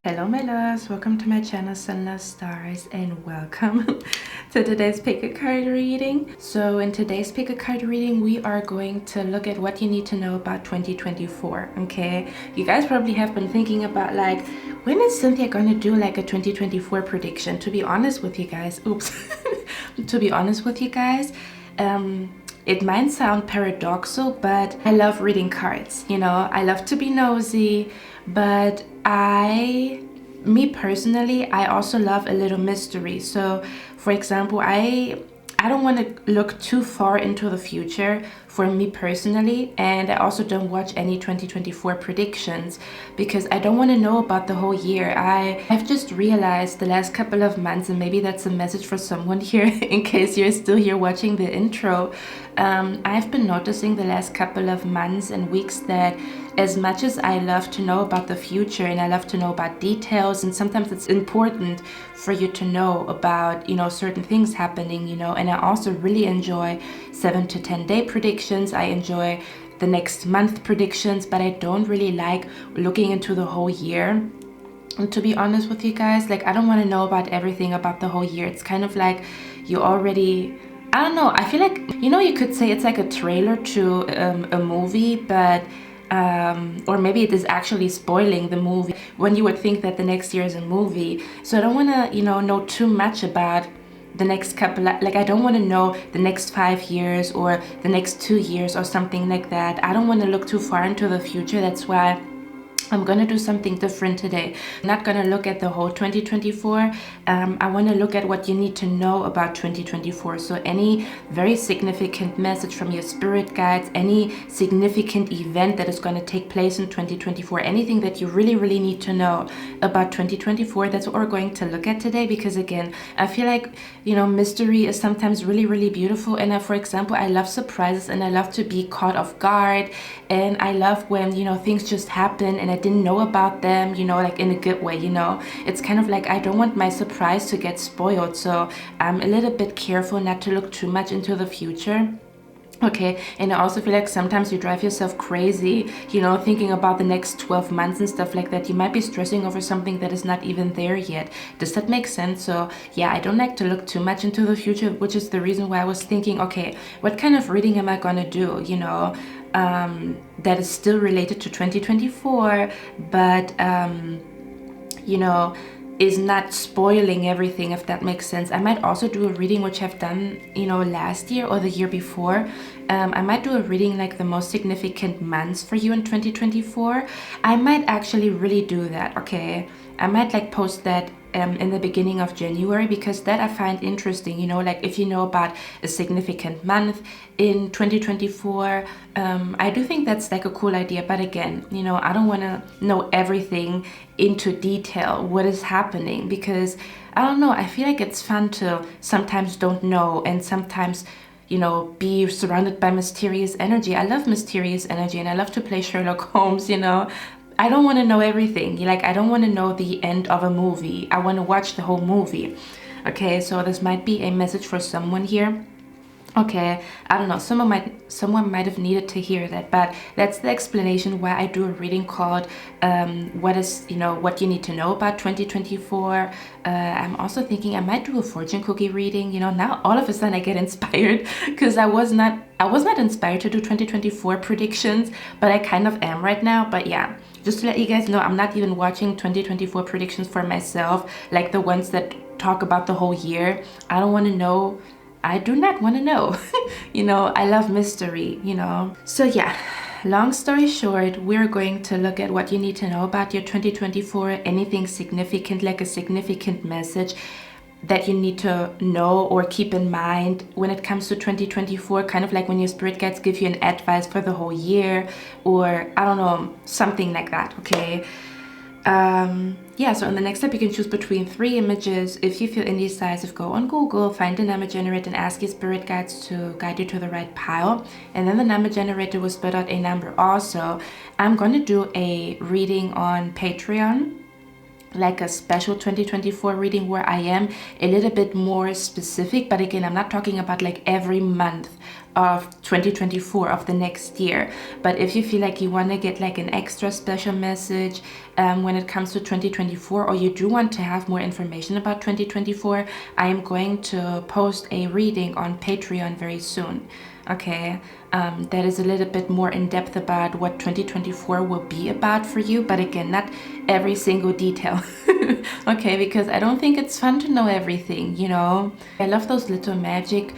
Hello my loves, welcome to my channel Sun Love Stars and welcome to today's pick a card reading. So in today's pick a card reading we are going to look at what you need to know about 2024. Okay, you guys probably have been thinking about like, when is Cynthia gonna do like a 2024 prediction? To be honest with you guys, to be honest with you guys, it might sound paradoxical, but I love reading cards. You know, I love to be nosy, but me personally, I also love a little mystery. So for example, I don't want to look too far into the future for me personally, and I also don't watch any 2024 predictions because I don't want to know about the whole year. I've just realized the last couple of months, and maybe that's a message for someone here in case you're still here watching the intro. I've been noticing the last couple of months and weeks that as much as I love to know about the future and I love to know about details, and sometimes it's important for you to know about, you know, certain things happening, you know, and I also really enjoy 7 to 10 day predictions. I enjoy the next month predictions, but I don't really like looking into the whole year. And to be honest with you guys, like I don't want to know about everything about the whole year. It's kind of like you already, I don't know, I feel like, you know, you could say it's like a trailer to a movie, but or maybe it is actually spoiling the movie when you would think that the next year is a movie. So I don't want to, you know too much about the next couple, like I don't want to know the next 5 years or the next 2 years or something like that. I don't want to look too far into the future. That's why I'm gonna do something different today. I'm not gonna look at the whole 2024. I want to look at what you need to know about 2024. So any very significant message from your spirit guides, any significant event that is going to take place in 2024, anything that you really need to know about 2024, that's what we're going to look at today. Because again, I feel like, you know, mystery is sometimes really beautiful, and for example, I love surprises and I love to be caught off guard, and I love when, you know, things just happen and I didn't know about them, you know, like in a good way, you know. It's kind of like I don't want my surprise to get spoiled, so I'm a little bit careful not to look too much into the future. Okay, and I also feel like sometimes you drive yourself crazy, you know, thinking about the next 12 months and stuff like that. You might be stressing over something that is not even there yet. Does that make sense? So yeah, I don't like to look too much into the future, which is the reason why I was thinking, okay, what kind of reading am I gonna do, you know, that is still related to 2024, but you know, is not spoiling everything, if that makes sense. I might also do a reading which I've done, you know, last year or the year before. I might do a reading like the most significant months for you in 2024. I might actually really do that. Okay, I might like post that in the beginning of January, because that I find interesting, you know, like if you know about a significant month in 2024, I do think that's like a cool idea. But again, you know, I don't want to know everything into detail what is happening, because I don't know, I feel like it's fun to sometimes don't know, and sometimes, you know, be surrounded by mysterious energy. I love mysterious energy and I love to play Sherlock Holmes, you know. I don't want to know everything. Like I don't want to know the end of a movie. I want to watch the whole movie. Okay, so this might be a message for someone here. Okay, I don't know, someone might have needed to hear that, but that's the explanation why I do a reading called what is, you know, what you need to know about 2024. I'm also thinking I might do a fortune cookie reading. You know, now all of a sudden I get inspired, because I was not inspired to do 2024 predictions, but I kind of am right now. But yeah, just to let you guys know, I'm not even watching 2024 predictions for myself, like the ones that talk about the whole year. I don't want to know. I do not want to know. You know, I love mystery, you know. So yeah, long story short, we're going to look at what you need to know about your 2024, anything significant, like a significant message that you need to know or keep in mind when it comes to 2024, kind of like when your spirit guides give you an advice for the whole year, or I don't know, something like that. Okay. Yeah, so in the next step you can choose between 3 images. If you feel indecisive, go on Google, find a number generator and ask your spirit guides to guide you to the right pile, and then the number generator will spit out a number. Also, I'm gonna do a reading on Patreon, like a special 2024 reading where I am a little bit more specific. But again, I'm not talking about like every month of 2024 of the next year. But if you feel like you want to get like an extra special message when it comes to 2024, or you do want to have more information about 2024, I am going to post a reading on Patreon very soon. Okay, that is a little bit more in depth about what 2024 will be about for you, but again, not every single detail. Okay, because I don't think it's fun to know everything, you know. I love those little magical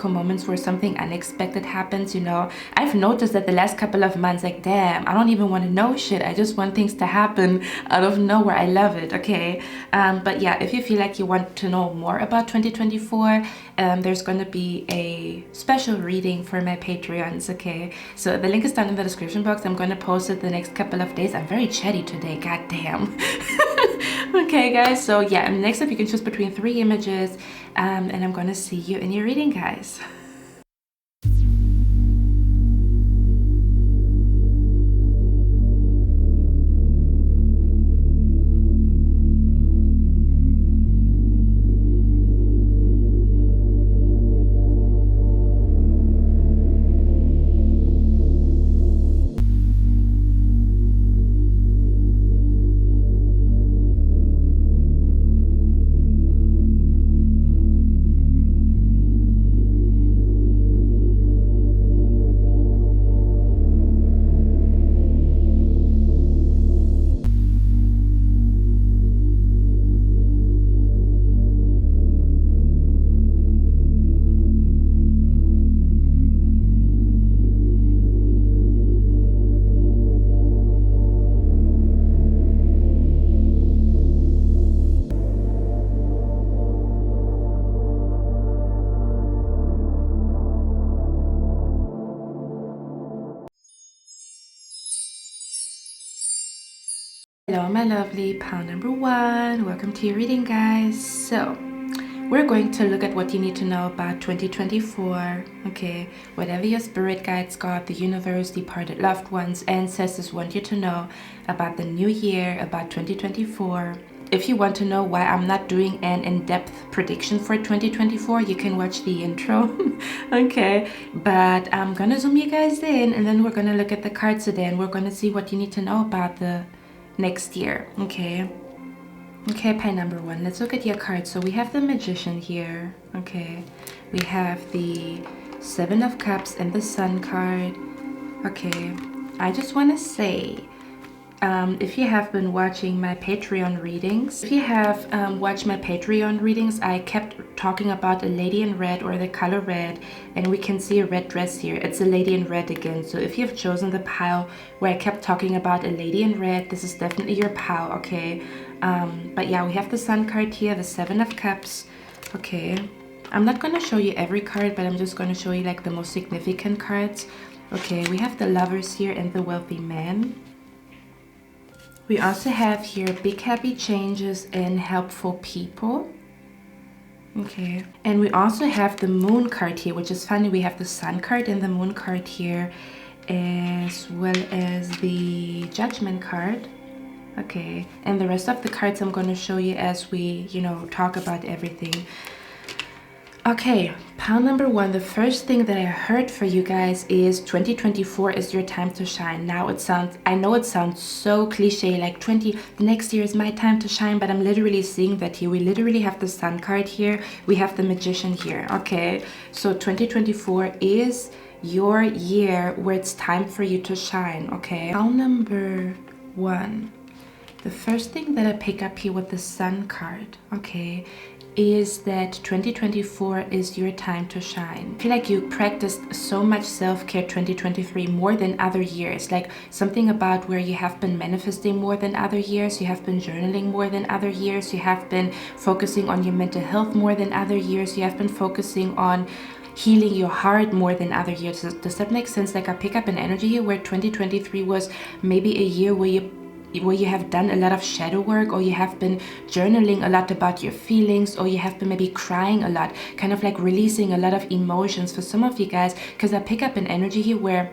moments where something unexpected happens, you know. I've noticed that the last couple of months, like, damn, I don't even want to know shit. I just want things to happen out of nowhere. I love it. Okay, but yeah, if you feel like you want to know more about 2024, there's going to be a special reading for my Patreons. Okay, so the link is down in the description box. I'm going to post it the next couple of days. I'm very chatty today, god damn. Okay guys, so yeah, next up you can choose between 3 images, and I'm going to see you in your reading, guys. Hello my lovely pile number 1, welcome to your reading, guys. So we're going to look at what you need to know about 2024. Okay, whatever your spirit guides, God, the universe, departed loved ones, ancestors want you to know about the new year, about 2024. If you want to know why I'm not doing an in-depth prediction for 2024, you can watch the intro. Okay, but I'm gonna zoom you guys in, and then we're gonna look at the cards today, and we're gonna see what you need to know about the next year. Okay, pile number 1, let's look at your cards. So we have the Magician here. Okay, we have the 7 of Cups and the Sun card. Okay, I just want to say, if you have been watching my Patreon readings, I kept talking about a lady in red, or the color red, and we can see a red dress here. It's a lady in red again. So if you've chosen the pile where I kept talking about a lady in red, this is definitely your pile. Okay, but yeah, we have the Sun card here, the 7 of Cups. Okay, I'm not going to show you every card, but I'm just going to show you like the most significant cards. Okay, we have the Lovers here and the Wealthy Man. We also have here big happy changes and helpful people. Okay, and we also have the Moon card here, which is funny. We have the Sun card and the Moon card here, as well as the Judgment card. Okay, and the rest of the cards I'm going to show you as we, you know, talk about everything. Okay, pile number 1, the first thing that I heard for you guys is 2024 is your time to shine. Now I know it sounds so cliche, like the next year is my time to shine, but I'm literally seeing that here. We literally have the Sun card here, we have the Magician here. Okay, so 2024 is your year where it's time for you to shine. Okay, pile number 1, the first thing that I pick up here with the Sun card, okay, is that 2024 is your time to shine. I feel like you practiced so much self-care 2023 more than other years, like something about where you have been manifesting more than other years, you have been journaling more than other years, you have been focusing on your mental health more than other years, you have been focusing on healing your heart more than other years. Does that make sense? Like I pick up an energy here where 2023 was maybe a year where you have done a lot of shadow work, or you have been journaling a lot about your feelings, or you have been maybe crying a lot, kind of like releasing a lot of emotions for some of you guys, because I pick up an energy here where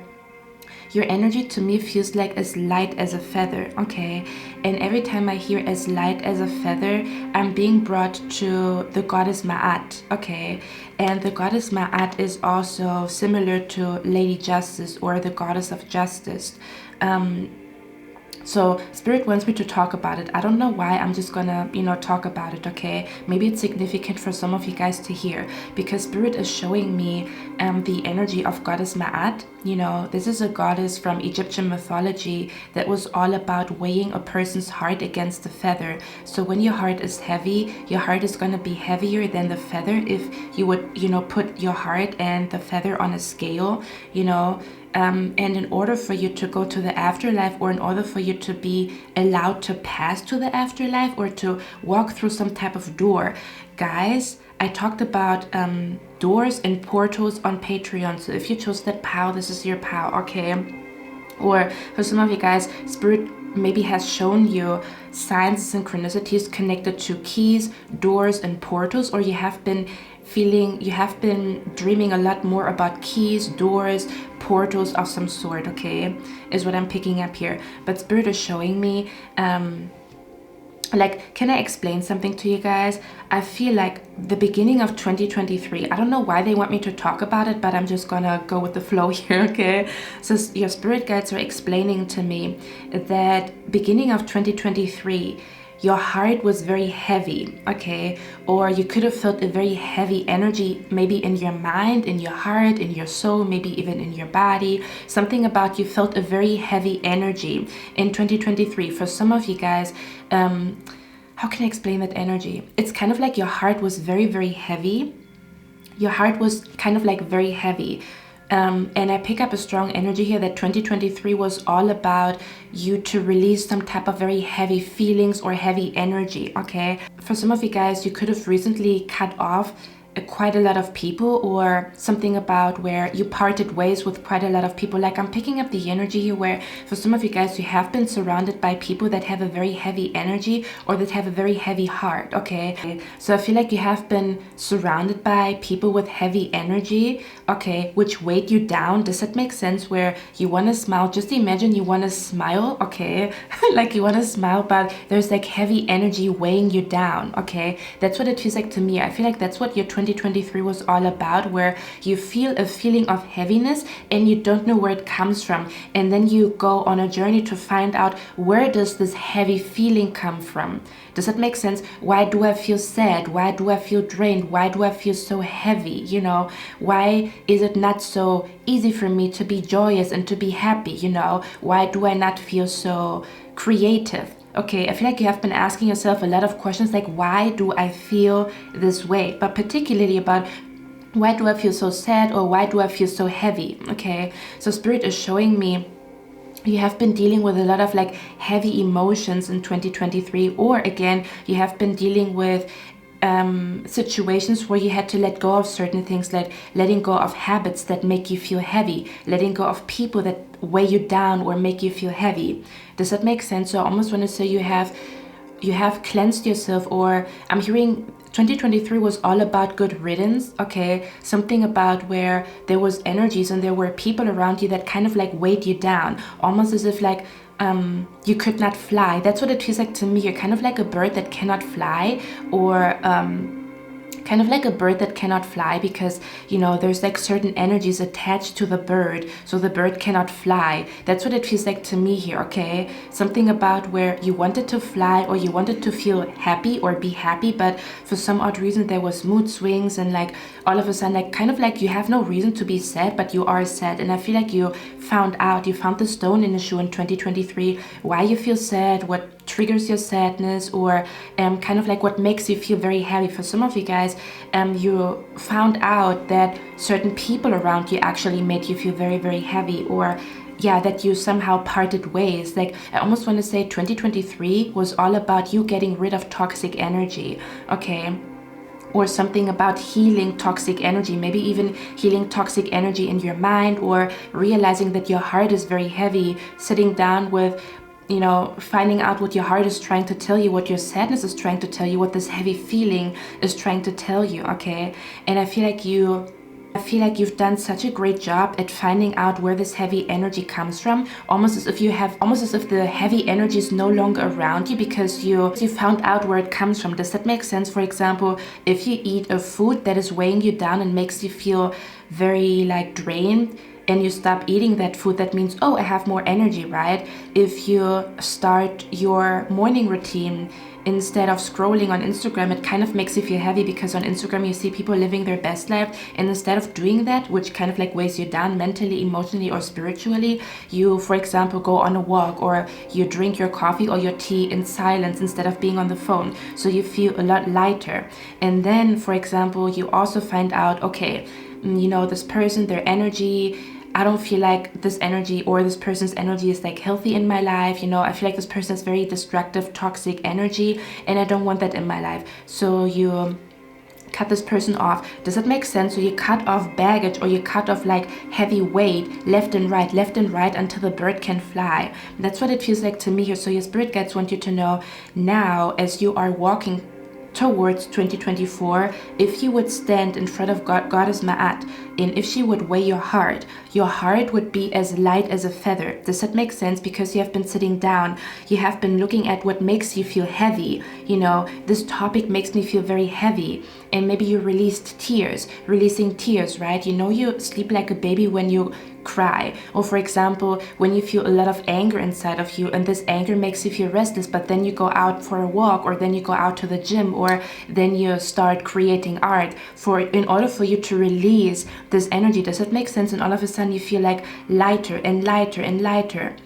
your energy to me feels like as light as a feather. Okay, and every time I hear as light as a feather, I'm being brought to the goddess Ma'at, okay? And the goddess Ma'at is also similar to Lady Justice or the goddess of justice. So Spirit wants me to talk about it. I don't know why, I'm just gonna, talk about it, okay? Maybe it's significant for some of you guys to hear, because Spirit is showing me the energy of Goddess Ma'at. This is a goddess from Egyptian mythology that was all about weighing a person's heart against the feather. So when your heart is heavy, your heart is gonna be heavier than the feather if you would, put your heart and the feather on a scale, and in order for you to go to the afterlife, or in order for you to be allowed to pass to the afterlife or to walk through some type of door, guys, I talked about doors and portals on Patreon. So if you chose that POW, this is your POW, okay? Or for some of you guys, Spirit maybe has shown you signs and synchronicities connected to keys, doors, and portals, or you have been dreaming a lot more about keys, doors, portals of some sort, okay, is what I'm picking up here. But Spirit is showing me, can I explain something to you guys? I feel like the beginning of 2023, I don't know why they want me to talk about it, but I'm just gonna go with the flow here, okay? So your spirit guides are explaining to me that beginning of 2023, your heart was very heavy, okay? Or you could have felt a very heavy energy, maybe in your mind, in your heart, in your soul, maybe even in your body. Something about you felt a very heavy energy in 2023. For some of you guys, how can I explain that energy? It's kind of like your heart was very, very heavy. Your heart was kind of like very heavy. And I pick up a strong energy here that 2023 was all about you to release some type of very heavy feelings or heavy energy, okay? For some of you guys, you could have recently cut off quite a lot of people, or something about where you parted ways with quite a lot of people. Like I'm picking up the energy here where for some of you guys, you have been surrounded by people that have a very heavy energy or that have a very heavy heart, okay? So I feel like you have been surrounded by people with heavy energy, okay, which weighed you down. Does that make sense? Where you want to smile, just imagine you want to smile, okay? Like you want to smile, but there's like heavy energy weighing you down, okay? That's what it feels like to me. I feel like that's what your 2023 was all about, where you feel a feeling of heaviness and you don't know where it comes from, and then you go on a journey to find out, where does this heavy feeling come from? Does that make sense? Why do I feel sad? Why do I feel drained? Why do I feel so heavy? Why is it not so easy for me to be joyous and to be happy? Why do I not feel so creative? Okay, I feel like you have been asking yourself a lot of questions like, why do I feel this way? But particularly about, why do I feel so sad, or why do I feel so heavy? Okay, so Spirit is showing me you have been dealing with a lot of like heavy emotions in 2023, or again, you have been dealing with situations where you had to let go of certain things, like letting go of habits that make you feel heavy, letting go of people that weigh you down or make you feel heavy. Does that make sense? So I almost want to say you have cleansed yourself, or I'm hearing 2023 was all about good riddance, okay? Something about where there was energies and there were people around you that kind of like weighed you down, almost as if like you could not fly. That's what it feels like to me. You're kind of like a bird that cannot fly, or kind of like a bird that cannot fly, because there's like certain energies attached to the bird, so the bird cannot fly. That's what it feels like to me here, okay? Something about where you wanted to fly, or you wanted to feel happy or be happy, but for some odd reason there was mood swings, and like all of a sudden, like kind of like you have no reason to be sad, but you are sad. And I feel like you found the stone in the shoe in 2023, why you feel sad, what triggers your sadness, or kind of like what makes you feel very heavy. For some of you guys, you found out that certain people around you actually made you feel very, very heavy, or that you somehow parted ways. Like I almost want to say 2023 was all about you getting rid of toxic energy, okay? Or something about healing toxic energy, maybe even healing toxic energy in your mind, or realizing that your heart is very heavy, sitting down with finding out what your heart is trying to tell you, what your sadness is trying to tell you, what this heavy feeling is trying to tell you, okay? And I feel like you I feel like you've done such a great job at finding out where this heavy energy comes from, almost as if the heavy energy is no longer around you because you found out where it comes from. Does that make sense? For example, if you eat a food that is weighing you down and makes you feel very like drained, and you stop eating that food, that means, oh, I have more energy, right? If you start your morning routine instead of scrolling on Instagram, it kind of makes you feel heavy because on Instagram you see people living their best life, and instead of doing that, which kind of like weighs you down mentally, emotionally, or spiritually, you, for example, go on a walk, or you drink your coffee or your tea in silence instead of being on the phone, so you feel a lot lighter. And then, for example, you also find out, okay, you know, this person, their energy, I don't feel like this energy or this person's energy is like healthy in my life. You know, I feel like this person has very destructive, toxic energy, and I don't want that in my life. So you cut this person off. Does that make sense? So you cut off baggage, or you cut off like heavy weight left and right until the bird can fly. That's what it feels like to me here. So your spirit guides want you to know now, as you are walking towards 2024, if you would stand in front of Goddess Ma'at, and if she would weigh your heart would be as light as a feather. Does that make sense? Because you have been sitting down, you have been looking at what makes you feel heavy. You know, this topic makes me feel very heavy, and maybe you releasing tears, right? You know, you sleep like a baby when you cry, or for example, when you feel a lot of anger inside of you, and this anger makes you feel restless, but then you go out for a walk, or then you go out to the gym, or then you start creating art in order for you to release this energy. Does that make sense? And all of a sudden you feel like lighter and lighter and lighter.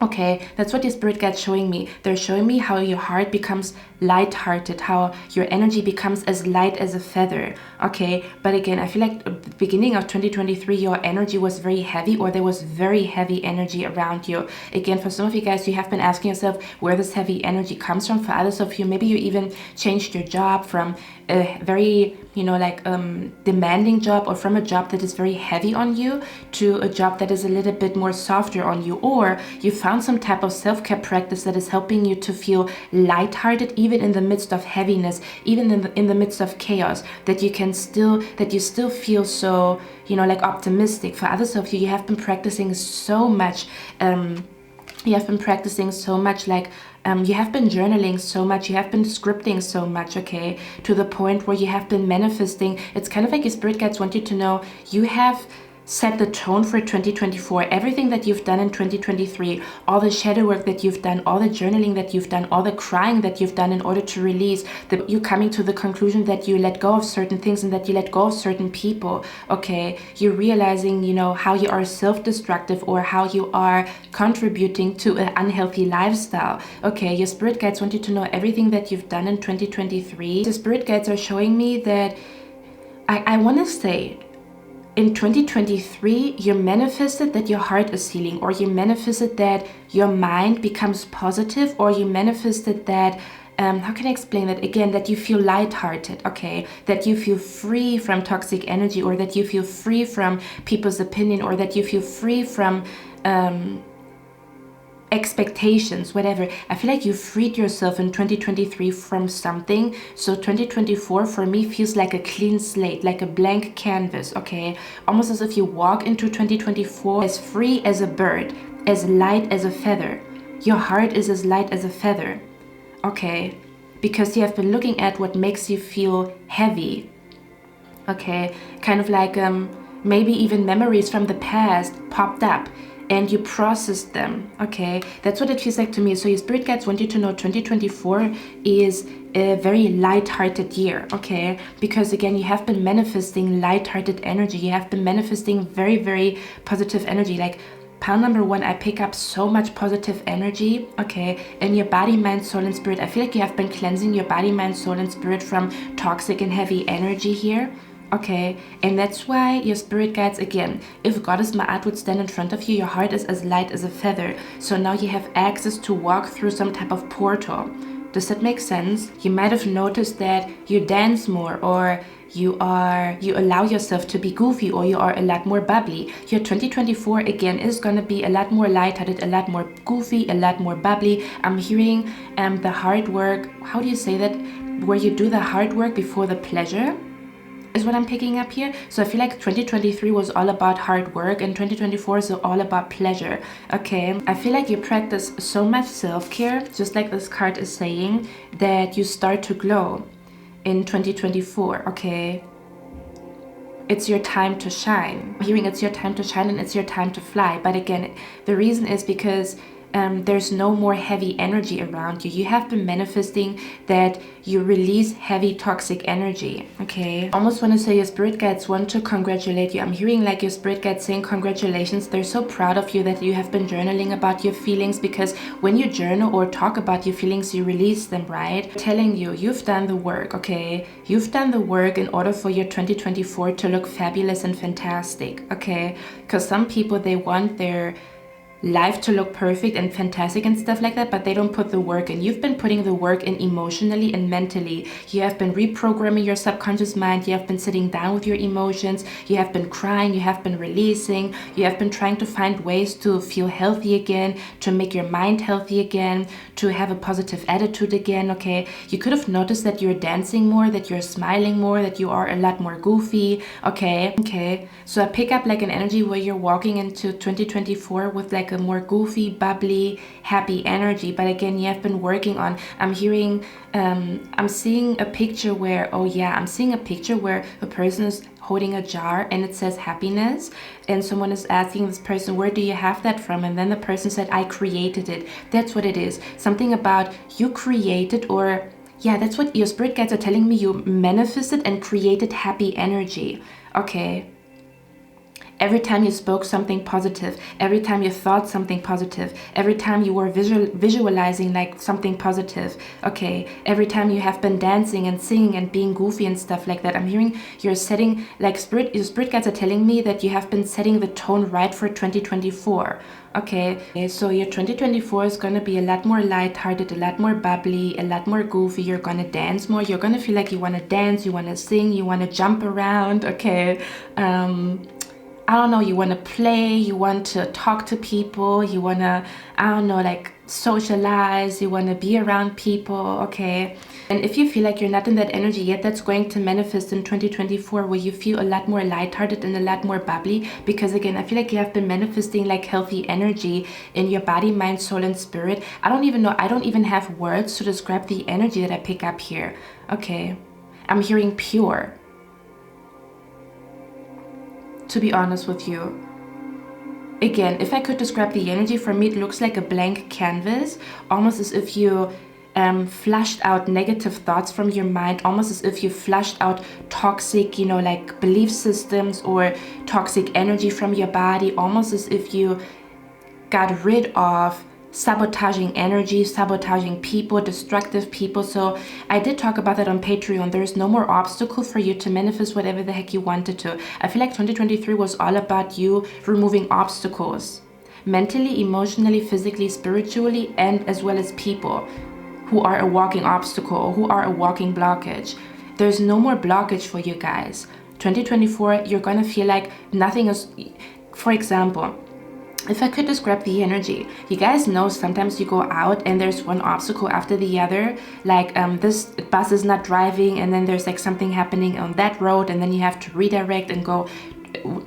Okay, that's what your spirit guides showing me. They're showing me how your heart becomes light-hearted, how your energy becomes as light as a feather. Okay, but again, I feel like at the beginning of 2023, your energy was very heavy, or there was very heavy energy around you. Again, for some of you guys, you have been asking yourself where this heavy energy comes from. For others of you, maybe you even changed your job from a very, you know, like demanding job, or from a job that is very heavy on you to a job that is a little bit more softer on you, or you found some type of self-care practice that is helping you to feel lighthearted even in the midst of heaviness, even in the midst of chaos, that you still feel so, you know, like optimistic. For others of you, you have been practicing so much. You have been practicing so much, like you have been journaling so much, you have been scripting so much, okay, to the point where you have been manifesting. It's kind of like your spirit guides want you to know you have set the tone for 2024. Everything that you've done in 2023, all the shadow work that you've done, all the journaling that you've done, all the crying that you've done in order to release, that you coming to the conclusion that you let go of certain things and that you let go of certain people. Okay, you're realizing, you know, how you are self-destructive, or how you are contributing to an unhealthy lifestyle. Okay, your spirit guides want you to know everything that you've done in 2023. The spirit guides are showing me that I want to say, in 2023, you manifested that your heart is healing, or you manifested that your mind becomes positive, or you manifested that, how can I explain that? Again, that you feel lighthearted, okay? That you feel free from toxic energy, or that you feel free from people's opinion, or that you feel free from expectations, whatever. I feel like you freed yourself in 2023 from something. So 2024 for me feels like a clean slate, like a blank canvas, okay? Almost as if you walk into 2024 as free as a bird, as light as a feather. Your heart is as light as a feather, okay? Because you have been looking at what makes you feel heavy, okay? Kind of like maybe even memories from the past popped up, and you processed them, okay? That's what it feels like to me. So your spirit guides want you to know 2024 is a very light-hearted year, okay? Because again, you have been manifesting light-hearted energy. You have been manifesting very, very positive energy. Like pile number one, I pick up so much positive energy, okay? In your body, mind, soul, and spirit. I feel like you have been cleansing your body, mind, soul, and spirit from toxic and heavy energy here. Okay, and that's why your spirit guides, again, if Goddess Ma'at would stand in front of you, your heart is as light as a feather. So now you have access to walk through some type of portal. Does that make sense? You might have noticed that you dance more, or you allow yourself to be goofy, or you are a lot more bubbly. Your 2024 again is going to be a lot more lighthearted, a lot more goofy, a lot more bubbly. I'm hearing the hard work, how do you say that, where you do the hard work before the pleasure? is what I'm picking up here. So I feel like 2023 was all about hard work and 2024 is all about pleasure. Okay, I feel like you practice so much self-care, just like this card is saying, that you start to glow in 2024. Okay, it's your time to shine. I'm hearing it's your time to shine and it's your time to fly. But again, the reason is because there's no more heavy energy around you. You have been manifesting that you release heavy toxic energy. Okay, I almost want to say your spirit guides want to congratulate you. I'm hearing like your spirit guides saying congratulations. They're so proud of you that you have been journaling about your feelings, because when you journal or talk about your feelings, you release them, right? Telling you you've done the work. Okay, you've done the work in order for your 2024 to look fabulous and fantastic. Okay, because some people, they want their life to look perfect and fantastic and stuff like that, but they don't put the work in. You've been putting the work in emotionally and mentally. You have been reprogramming your subconscious mind. You have been sitting down with your emotions. You have been crying. You have been releasing. You have been trying to find ways to feel healthy again, to make your mind healthy again, to have a positive attitude again. Okay, you could have noticed that you're dancing more, that you're smiling more, that you are a lot more goofy. Okay, so I pick up like an energy where you're walking into 2024 with like a more goofy, bubbly, happy energy. But again, you have been working on, I'm hearing, I'm seeing a picture where, I'm seeing a picture where a person is holding a jar and it says happiness, and someone is asking this person, where do you have that from? And then the person said, I created it. That's what it is. Something about you created, or yeah, that's what your spirit guides are telling me. You manifested and created happy energy. Okay, every time you spoke something positive, every time you thought something positive, every time you were visualizing like something positive. Okay, every time you have been dancing and singing and being goofy and stuff like that. I'm hearing you're setting, like your spirit guides are telling me that you have been setting the tone right for 2024. Okay, so your 2024 is going to be a lot more lighthearted, a lot more bubbly, a lot more goofy. You're going to dance more. You're going to feel like you want to dance, you want to sing, you want to jump around. Okay, I don't know, you want to play, you want to talk to people, you want to, I don't know, like socialize, you want to be around people. Okay, and if you feel like you're not in that energy yet, that's going to manifest in 2024, where you feel a lot more lighthearted and a lot more bubbly. Because again, I feel like you have been manifesting like healthy energy in your body, mind, soul, and spirit. I don't even know, I don't even have words to describe the energy that I pick up here. Okay, I'm hearing pure, to be honest with you. Again, if I could describe the energy, for me it looks like a blank canvas, almost as if you flushed out negative thoughts from your mind, almost as if you flushed out toxic, you know, like belief systems or toxic energy from your body, almost as if you got rid of sabotaging energy, sabotaging people, destructive people. So I did talk about that on Patreon. There's no more obstacle for you to manifest whatever the heck you wanted to. I feel like 2023 was all about you removing obstacles, mentally, emotionally, physically, spiritually, and as well as people who are a walking obstacle, who are a walking blockage. There's no more blockage for you guys. 2024, you're gonna feel like nothing is, for example, if I could describe the energy, you guys know sometimes you go out and there's one obstacle after the other, like this bus is not driving, and then there's like something happening on that road, and then you have to redirect and go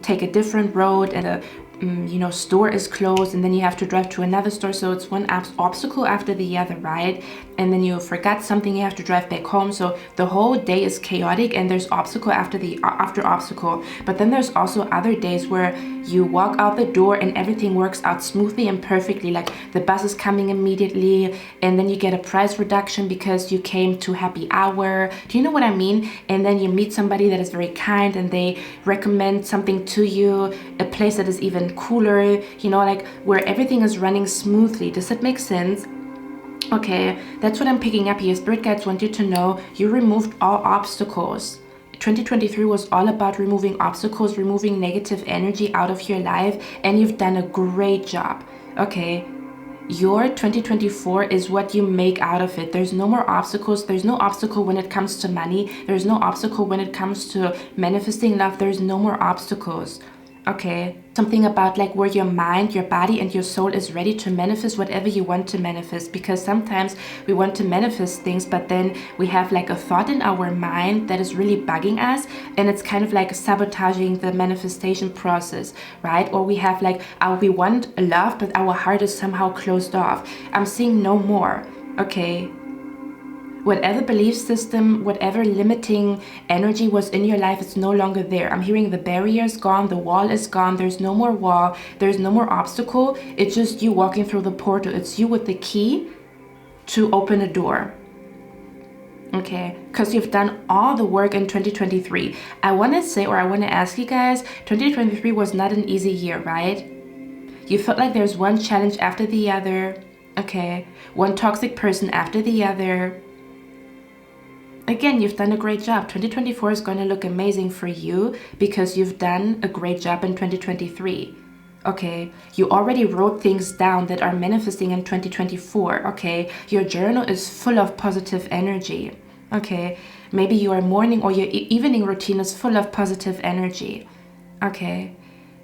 take a different road, and a store is closed, and then you have to drive to another store. So it's one obstacle after the other, right? And then you forgot something, you have to drive back home. So the whole day is chaotic, and there's obstacle after obstacle. But then there's also other days where you walk out the door and everything works out smoothly and perfectly, like the bus is coming immediately, and then you get a price reduction because you came to happy hour. Do you know what I mean? And then you meet somebody that is very kind and they recommend something to you, a place that is even cooler, like where everything is running smoothly. Does that make sense? Okay, that's what I'm picking up here. Spirit guides want you to know you removed all obstacles. 2023 was all about removing obstacles, removing negative energy out of your life, and you've done a great job. Okay, your 2024 is what you make out of it. There's no more obstacles. There's no obstacle when it comes to money. There's no obstacle when it comes to manifesting love. There's no more obstacles. Okay, something about like where your mind, your body, and your soul is ready to manifest whatever you want to manifest. Because sometimes we want to manifest things, but then we have like a thought in our mind that is really bugging us, and it's kind of like sabotaging the manifestation process, right? Or we have like we want love, but our heart is somehow closed off. I'm seeing no more. Okay, whatever belief system, whatever limiting energy was in your life, it's no longer there. I'm hearing the barrier is gone, the wall is gone, there's no more wall, there's no more obstacle. It's just you walking through the portal. It's you with the key to open a door. Okay, because you've done all the work in 2023. I want to say, or I want to ask you guys, 2023 was not an easy year, right? You felt like there's one challenge after the other. Okay, one toxic person after the other. Again, you've done a great job. 2024 is going to look amazing for you because you've done a great job in 2023. Okay, you already wrote things down that are manifesting in 2024. Okay, your journal is full of positive energy. Okay, maybe your morning or your evening routine is full of positive energy. Okay,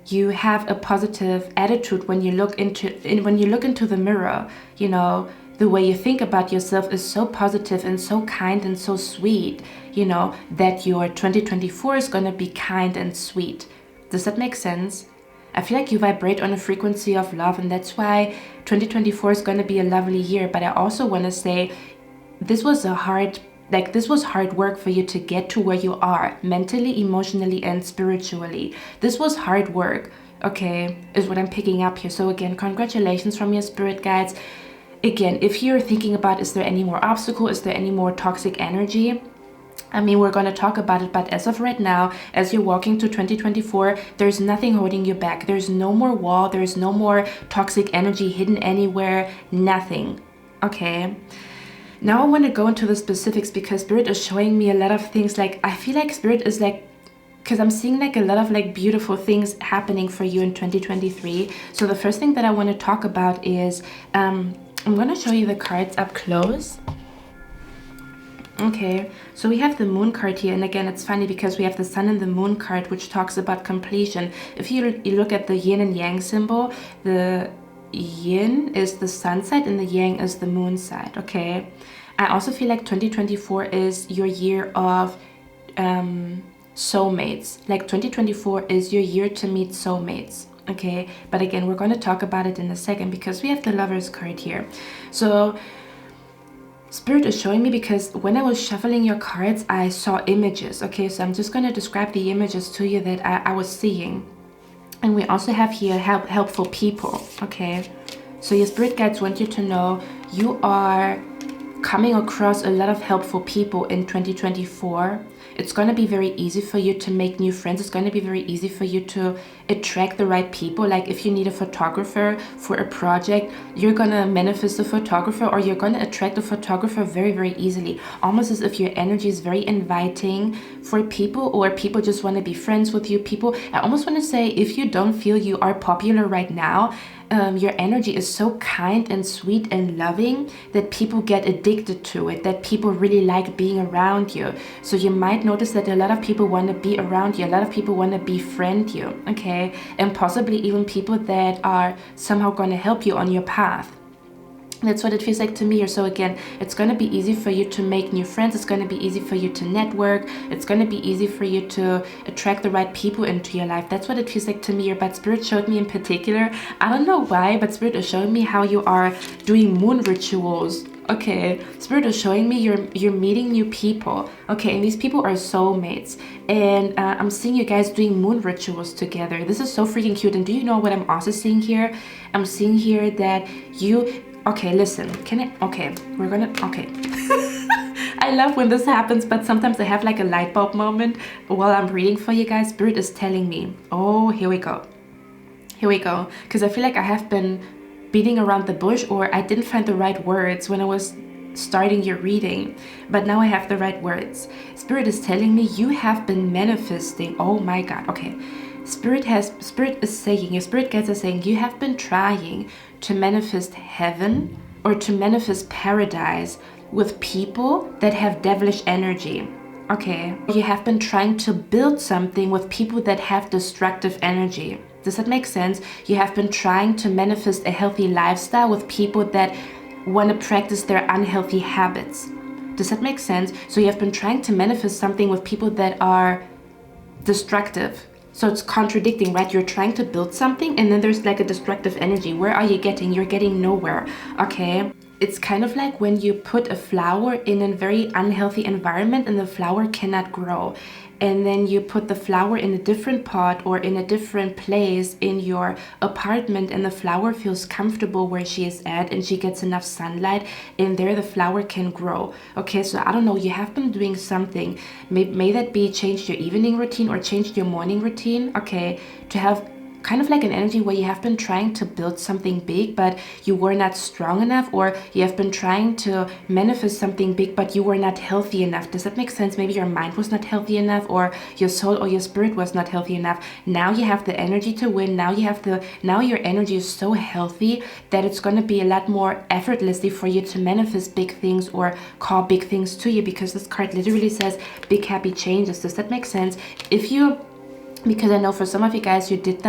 you have a positive attitude when you look into the mirror. You know, the way you think about yourself is so positive and so kind and so sweet, you know, that your 2024 is going to be kind and sweet. Does that make sense? I feel like you vibrate on a frequency of love, and that's why 2024 is going to be a lovely year. But I also want to say this was hard work for you to get to where you are mentally, emotionally, and spiritually. This was hard work, okay, is what I'm picking up here. So again, congratulations from your spirit guides. Again, if you're thinking about, is there any more obstacle? Is there any more toxic energy? I mean, we're going to talk about it, but as of right now, as you're walking to 2024, there's nothing holding you back. There's no more wall. There's no more toxic energy hidden anywhere. Nothing. Okay. Now I want to go into the specifics because Spirit is showing me a lot of things. Like, I feel like Spirit is like, because I'm seeing like a lot of like beautiful things happening for you in 2023. So the first thing that I want to talk about is, I'm going to show you the cards up close. Okay, so we have the moon card here, and again, it's funny because we have the sun and the moon card, which talks about completion. If you look at the yin and yang symbol, the yin is the sun side and the yang is the moon side, okay? I also feel like 2024 is your year of soulmates. Like 2024 is your year to meet soulmates. Okay, but again, we're going to talk about it in a second because we have the Lovers card here. So Spirit is showing me because when I was shuffling your cards, I saw images. Okay, so I'm just going to describe the images to you that I was seeing. And we also have here helpful people. Okay, so your spirit guides want you to know you are coming across a lot of helpful people in 2024. It's going to be very easy for you to make new friends. It's going to be very easy for you to attract the right people. Like if you need a photographer for a project, you're going to manifest a photographer, or you're going to attract a photographer very, very easily. Almost as if your energy is very inviting for people, or people just want to be friends with you. People, I almost want to say, if you don't feel you are popular right now, your energy is so kind and sweet and loving that people get addicted to it, that people really like being around you. So you might notice that a lot of people want to be around you, a lot of people want to befriend you, okay? And possibly even people that are somehow going to help you on your path. That's what it feels like to me. So again, it's going to be easy for you to make new friends. It's going to be easy for you to network. It's going to be easy for you to attract the right people into your life. That's what it feels like to me. But Spirit showed me in particular, I don't know why, but Spirit is showing me how you are doing moon rituals. Okay, Spirit is showing me you're meeting new people. Okay, and these people are soulmates. And I'm seeing you guys doing moon rituals together. This is so freaking cute. And do you know what I'm also seeing here? I'm seeing here that you... Okay, listen, okay, I love when this happens, but sometimes I have like a light bulb moment while I'm reading for you guys. Spirit is telling me, oh, here we go, because I feel like I have been beating around the bush, or I didn't find the right words when I was starting your reading, but now I have the right words. Spirit is telling me you have been manifesting. Oh my God, okay. Spirit is saying, your spirit guides are saying, you have been trying to manifest heaven or to manifest paradise with people that have devilish energy. Okay, you have been trying to build something with people that have destructive energy. Does that make sense? You have been trying to manifest a healthy lifestyle with people that want to practice their unhealthy habits. Does that make sense? So you have been trying to manifest something with people that are destructive. So it's contradicting, right? You're trying to build something and then there's like a destructive energy. Where are you getting? You're getting nowhere, okay? It's kind of like when you put a flower in a very unhealthy environment and the flower cannot grow. And then you put the flower in a different pot or in a different place in your apartment and the flower feels comfortable where she is at and she gets enough sunlight and there the flower can grow. Okay, so I don't know, you have been doing something. May that be changed your evening routine or changed your morning routine, okay, to have kind of like an energy where you have been trying to build something big but you were not strong enough, or you have been trying to manifest something big but you were not healthy enough. Does that make sense? Maybe your mind was not healthy enough or your soul or your spirit was not healthy enough. Now you have the energy to win. Now your energy is so healthy that it's going to be a lot more effortlessly for you to manifest big things or call big things to you, because this card literally says big happy changes. Does that make sense? Because I know for some of you guys, you did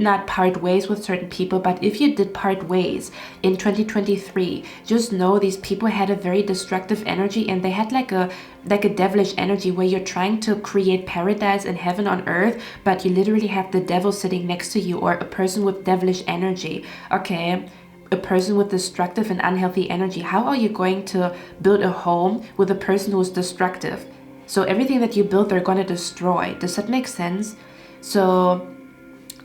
not part ways with certain people, but if you did part ways in 2023, just know these people had a very destructive energy and they had like a devilish energy where you're trying to create paradise and heaven on earth, but you literally have the devil sitting next to you, or a person with devilish energy, okay? A person with destructive and unhealthy energy. How are you going to build a home with a person who is destructive? So everything that you build, they're going to destroy. Does that make sense? So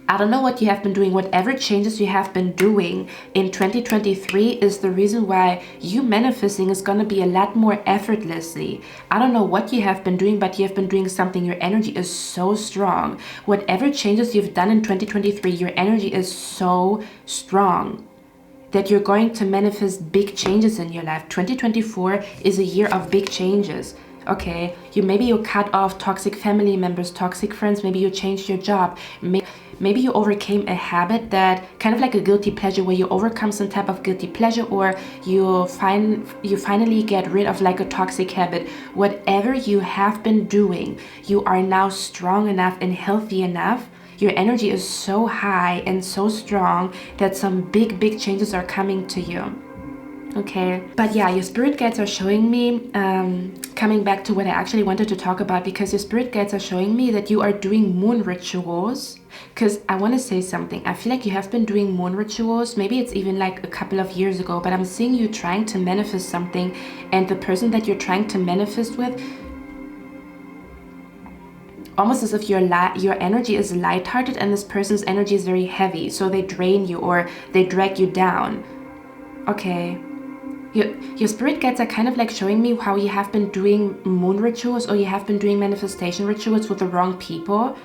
I don't know what you have been doing. Whatever changes you have been doing in 2023 is the reason why you manifesting is going to be a lot more effortlessly. I don't know what you have been doing, but you have been doing something. Your energy is so strong. Whatever changes you've done in 2023, your energy is so strong that you're going to manifest big changes in your life. 2024 is a year of big changes. Okay, maybe you cut off toxic family members, toxic friends, maybe you changed your job, maybe you overcame a habit that kind of like a guilty pleasure, where you overcome some type of guilty pleasure, or you finally get rid of like a toxic habit. Whatever you have been doing, you are now strong enough and healthy enough. Your energy is so high and so strong that some big changes are coming to you. Okay, but yeah, your spirit guides are showing me, coming back to what I actually wanted to talk about, because your spirit guides are showing me that you are doing moon rituals. Because I want to say something. I feel like you have been doing moon rituals. Maybe it's even like a couple of years ago, but I'm seeing you trying to manifest something, and the person that you're trying to manifest with, almost as if your energy is lighthearted and this person's energy is very heavy, so they drain you or they drag you down. Okay. Your spirit guides are kind of like showing me how you have been doing moon rituals, or you have been doing manifestation rituals with the wrong people.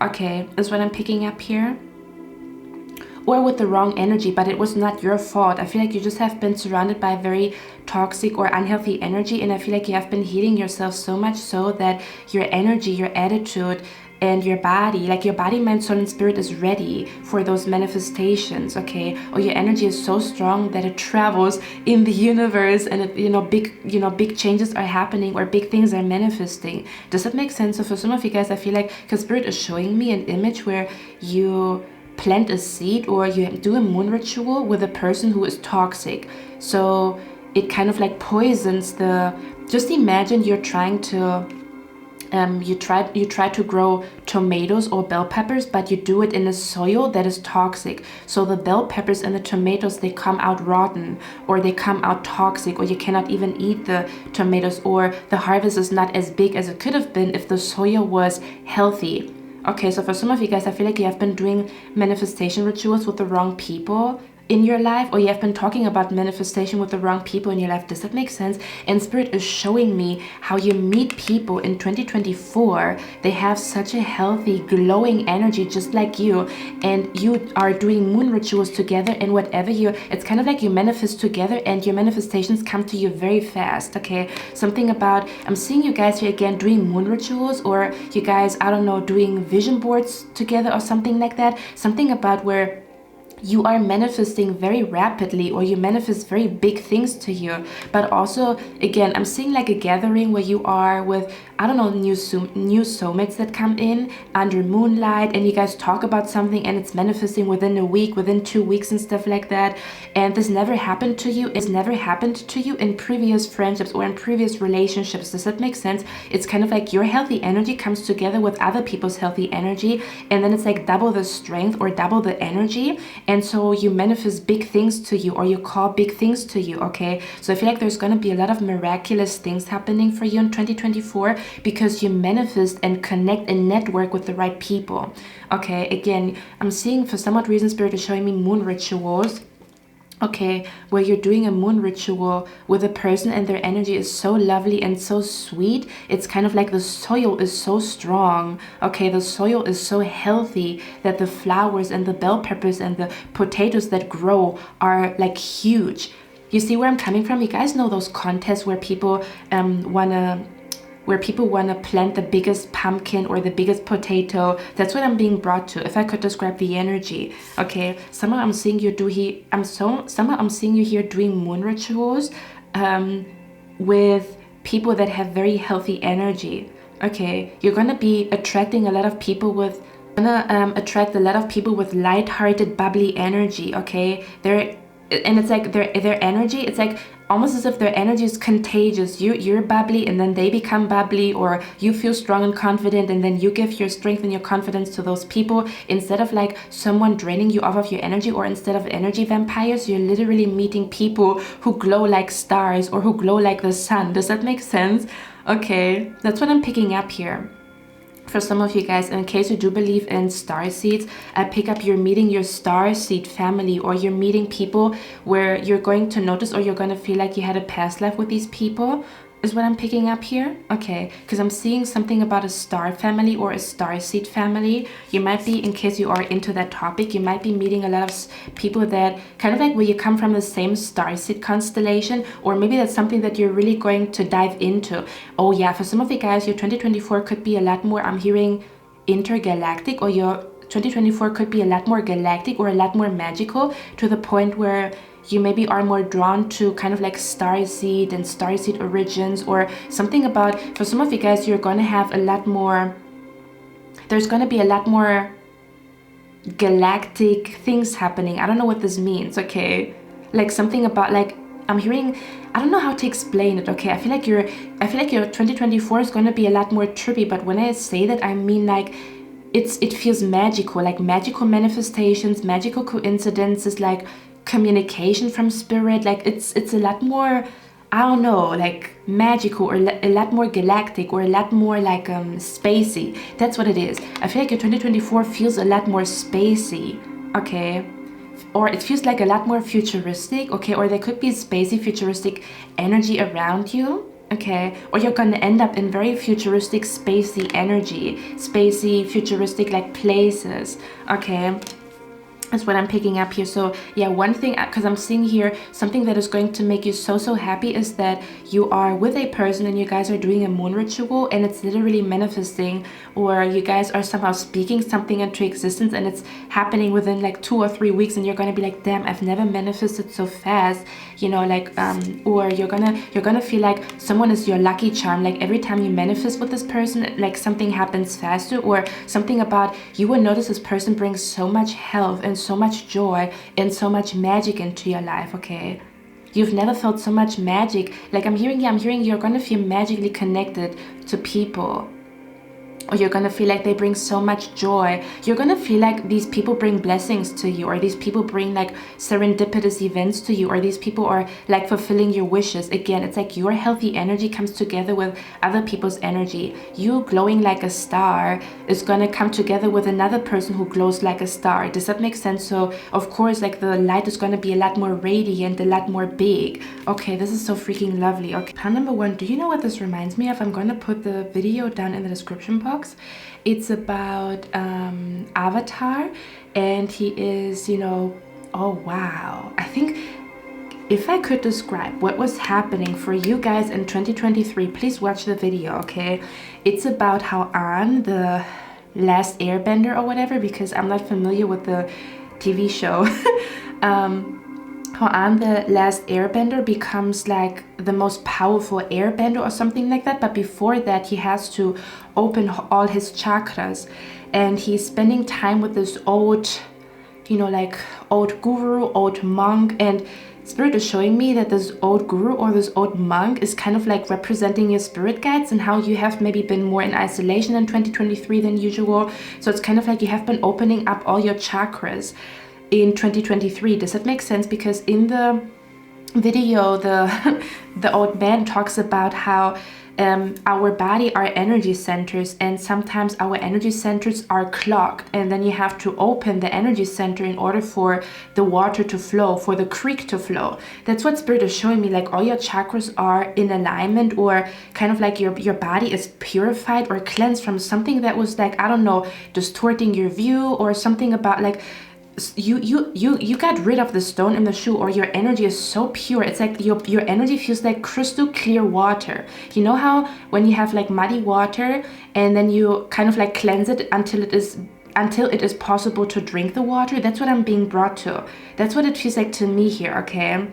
Okay, is what I'm picking up here. Or with the wrong energy, but it was not your fault. I feel like you just have been surrounded by very toxic or unhealthy energy, and I feel like you have been healing yourself so much so that your energy, your attitude, and your body, like your body, mind, soul, and spirit is ready for those manifestations, okay? Or your energy is so strong that it travels in the universe, and big changes are happening, or big things are manifesting. Does that make sense? So for some of you guys, I feel like, because spirit is showing me an image where you plant a seed or you do a moon ritual with a person who is toxic. So it kind of like poisons just imagine you're trying to you try to grow tomatoes or bell peppers, but you do it in a soil that is toxic. So the bell peppers and the tomatoes, they come out rotten, or they come out toxic, or you cannot even eat the tomatoes, or the harvest is not as big as it could have been if the soil was healthy. Okay, so for some of you guys, I feel like you have been doing manifestation rituals with the wrong people in your life, or you have been talking about manifestation with the wrong people in your life. Does that make sense? And spirit is showing me how you meet people in 2024. They have such a healthy, glowing energy just like you, and you are doing moon rituals together, and it's kind of like you manifest together and your manifestations come to you very fast. Okay, something about, I'm seeing you guys here again doing moon rituals, or you guys, I don't know, doing vision boards together or something like that. Something about where you are manifesting very rapidly, or you manifest very big things to you. But also, again, I'm seeing like a gathering where you are with, I don't know, new soulmates that come in under moonlight, and you guys talk about something and it's manifesting within a week, within 2 weeks and stuff like that. And this never happened to you. It's never happened to you in previous friendships or in previous relationships. Does that make sense? It's kind of like your healthy energy comes together with other people's healthy energy, and then it's like double the strength or double the energy. And so you manifest big things to you, or you call big things to you, okay? So I feel like there's going to be a lot of miraculous things happening for you in 2024 because you manifest and connect and network with the right people, okay? Again, I'm seeing, for some odd reason, Spirit is showing me moon rituals, okay, where you're doing a moon ritual with a person and their energy is so lovely and so sweet. It's kind of like the soil is so strong, okay, the soil is so healthy that the flowers and the bell peppers and the potatoes that grow are like huge. You see where I'm coming from? You guys know those contests where people want to plant the biggest pumpkin or the biggest potato. That's what I'm being brought to, if I could describe the energy, okay? Somehow I'm seeing you I'm seeing you here doing moon rituals with people that have very healthy energy, okay? You're gonna be attracting a lot of people with attract a lot of people with light-hearted, bubbly energy, okay? And it's like their energy, it's like almost as if their energy is contagious. You're bubbly and then they become bubbly, or you feel strong and confident and then you give your strength and your confidence to those people. Instead of like someone draining you off of your energy, or instead of energy vampires, you're literally meeting people who glow like stars or who glow like the sun. Does that make sense? Okay, that's what I'm picking up here. For some of you guys, in case you do believe in star seeds, I pick up you're meeting your star seed family, or you're meeting people where you're going to notice, or you're going to feel like you had a past life with these people, is what I'm picking up here, okay? Because I'm seeing something about a star family or a star seed family. You might be, in case you are into that topic, you might be meeting a lot of people that kind of like where you come from the same star seed constellation, or maybe that's something that you're really going to dive into. Oh yeah, for some of you guys, your 2024 could be a lot more, I'm hearing intergalactic, or your 2024 could be a lot more galactic or a lot more magical, to the point where you maybe are more drawn to kind of like starseed and starseed origins, or something about, for some of you guys, you're going to have a lot more, there's going to be a lot more galactic things happening. I don't know what this means, okay? Like something about, like, I'm hearing, I don't know how to explain it, okay? I feel like your 2024 is going to be a lot more trippy, but when I say that, I mean like it feels magical, like magical manifestations, magical coincidences, like communication from spirit. Like it's a lot more, I don't know, like magical, or a lot more galactic, or a lot more like spacey. That's what it is. I feel like your 2024 feels a lot more spacey, okay? Or it feels like a lot more futuristic, okay? Or there could be spacey, futuristic energy around you, okay? Or you're gonna end up in very futuristic, spacey energy, spacey, futuristic like places, okay? That's what I'm picking up here. So yeah, one thing, because I'm seeing here something that is going to make you so happy, is that you are with a person and you guys are doing a moon ritual, and it's literally manifesting, or you guys are somehow speaking something into existence, and it's happening within like 2 or 3 weeks, and you're gonna be like, damn, I've never manifested so fast, you know, like or you're gonna feel like someone is your lucky charm. Like every time you manifest with this person, like something happens faster, or something about, you will notice this person brings so much health and so much joy and so much magic into your life, okay? You've never felt so much magic. Like I'm hearing you're gonna feel magically connected to people, or you're gonna feel like they bring so much joy. You're gonna feel like these people bring blessings to you, or these people bring like serendipitous events to you, or these people are like fulfilling your wishes. Again, it's like your healthy energy comes together with other people's energy. You glowing like a star is gonna come together with another person who glows like a star. Does that make sense? So of course, like the light is gonna be a lot more radiant, a lot more big. Okay, this is so freaking lovely. Okay, pile number 1, do you know what this reminds me of? I'm gonna put the video down in the description box. It's about Avatar, and he is, you know, oh wow, I think if I could describe what was happening for you guys in 2023, please watch the video, okay? It's about how Aang, the last airbender or whatever, because I'm not familiar with the TV show. How the last airbender becomes like the most powerful airbender or something like that, but before that he has to open all his chakras, and he's spending time with this old, you know, like old guru, old monk, and Spirit is showing me that this old guru or this old monk is kind of like representing your spirit guides and how you have maybe been more in isolation in 2023 than usual. So it's kind of like you have been opening up all your chakras in 2023. Does that make sense? Because in the video, the old man talks about how our body are energy centers, and sometimes our energy centers are clogged, and then you have to open the energy center in order for the water to flow, for the creek to flow. That's what Spirit is showing me, like all your chakras are in alignment, or kind of like your body is purified or cleansed from something that was like, I don't know, distorting your view, or something about like you got rid of the stone in the shoe, or your energy is so pure. It's like your energy feels like crystal clear water. You know how when you have like muddy water and then you kind of like cleanse it until it is possible to drink the water? That's what I'm being brought to. That's what it feels like to me here, okay?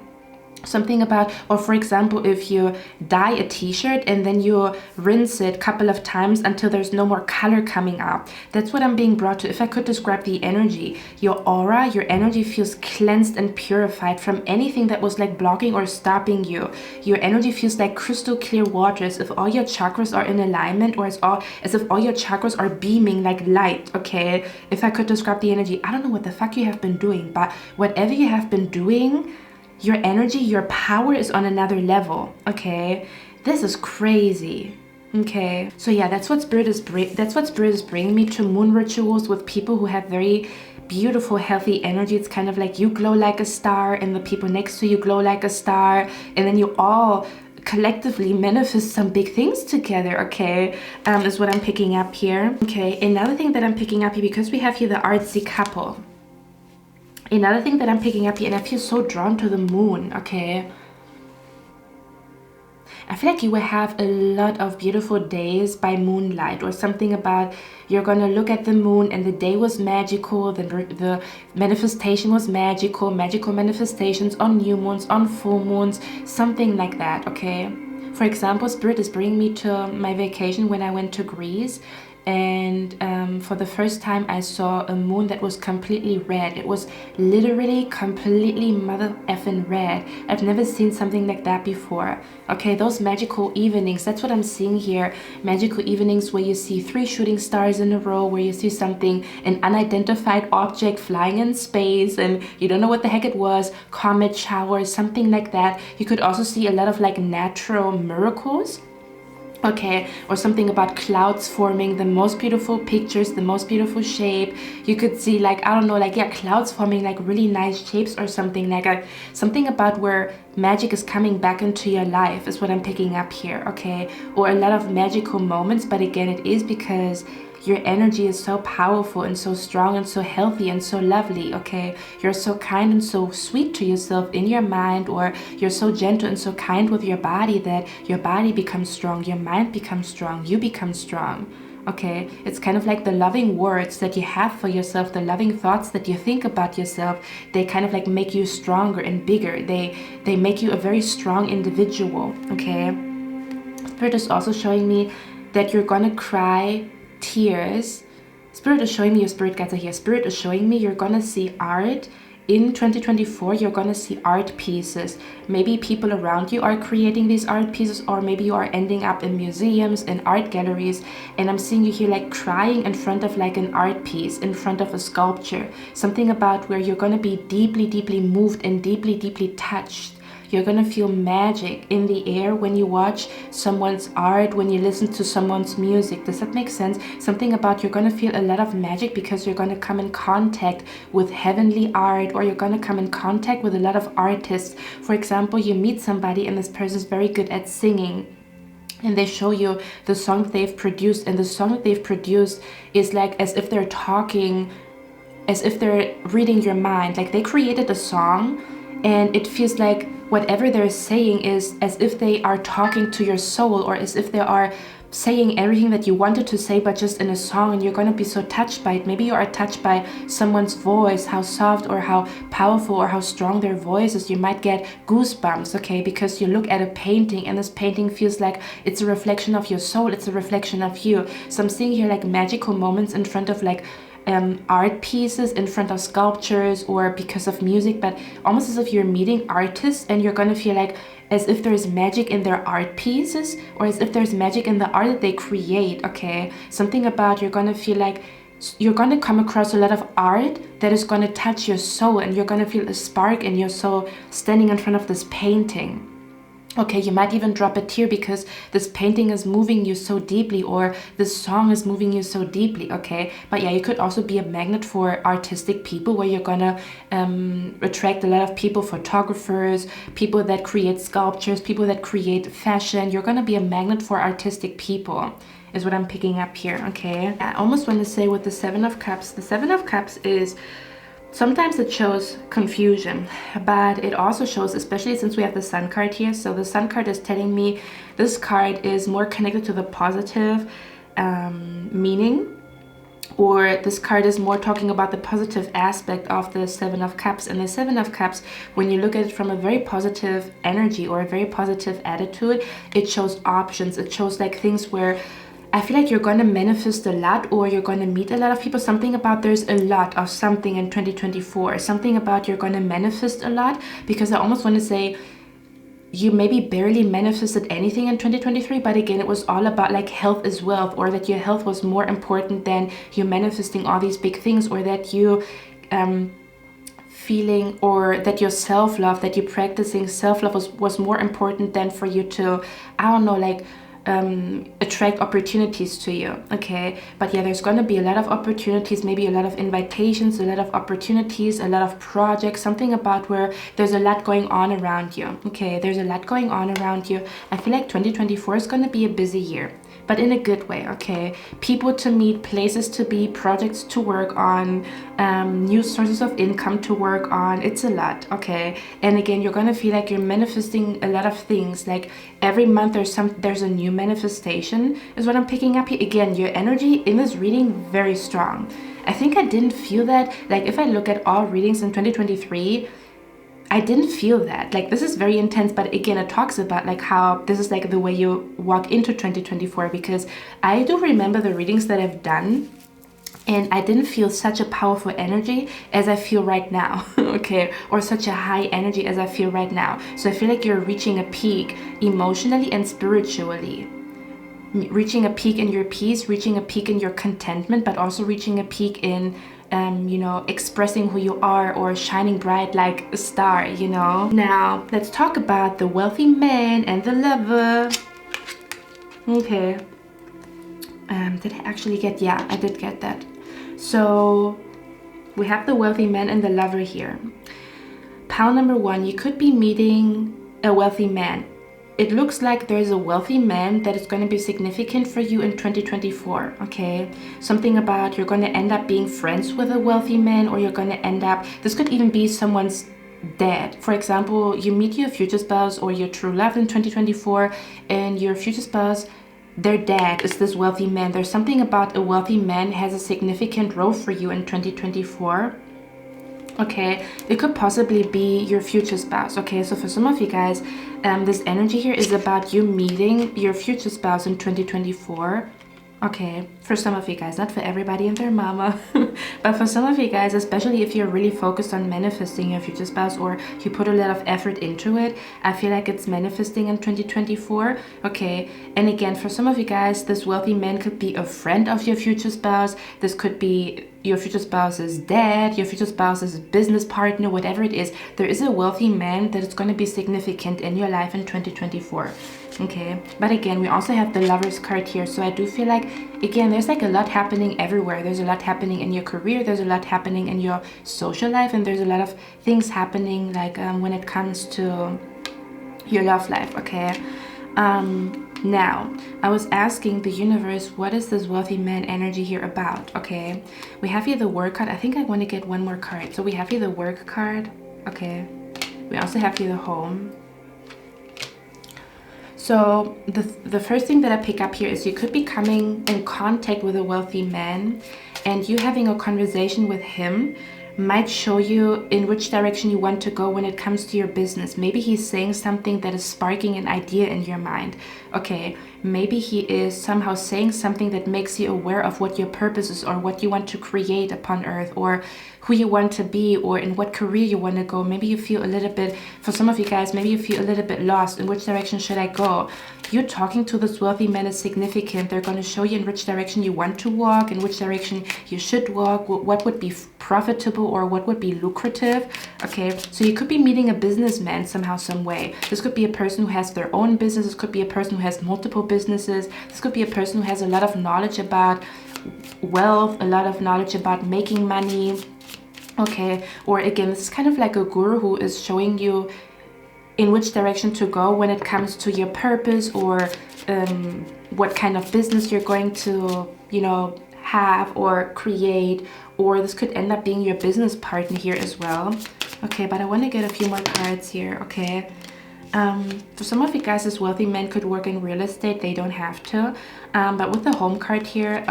Something about, or for example, if you dye a t-shirt and then you rinse it a couple of times until there's no more color coming up. That's what I'm being brought to. If I could describe the energy, your aura, your energy feels cleansed and purified from anything that was like blocking or stopping you. Your energy feels like crystal clear water, as if all your chakras are in alignment, or as if all your chakras are beaming like light, okay? If I could describe the energy, I don't know what the fuck you have been doing, but whatever you have been doing, your energy, your power is on another level, okay? This is crazy, okay? So yeah, that's what Spirit is bringing me to moon rituals with people who have very beautiful, healthy energy. It's kind of like you glow like a star, and the people next to you glow like a star, and then you all collectively manifest some big things together, okay? Is what I'm picking up here. Okay, another thing that I'm picking up here, because we have here the artsy couple. Another thing that I'm picking up here, and I feel so drawn to the moon, okay? I feel like you will have a lot of beautiful days by moonlight, or something about you're gonna look at the moon and the day was magical, the manifestation was magical manifestations on new moons, on full moons, something like that, okay? For example, Spirit is bringing me to my vacation when I went to Greece. And for the first time I saw a moon that was completely red. It was literally completely mother effing red. I've never seen something like that before. Okay, those magical evenings, that's what I'm seeing here. Magical evenings where you see 3 shooting stars in a row, where you see something, an unidentified object flying in space, and you don't know what the heck it was, comet showers, something like that. You could also see a lot of like natural miracles, okay, or something about clouds forming, the most beautiful pictures, the most beautiful shape. You could see like, I don't know, like, yeah, clouds forming like really nice shapes, or something like something about where magic is coming back into your life is what I'm picking up here, okay? Or a lot of magical moments, but again, it is because your energy is so powerful and so strong and so healthy and so lovely, okay? You're so kind and so sweet to yourself in your mind, or you're so gentle and so kind with your body that your body becomes strong, your mind becomes strong, you become strong, okay? It's kind of like the loving words that you have for yourself, the loving thoughts that you think about yourself, they kind of like make you stronger and bigger. They make you a very strong individual, okay? Spirit is also showing me that you're gonna cry tears. Spirit is showing me your spirit guides are here. Spirit is showing me you're gonna see art in 2024. You're gonna see art pieces. Maybe people around you are creating these art pieces, or maybe you are ending up in museums and art galleries, and I'm seeing you here like crying in front of like an art piece, in front of a sculpture, something about where you're gonna be deeply moved and deeply touched. You're gonna feel magic in the air when you watch someone's art, when you listen to someone's music. Does that make sense? Something about you're gonna feel a lot of magic because you're gonna come in contact with heavenly art, or you're gonna come in contact with a lot of artists. For example, you meet somebody and this person's very good at singing, and they show you the song that they've produced, and the song that they've produced is like as if they're talking, as if they're reading your mind. Like they created a song, and it feels like whatever they're saying is as if they are talking to your soul, or as if they are saying everything that you wanted to say, but just in a song, and you're going to be so touched by it. Maybe you are touched by someone's voice, how soft or how powerful or how strong their voice is. You might get goosebumps, okay, because you look at a painting and this painting feels like it's a reflection of your soul, it's a reflection of you. So I'm seeing here like magical moments in front of like art pieces, in front of sculptures, or because of music, but almost as if you're meeting artists and you're going to feel like as if there's magic in their art pieces, or as if there's magic in the art that they create, okay? Something about you're going to feel like you're going to come across a lot of art that is going to touch your soul, and you're going to feel a spark in your soul standing in front of this painting. Okay, you might even drop a tear because this painting is moving you so deeply, or this song is moving you so deeply, okay? But yeah, you could also be a magnet for artistic people, where you're gonna attract a lot of people, photographers, people that create sculptures, people that create fashion. You're gonna be a magnet for artistic people, is what I'm picking up here, okay? I almost want to say with the Seven of Cups, the Seven of Cups is... sometimes it shows confusion, but it also shows, especially since we have the Sun card here, so the Sun card is telling me this card is more connected to the positive meaning, or this card is more talking about the positive aspect of the Seven of Cups. And the Seven of Cups, when you look at it from a very positive energy or a very positive attitude, it shows options. It shows like things where I feel like you're going to manifest a lot, or you're going to meet a lot of people. Something about there's a lot of something in 2024. Something about you're going to manifest a lot, because I almost want to say you maybe barely manifested anything in 2023, but again, it was all about like health is wealth, or that your health was more important than you manifesting all these big things, or that you feeling, or that your self-love, that you practicing self-love was more important than for you to, I don't know, like attract opportunities to you, okay? But yeah, there's going to be a lot of opportunities, maybe a lot of invitations, a lot of opportunities, a lot of projects, something about where there's a lot going on around you, okay? There's a lot going on around you. I feel like 2024 is going to be a busy year, but in a good way, okay? People to meet, places to be, projects to work on, new sources of income to work on. It's a lot, okay? And again, you're gonna feel like you're manifesting a lot of things. Like every month there's a new manifestation, is what I'm picking up here. Again, your energy in this reading, very strong. I think I didn't feel that. Like if I look at all readings in 2023, I didn't feel that. Like this is very intense, but again, it talks about like how this is like the way you walk into 2024, because I do remember the readings that I've done, and I didn't feel such a powerful energy as I feel right now, okay? Or such a high energy as I feel right now. So I feel like you're reaching a peak emotionally and spiritually. Reaching a peak in your peace, reaching a peak in your contentment, but also reaching a peak in you know, expressing who you are, or shining bright like a star, you know. Now let's talk about the wealthy man and the lover. Okay, did I actually get, yeah, I did get that. So we have the wealthy man and the lover here. Pile number one, you could be meeting a wealthy man. It looks like there's a wealthy man that is going to be significant for you in 2024, okay? Something about you're going to end up being friends with a wealthy man, or you're going to end up, this could even be someone's dad. For example, you meet your future spouse or your true love in 2024, and your future spouse, their dad is this wealthy man. There's something about a wealthy man has a significant role for you in 2024. Okay, it could possibly be your future spouse. Okay, so for some of you guys, this energy here is about you meeting your future spouse in 2024. Okay, for some of you guys, not for everybody and their mama, but for some of you guys, especially if you're really focused on manifesting your future spouse, or you put a lot of effort into it, I feel like it's manifesting in 2024. Okay, and again, for some of you guys, this wealthy man could be a friend of your future spouse. This could be your future spouse's dad, your future spouse's business partner, whatever it is. There is a wealthy man that is going to be significant in your life in 2024. Okay, but again, we also have the Lovers card here, so I do feel like, again, there's like a lot happening everywhere. There's a lot happening in your career, there's a lot happening in your social life, and there's a lot of things happening like when it comes to your love life. Okay, now I was asking the universe, what is this wealthy man energy here about? Okay, we have here the Work card. I think I want to get one more card. So we have here the Work card. Okay, we also have here the Home. So the first thing that I pick up here is you could be coming in contact with a wealthy man, and you having a conversation with him might show you in which direction you want to go when it comes to your business. Maybe he's saying something that is sparking an idea in your mind. Okay, maybe he is somehow saying something that makes you aware of what your purpose is, or what you want to create upon earth, or who you want to be, or in what career you want to go. Maybe you feel a little bit, for some of you guys, maybe you feel a little bit lost. In which direction should I go? You talking to this wealthy man is significant. They're going to show you in which direction you want to walk, in which direction you should walk, what would be profitable or what would be lucrative. Okay, so you could be meeting a businessman somehow, some way. This could be a person who has their own business. This could be a person who has multiple businesses. This could be a person who has a lot of knowledge about wealth, a lot of knowledge about making money. Okay, or again, this is kind of like a guru who is showing you in which direction to go when it comes to your purpose, or what kind of business you're going to, you know, have or create. Or this could end up being your business partner here as well. Okay, but I want to get a few more cards here. Okay, for some of you guys, this wealthy man could work in real estate. They don't have to, but with the home card here,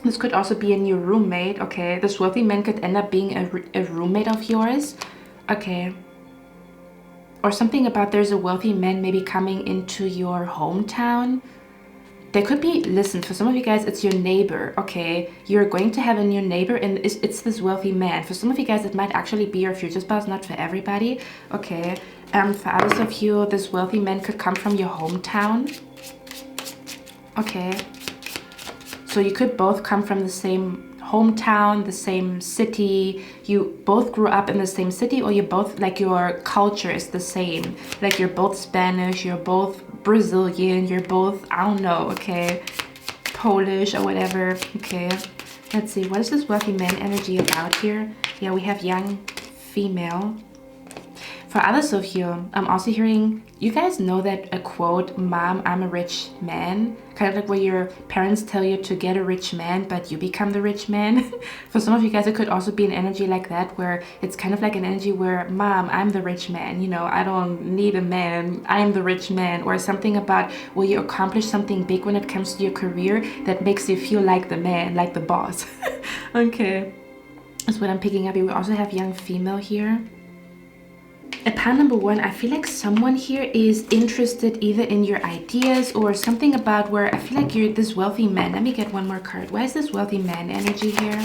this could also be a new roommate. Okay, this wealthy man could end up being a roommate of yours. Okay, or something about there's a wealthy man maybe coming into your hometown. There could be, listen, for some of you guys, it's your neighbor. Okay, you're going to have a new neighbor, and it's this wealthy man. For some of you guys, it might actually be your future spouse, not for everybody. Okay, for others of you, this wealthy man could come from your hometown. Okay, so you could both come from the same hometown, the same city. You both grew up in the same city, or you both, like, your culture is the same. Like, you're both Spanish, you're both Brazilian, you're both, I don't know, okay, Polish or whatever. Okay, let's see, what is this wealthy man energy about here? Yeah, we have young female. For others of you, I'm also hearing, you guys know that a quote, "Mom, I'm a rich man," kind of like where your parents tell you to get a rich man, but you become the rich man. For some of you guys, it could also be an energy like that, where it's kind of like an energy where, "Mom, I'm the rich man, you know, I don't need a man, I'm the rich man," or something about where you accomplish something big when it comes to your career that makes you feel like the man, like the boss. Okay, that's what I'm picking up. We also have young female here. At pile number one, I feel like someone here is interested either in your ideas or something about where I feel like you're this wealthy man. Let me get one more card. Why is this wealthy man energy here?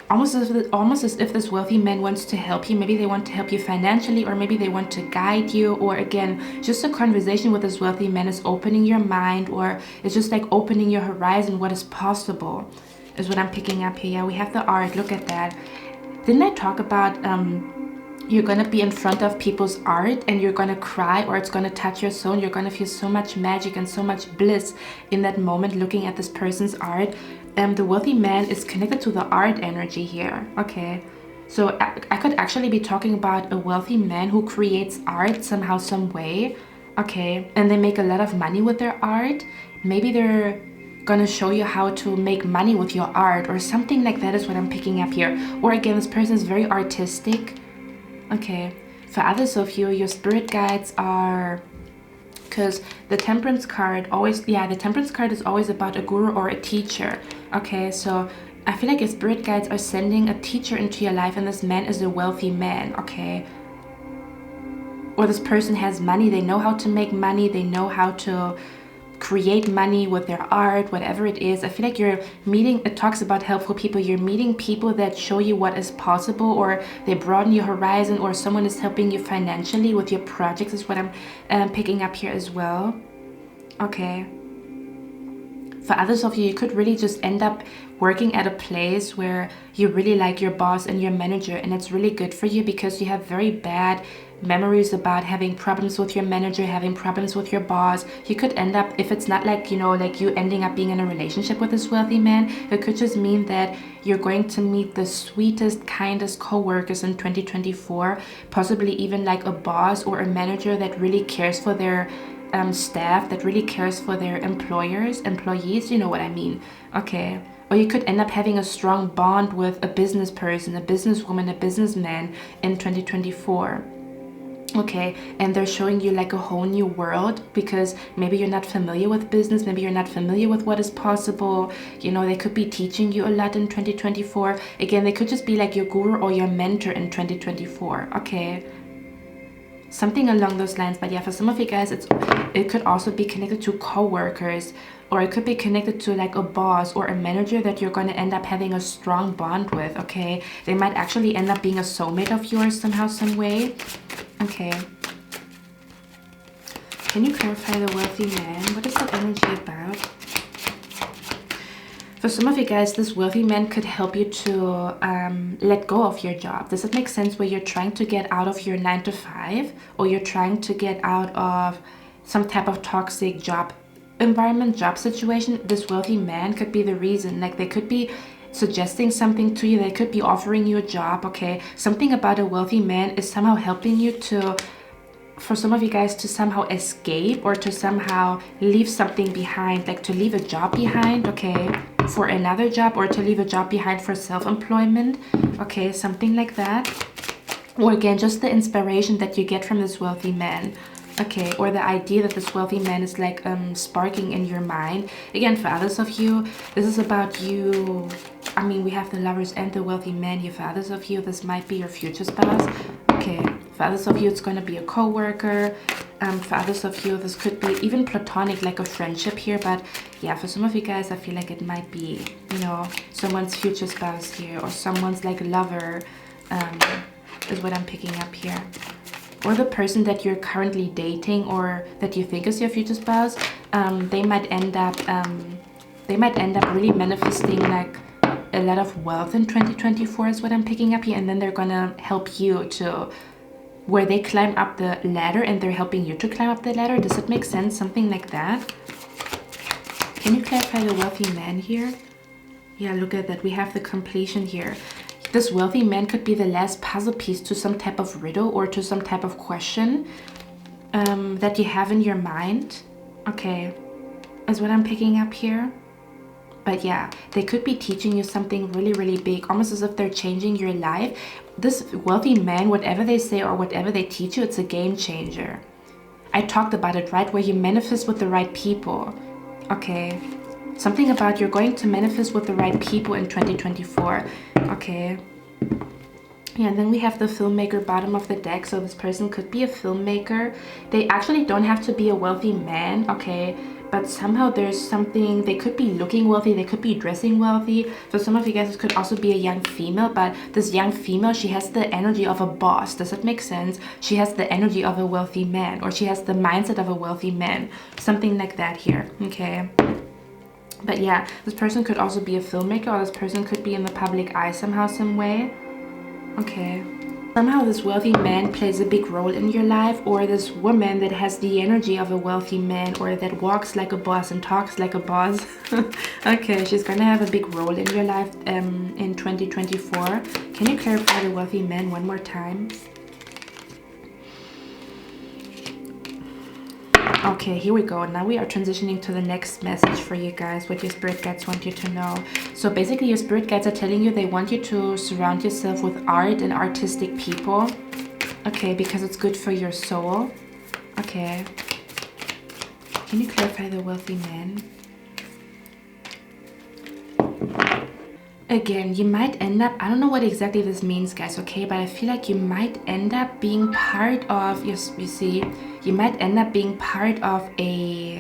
Almost as if this wealthy man wants to help you. Maybe they want to help you financially, or maybe they want to guide you, or again, just a conversation with this wealthy man is opening your mind, or it's just like opening your horizon, what is possible, is what I'm picking up here. Yeah, we have the art. Look at that. Didn't I talk about you're gonna be in front of people's art and you're gonna cry, or it's gonna touch your soul? You're gonna feel so much magic and so much bliss in that moment looking at this person's art. The wealthy man is connected to the art energy here. Okay, so I could actually be talking about a wealthy man who creates art somehow, some way. Okay, and they make a lot of money with their art. Maybe they're gonna show you how to make money with your art, or something like that is what I'm picking up here. Or again, this person is very artistic. Okay, for others of you, your spirit guides are, because the temperance card always, yeah, the temperance card is always about a guru or a teacher. Okay, so I feel like your spirit guides are sending a teacher into your life, and this man is a wealthy man. Okay, or this person has money, they know how to make money, they know how to create money with their art, whatever it is. I feel like you're meeting, it talks about helpful people, you're meeting people that show you what is possible, or they broaden your horizon, or someone is helping you financially with your projects, is what I'm picking up here as well. Okay, for others of you, you could really just end up working at a place where you really like your boss and your manager, and it's really good for you because you have very bad memories about having problems with your manager, having problems with your boss. You could end up, if it's not like, you know, like you ending up being in a relationship with this wealthy man, it could just mean that you're going to meet the sweetest, kindest co-workers in 2024, possibly even like a boss or a manager that really cares for their staff, that really cares for their employees, you know what I mean. Okay, or you could end up having a strong bond with a business person, a businesswoman, a businessman in 2024. Okay, and they're showing you like a whole new world, because maybe you're not familiar with business, maybe you're not familiar with what is possible. You know, they could be teaching you a lot in 2024. Again, they could just be like your guru or your mentor in 2024. Okay, something along those lines. But yeah, for some of you guys, it could also be connected to co-workers, or it could be connected to like a boss or a manager that you're going to end up having a strong bond with. Okay, they might actually end up being a soulmate of yours somehow, some way. Okay, can you clarify the wealthy man? What is that energy about? For some of you guys, this wealthy man could help you to let go of your job. Does it make sense? Where you're trying to get out of your 9 to 5, or you're trying to get out of some type of toxic job environment, job situation. This wealthy man could be the reason. Like, they could be suggesting something to you, they could be offering you a job. Okay, something about a wealthy man is somehow helping you to, for some of you guys, to somehow escape or to somehow leave something behind, like to leave a job behind, okay, for another job, or to leave a job behind for self-employment. Okay, something like that. Or again, just the inspiration that you get from this wealthy man. Okay, or the idea that this wealthy man is like sparking in your mind. Again, for others of you, this is about you. I mean, we have the Lovers and the wealthy man here. For others of you, this might be your future spouse. Okay, for others of you, it's going to be a co-worker. For others of you, this could be even platonic, like a friendship here. But yeah, for some of you guys, I feel like it might be, you know, someone's future spouse here, or someone's like lover, is what I'm picking up here. Or the person that you're currently dating, or that you think is your future spouse. They might end up really manifesting like a lot of wealth in 2024 is what I'm picking up here, and then they're gonna help you to, where they climb up the ladder and they're helping you to climb up the ladder. Does it make sense? Something like that. Can you clarify the wealthy man here? Yeah, look at that. We have the completion here. This wealthy man could be the last puzzle piece to some type of riddle, or to some type of question that you have in your mind. Okay, is what I'm picking up here. But yeah, they could be teaching you something really, really big, almost as if they're changing your life. This wealthy man, whatever they say or whatever they teach you, it's a game changer. I talked about it, right? Where you manifest with the right people. Okay, something about you're going to manifest with the right people in 2024. Okay. Yeah, and then we have the filmmaker bottom of the deck. So this person could be a filmmaker. They actually don't have to be a wealthy man, okay? But somehow there's something, they could be looking wealthy, they could be dressing wealthy. For some of you guys, it could also be a young female, but this young female, she has the energy of a boss. Does that make sense? She has the energy of a wealthy man, or she has the mindset of a wealthy man. Something like that here, okay? But yeah, this person could also be a filmmaker, or this person could be in the public eye somehow, some way. Okay. Somehow this wealthy man plays a big role in your life, or this woman that has the energy of a wealthy man, or that walks like a boss and talks like a boss. Okay, she's gonna have a big role in your life in 2024. Can you clarify the wealthy man one more time? Okay, here we go. Now we are transitioning to the next message for you guys, what your spirit guides want you to know. So basically your spirit guides are telling you they want you to surround yourself with art and artistic people. Okay, because it's good for your soul. Okay. Can you clarify the wealthy man? Again, you might end up, I don't know what exactly this means, guys, okay? But I feel like you might end up being part of, you see, you might end up being part of a,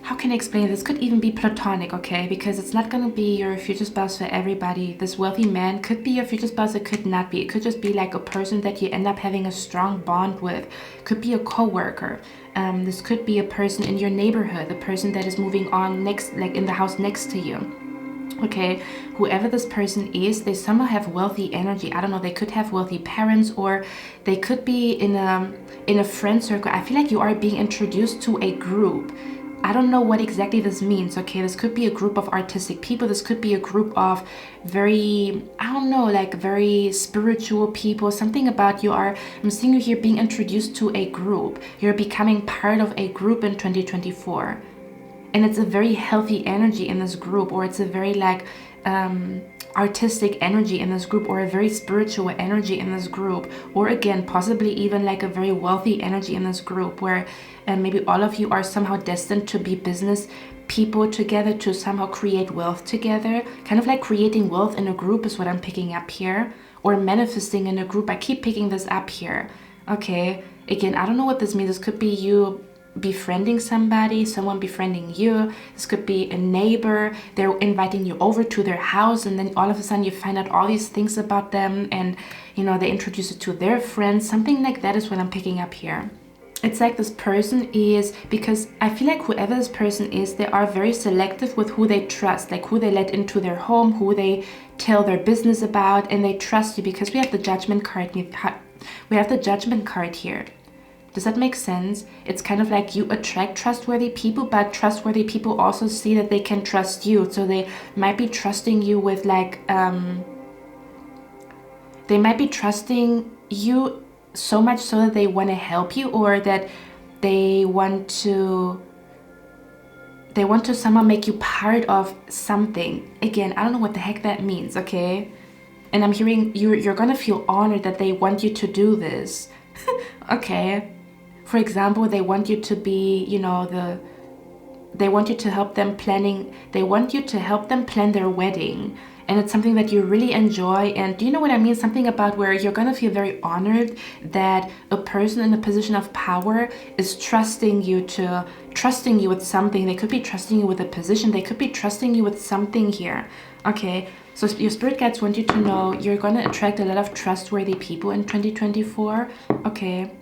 how can I explain this? Could even be platonic, okay? Because it's not going to be your future spouse for everybody. This wealthy man could be your future spouse, it could not be. It could just be like a person that you end up having a strong bond with. Could be a co-worker. This could be a person in your neighborhood, a person that is moving on next, like in the house next to you. Okay, whoever this person is, they somehow have wealthy energy. I don't know, they could have wealthy parents, or they could be in a friend circle. I feel like you are being introduced to a group. I don't know what exactly this means, okay? This could be a group of artistic people. This could be a group of very, I don't know, like very spiritual people. Something about you are, I'm seeing you here being introduced to a group. You're becoming part of a group in 2024. And it's a very healthy energy in this group, or it's a very like, artistic energy in this group, or a very spiritual energy in this group, or again possibly even like a very wealthy energy in this group, where maybe all of you are somehow destined to be business people together, to somehow create wealth together. Kind of like creating wealth in a group is what I'm picking up here, or manifesting in a group. I keep picking this up here. Okay, again, I don't know what this means. This could be you befriending somebody, someone befriending you. This could be a neighbor. They're inviting you over to their house, and then all of a sudden you find out all these things about them, and you know, they introduce it to their friends. Something like that is what I'm picking up here. It's like this person is, because I feel like whoever this person is, they are very selective with who they trust, like who they let into their home, who they tell their business about, and they trust you because we have the Judgment card. We have the Judgment card here. Does that make sense? It's kind of like you attract trustworthy people, but trustworthy people also see that they can trust you. So they might be trusting you with like, they might be trusting you so much so that they want to help you, or that they want to somehow make you part of something. Again, I don't know what the heck that means, okay? And I'm hearing you're gonna feel honored that they want you to do this. Okay. For example, they want you to be, you know, they want you to help them plan their wedding. And it's something that you really enjoy. And do you know what I mean? Something about where you're gonna feel very honored that a person in a position of power is trusting you with something. They could be trusting you with a position. They could be trusting you with something here. Okay, so your spirit guides want you to know you're gonna attract a lot of trustworthy people in 2024. Okay.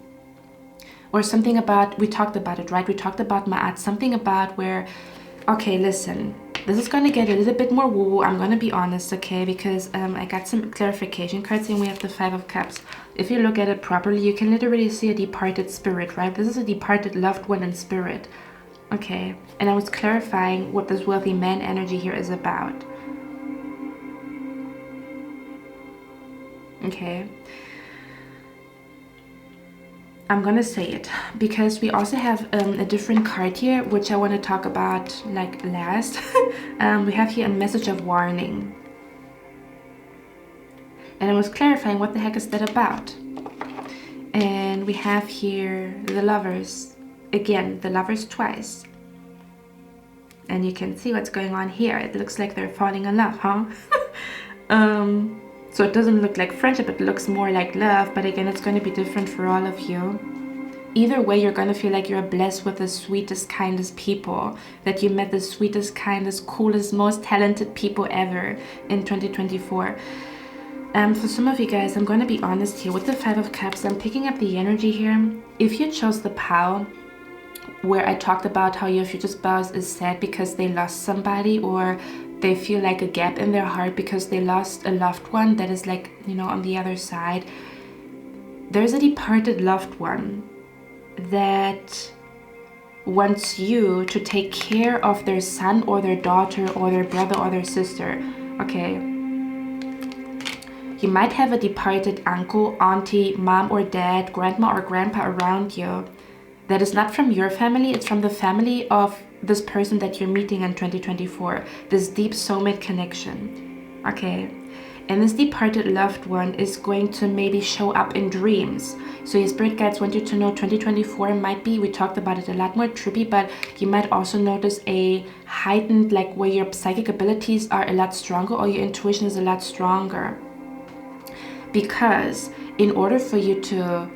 Or something about, we talked about it, right? We talked about ma'at, something about where, okay, listen, this is going to get a little bit more woo-woo. I'm going to be honest, okay? Because I got some clarification cards, and we have the 5 of Cups. If you look at it properly, you can literally see a departed spirit, right? This is a departed loved one in spirit. Okay, and I was clarifying what this wealthy man energy here is about. Okay. I'm gonna say it because we also have a different card here, which I want to talk about like last. We have here a message of warning, and I was clarifying what the heck is that about. And we have here the Lovers, again the Lovers twice, and you can see what's going on here. It looks like they're falling in love, huh? So it doesn't look like friendship, it looks more like love, but again, it's going to be different for all of you. Either way, you're going to feel like you're blessed with the sweetest, kindest people, that you met the sweetest, kindest, coolest, most talented people ever in 2024. For some of you guys, I'm going to be honest here, with the 5 of Cups, I'm picking up the energy here. If you chose the Pile, where I talked about how your future spouse is sad because they lost somebody, or they feel like a gap in their heart because they lost a loved one that is like, you know, on the other side. There's a departed loved one that wants you to take care of their son or their daughter or their brother or their sister. Okay. You might have a departed uncle, auntie, mom or dad, grandma or grandpa around you that is not from your family, it's from the family of this person that you're meeting in 2024, this deep soulmate connection. Okay, and this departed loved one is going to maybe show up in dreams. So your spirit guides want you to know 2024 might be, we talked about it, a lot more trippy, but you might also notice a heightened, like where your psychic abilities are a lot stronger, or your intuition is a lot stronger. Because in order for you to,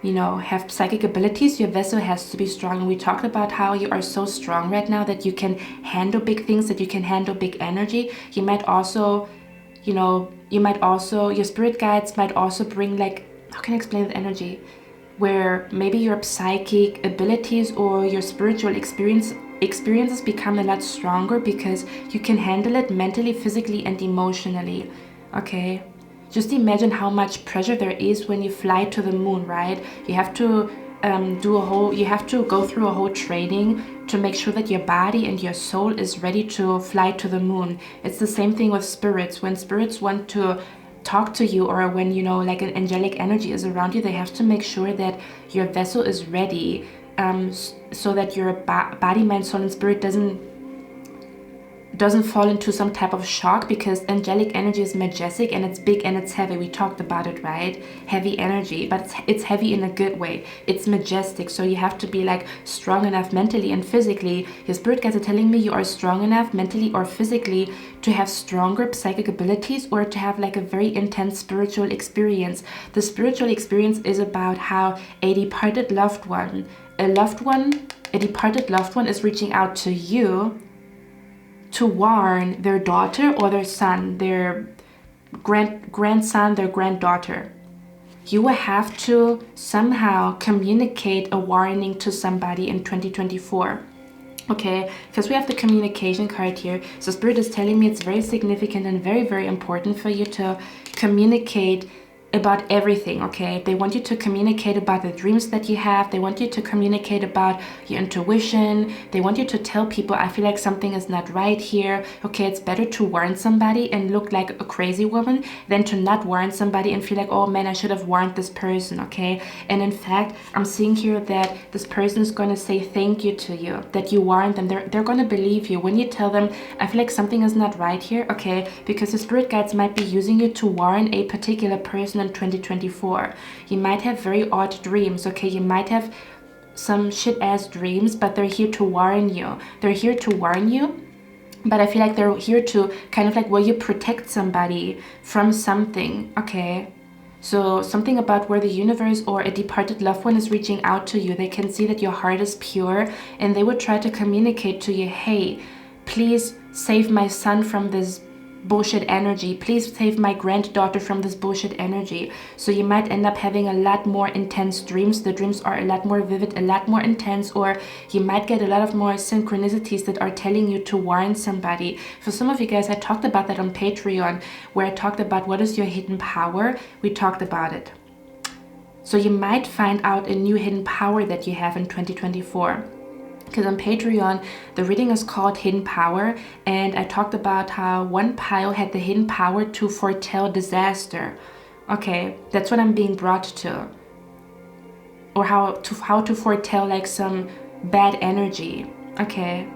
you know, have psychic abilities, your vessel has to be strong. And we talked about how you are so strong right now that you can handle big things, that you can handle big energy. You might also, you know, your spirit guides might also bring, like, how can I explain the energy? Where maybe your psychic abilities or your spiritual experiences become a lot stronger because you can handle it mentally, physically, and emotionally. Okay? Just imagine how much pressure there is when you fly to the moon, right? You have to go through a whole training to make sure that your body and your soul is ready to fly to the moon. It's the same thing with spirits. When spirits want to talk to you, or when, you know, like an angelic energy is around you, they have to make sure that your vessel is ready, so that your body, mind, soul, and spirit doesn't doesn't fall into some type of shock, because angelic energy is majestic and it's big and it's heavy. We talked about it, right? Heavy energy, but it's heavy in a good way. It's majestic, so you have to be like strong enough mentally and physically. Your spirit guides are telling me you are strong enough mentally or physically to have stronger psychic abilities, or to have like a very intense spiritual experience. The spiritual experience is about how a departed loved one is reaching out to you to warn their daughter or their son, their grandson, their granddaughter. You will have to somehow communicate a warning to somebody in 2024. Okay, because we have the communication card here. So Spirit is telling me it's very significant and very, very important for you to communicate about everything, okay? They want you to communicate about the dreams that you have. They want you to communicate about your intuition. They want you to tell people, I feel like something is not right here. Okay, it's better to warn somebody and look like a crazy woman than to not warn somebody and feel like, oh man, I should have warned this person, okay? And in fact, I'm seeing here that this person is going to say thank you to you, that you warned them. They're going to believe you when you tell them, I feel like something is not right here, okay? Because the spirit guides might be using you to warn a particular person in 2024. You might have very odd dreams, okay? You might have some shit-ass dreams, but they're here to warn you. They're here to warn you, but I feel like they're here to kind of like, will you protect somebody from something, okay? So something about where the universe or a departed loved one is reaching out to you. They can see that your heart is pure, and they would try to communicate to you, hey, please save my son from this bullshit energy. Please save my granddaughter from this bullshit energy. So you might end up having a lot more intense dreams. The dreams are a lot more vivid, a lot more intense, or you might get a lot of more synchronicities that are telling you to warn somebody. For some of you guys, I talked about that on Patreon, where I talked about what is your hidden power. We talked about it. So you might find out a new hidden power that you have in 2024. Because on Patreon, the reading is called Hidden Power, and I talked about how one pile had the hidden power to foretell disaster. Okay, that's what I'm being brought to. Or how to foretell like some bad energy. Okay.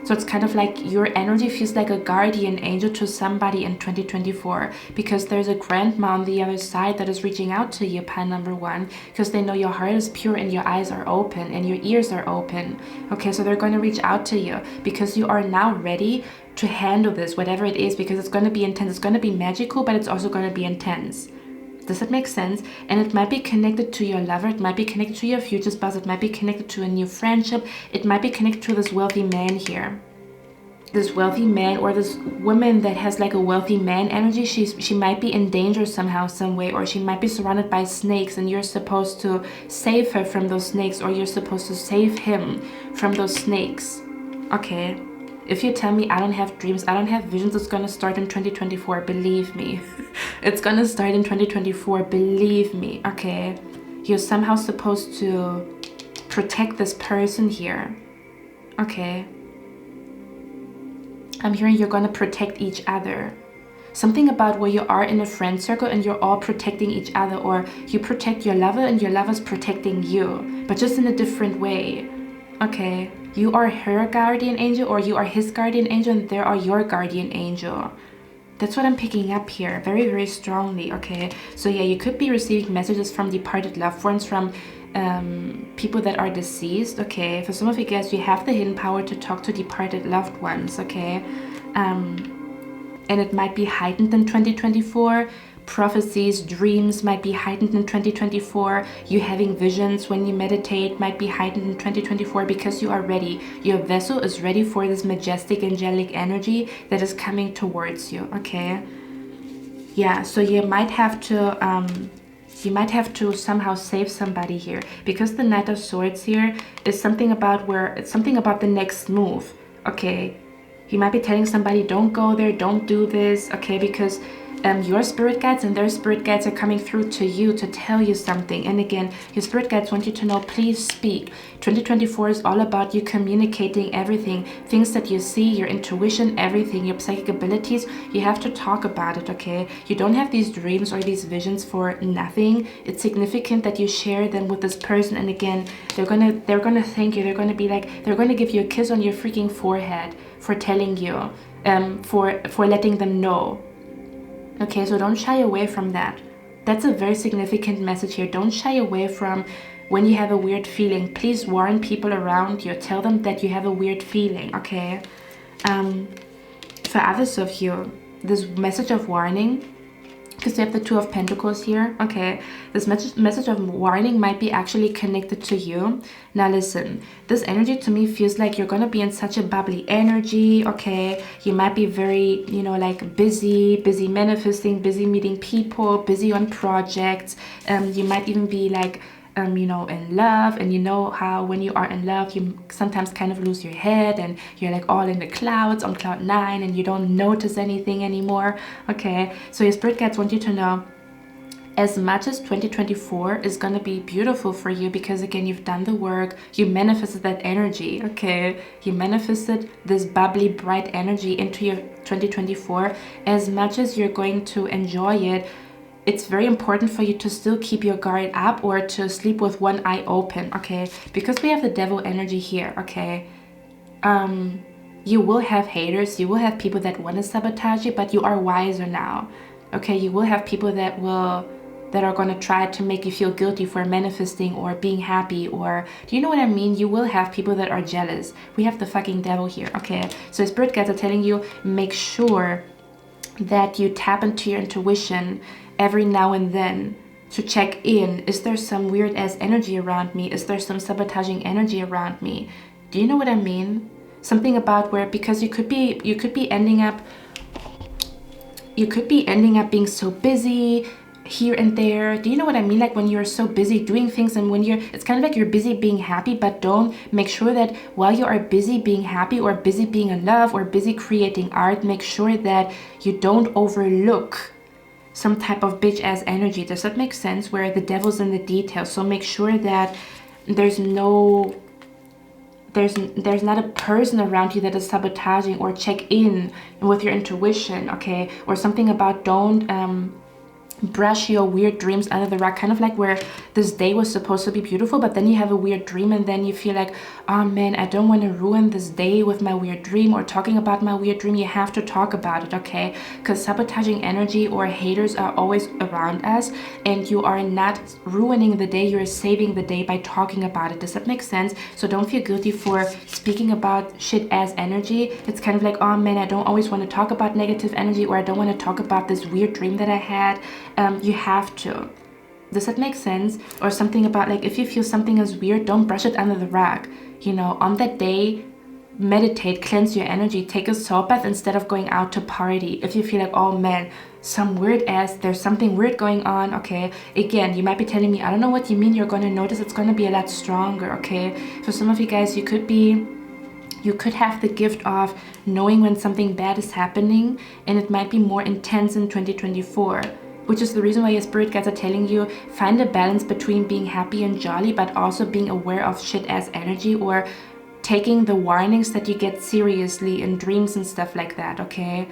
So it's kind of like your energy feels like a guardian angel to somebody in 2024, because there's a grandma on the other side that is reaching out to you, pile number one, because they know your heart is pure and your eyes are open and your ears are open. Okay, so they're going to reach out to you because you are now ready to handle this, whatever it is, because it's going to be intense. It's going to be magical, but it's also going to be intense. Does that make sense? And it might be connected to your lover. It might be connected to your future spouse. It might be connected to a new friendship. It might be connected to this wealthy man here. This wealthy man, or this woman that has like a wealthy man energy. She might be in danger somehow, some way, or she might be surrounded by snakes, and you're supposed to save her from those snakes, or you're supposed to save him from those snakes. Okay. If you tell me I don't have dreams, I don't have visions, it's going to start in 2024, believe me. It's going to start in 2024, believe me, okay? You're somehow supposed to protect this person here, okay? I'm hearing you're going to protect each other. Something about where you are in a friend circle and you're all protecting each other, or you protect your lover and your lover's protecting you, but just in a different way, okay? You are her guardian angel, or you are his guardian angel, and they are your guardian angel. That's what I'm picking up here, very, very strongly, okay? So yeah, you could be receiving messages from departed loved ones, from people that are deceased, okay? For some of you guys, you have the hidden power to talk to departed loved ones, okay? And it might be heightened in 2024. Prophecies, dreams might be heightened in 2024. You having visions when you meditate might be heightened in 2024, because you are ready. Your vessel is ready for this majestic angelic energy that is coming towards you, okay? Yeah, so you might have to somehow save somebody here, because the Knight of Swords here is something about the next move, okay? You might be telling somebody, don't go there, don't do this, okay? Because your spirit guides and their spirit guides are coming through to you to tell you something. And again, your spirit guides want you to know, please speak. 2024 is all about you communicating everything, things that you see, your intuition, everything, your psychic abilities. You have to talk about it, okay? You don't have these dreams or these visions for nothing. It's significant that you share them with this person. And again, they're gonna thank you. They're gonna be like, they're gonna give you a kiss on your freaking forehead for telling you, for letting them know. Okay, so don't shy away from that. That's a very significant message here. Don't shy away from when you have a weird feeling. Please warn people around you. Tell them that you have a weird feeling, okay? For others of you, this message of warning, because we have the Two of Pentacles here, okay? This message of warning might be actually connected to you. Now listen, this energy to me feels like you're gonna be in such a bubbly energy, okay? You might be very, you know, like busy manifesting, busy meeting people, busy on projects. You might even be like, you know, in love, and you know how when you are in love you sometimes kind of lose your head and you're like all in the clouds, on cloud 9, and you don't notice anything anymore. Okay, so your spirit guides want you to know, as much as 2024 is going to be beautiful for you, because again, you've done the work, you manifested that energy, okay? You manifested this bubbly, bright energy into your 2024. As much as you're going to enjoy it, it's very important for you to still keep your guard up, or to sleep with one eye open, okay? Because we have the devil energy here, okay? You will have haters, you will have people that want to sabotage you, but you are wiser now, okay? You will have people that are going to try to make you feel guilty for manifesting or being happy, or do you know what I mean? You will have people that are jealous. We have the fucking devil here, okay? So spirit guides are telling you, make sure that you tap into your intuition every now and then to check in. Is there some weird ass energy around me? Is there some sabotaging energy around me? Do you know what I mean? Something about where, because you could be ending up being so busy here and there. Do you know what I mean? Like when you're so busy doing things, and when it's kind of like you're busy being happy, but don't make sure that while you are busy being happy, or busy being in love, or busy creating art, make sure that you don't overlook some type of bitch ass energy. Does that make sense? Where the devil's in the details. So make sure that there's not a person around you that is sabotaging, or check in with your intuition, okay? Or something about don't brush your weird dreams under the rug, kind of like where this day was supposed to be beautiful, but then you have a weird dream, and then you feel like, oh man, I don't want to ruin this day with my weird dream, or talking about my weird dream. You have to talk about it, okay? Because sabotaging energy or haters are always around us, and you are not ruining the day, you're saving the day by talking about it. Does that make sense? So don't feel guilty for speaking about shit ass energy. It's kind of like, oh man, I don't always want to talk about negative energy, or I don't want to talk about this weird dream that I had. You have to. Does that make sense? Or something about like, if you feel something is weird, don't brush it under the rug. You know, on that day, meditate, cleanse your energy, take a salt bath instead of going out to party. If you feel like, oh man, there's something weird going on, okay? Again, you might be telling me, I don't know what you mean. You're going to notice it's going to be a lot stronger, okay? For some of you guys, you could have the gift of knowing when something bad is happening, and it might be more intense in 2024. Which is the reason why your spirit guides are telling you, find a balance between being happy and jolly, but also being aware of shit ass energy, or taking the warnings that you get seriously in dreams and stuff like that, okay?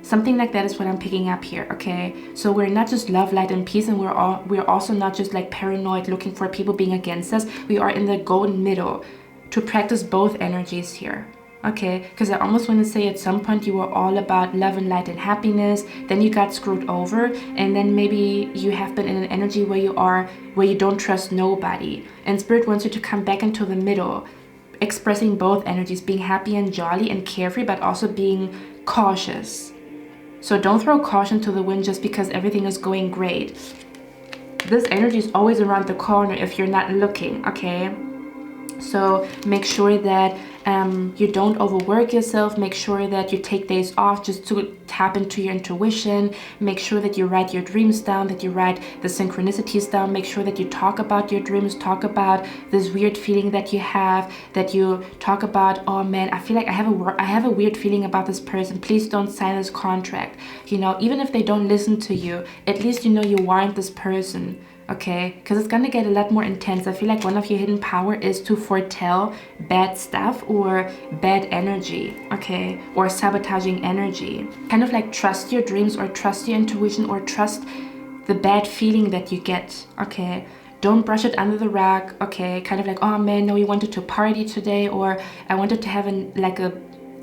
Something like that is what I'm picking up here, okay? So we're not just love, light, and peace, and we're also not just like paranoid looking for people being against us. We are in the golden middle to practice both energies here. Okay, because I almost want to say at some point you were all about love and light and happiness, then you got screwed over, and then maybe you have been in an energy where you don't trust nobody. And Spirit wants you to come back into the middle, expressing both energies, being happy and jolly and carefree, but also being cautious. So don't throw caution to the wind just because everything is going great. This energy is always around the corner if you're not looking, okay? So make sure that you don't overwork yourself. Make sure that you take days off just to tap into your intuition. Make sure that you write your dreams down, that you write the synchronicities down. Make sure that you talk about your dreams, talk about this weird feeling that you have, that you talk about, oh man, I feel like I have a weird feeling about this person. Please don't sign this contract. You know, even if they don't listen to you, at least you know you warned this person. Okay, because it's gonna get a lot more intense. I feel like one of your hidden power is to foretell bad stuff or bad energy, okay, or sabotaging energy. Kind of like trust your dreams, or trust your intuition, or trust the bad feeling that you get, okay? Don't brush it under the rug, okay? Kind of like, oh man, no, we wanted to party today, or I wanted to have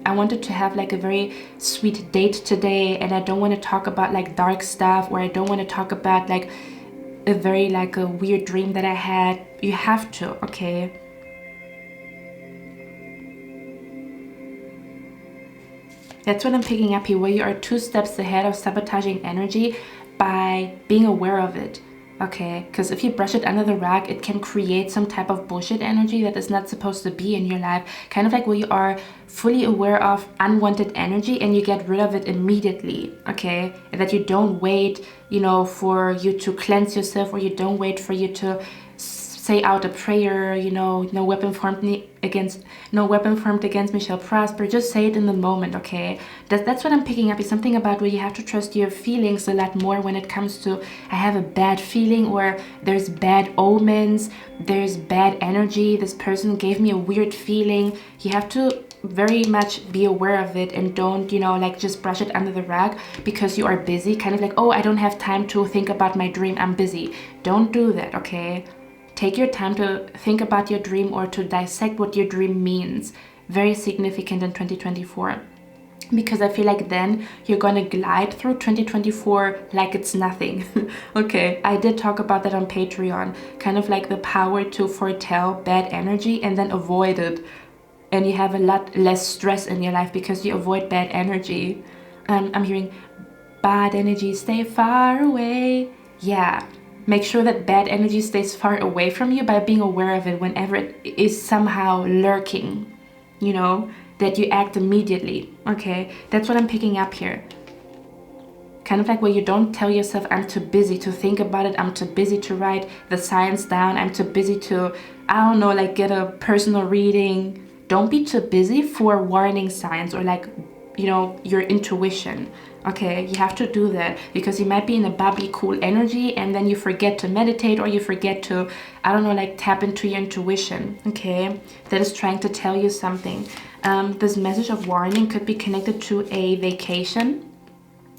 I wanted to have like a very sweet date today, and I don't want to talk about like dark stuff, or I don't want to talk about like a very like a weird dream that I had. You have to, okay? That's what I'm picking up here, where you are 2 steps ahead of sabotaging energy by being aware of it, okay? Because if you brush it under the rug, it can create some type of bullshit energy that is not supposed to be in your life. Kind of like where you are fully aware of unwanted energy and you get rid of it immediately, okay? And that you don't wait, you know, for you to cleanse yourself, or you don't wait for you to say out a prayer, you know, no weapon formed against me shall prosper. Just say it in the moment, okay? That's what I'm picking up, is something about where you have to trust your feelings a lot more when it comes to, I have a bad feeling, or there's bad omens, there's bad energy, this person gave me a weird feeling. You have to very much be aware of it, and don't, you know, like just brush it under the rug because you are busy. Kind of like, oh, I don't have time to think about my dream, I'm busy. Don't do that, okay? Take your time to think about your dream, or to dissect what your dream means. Very significant in 2024. Because I feel like then you're going to glide through 2024 like it's nothing. Okay, I did talk about that on Patreon. Kind of like the power to foretell bad energy and then avoid it. And you have a lot less stress in your life because you avoid bad energy. I'm hearing bad energy, stay far away. Yeah. Make sure that bad energy stays far away from you by being aware of it whenever it is somehow lurking, you know, that you act immediately, okay? That's what I'm picking up here. Kind of like where you don't tell yourself, I'm too busy to think about it, I'm too busy to write the science down, I'm too busy to, I don't know, like get a personal reading. Don't be too busy for warning signs, or like, you know, your intuition. Okay, you have to do that, because you might be in a bubbly, cool energy and then you forget to meditate, or you forget to, I don't know, like tap into your intuition, okay? That is trying to tell you something. This message of warning could be connected to a vacation.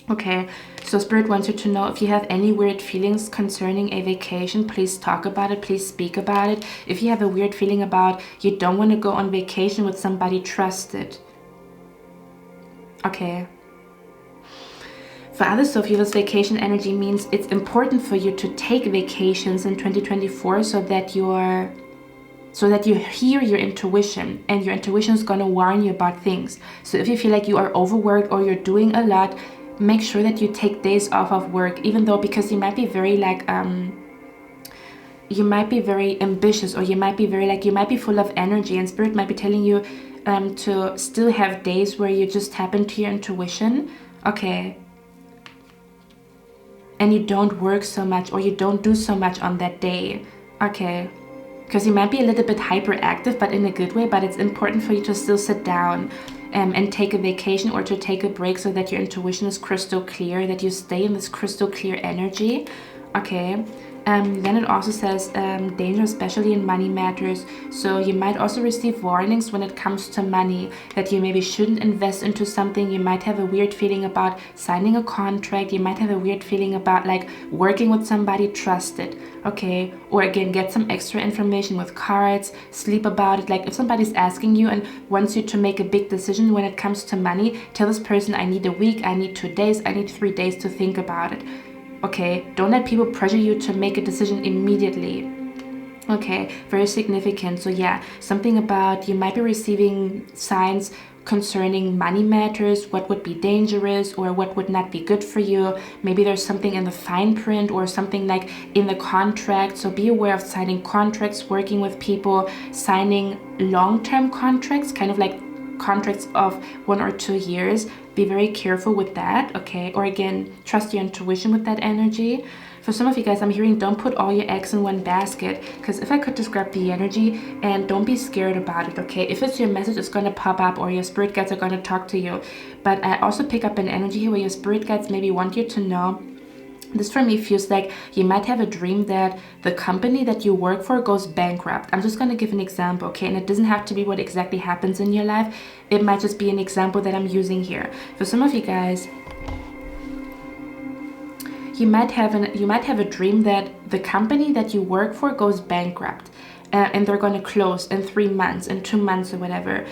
Okay, so Spirit wants you to know, if you have any weird feelings concerning a vacation, please talk about it, please speak about it. If you have a weird feeling about you don't want to go on vacation with somebody trusted, okay? For others, so this vacation energy means it's important for you to take vacations in 2024 so that you hear your intuition, and your intuition is going to warn you about things. So if you feel like you are overworked or you're doing a lot, make sure that you take days off of work, even though, because you might be very like you might be very ambitious, or you might be very like, you might be full of energy, and Spirit might be telling you to still have days where you just tap into your intuition, okay? And you don't work so much, or you don't do so much on that day, okay? Because you might be a little bit hyperactive, but in a good way. But it's important for you to still sit down and take a vacation, or to take a break, so that your intuition is crystal clear, that you stay in this crystal clear energy, okay? Then it also says danger, especially in money matters. So you might also receive warnings when it comes to money, that you maybe shouldn't invest into something. You might have a weird feeling about signing a contract. You might have a weird feeling about like working with somebody trusted, okay? Or again, get some extra information with cards, sleep about it. Like if somebody's asking you and wants you to make a big decision when it comes to money, tell this person, I need a week, I need 2 days, I need 3 days to think about it. Okay, don't let people pressure you to make a decision immediately. Okay, very significant. So yeah, something about you might be receiving signs concerning money matters, what would be dangerous or what would not be good for you. Maybe there's something in the fine print or something like in the contract. So be aware of signing contracts, working with people, signing long-term contracts, kind of like contracts of 1 or 2 years. Be very careful with that, okay? Or again, trust your intuition with that energy. For some of you guys, I'm hearing don't put all your eggs in one basket, because if I could describe the energy, and don't be scared about it, okay? If it's your message, it's going to pop up, or your spirit guides are going to talk to you. But I also pick up an energy here where your spirit guides maybe want you to know. This for me feels like you might have a dream that the company that you work for goes bankrupt. I'm just going to give an example, okay? And it doesn't have to be what exactly happens in your life. It might just be an example that I'm using here. For some of you guys, you might have a dream that the company that you work for goes bankrupt, and they're going to close in 3 months, in 2 months or whatever.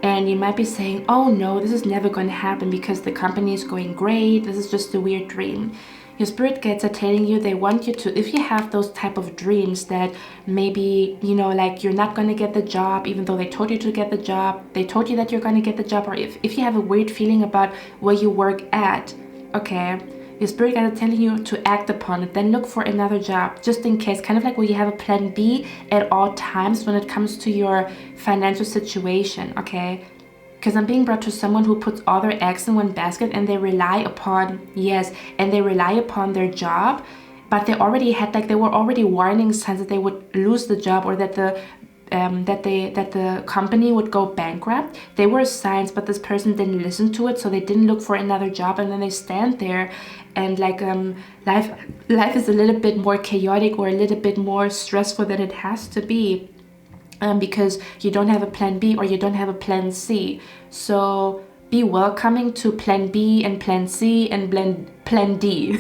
And you might be saying, oh no, this is never going to happen because the company is going great. This is just a weird dream. Your spirit guides are telling you they want you to, if you have those type of dreams that maybe, you know, like you're not going to get the job, even though they told you to get the job, they told you that you're going to get the job, or if you have a weird feeling about where you work at, okay, your spirit guides are telling you to act upon it, then look for another job, just in case, kind of like where you have a plan B at all times when it comes to your financial situation, okay? Because I'm being brought to someone who puts all their eggs in one basket and they rely upon, yes, and they rely upon their job, but they already had, like, they were already warning signs that they would lose the job, or that the company would go bankrupt. They were signs, but this person didn't listen to it, so they didn't look for another job, and then they stand there and like life is a little bit more chaotic or a little bit more stressful than it has to be. Because you don't have a plan B or you don't have a plan C. So be welcoming to plan B and plan C and plan D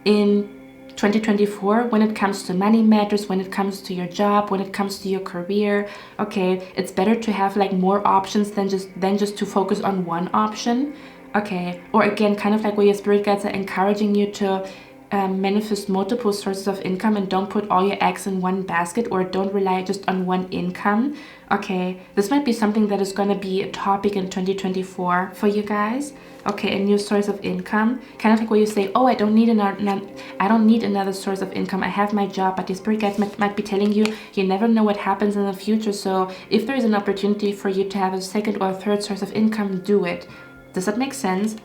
in 2024 when it comes to money matters, when it comes to your job, when it comes to your career. Okay, it's better to have like more options than just to focus on one option. Okay, or again, kind of like where your spirit guides are encouraging you to manifest multiple sources of income and don't put all your eggs in one basket, or don't rely just on one income. Okay, this might be something that is going to be a topic in 2024 for you guys. Okay, a new source of income, kind of like where you say, oh, I don't need another source of income, I have my job. But your spirit guides might be telling you, you never know what happens in the future, so if there is an opportunity for you to have a second or a third source of income, do it. Does that make sense?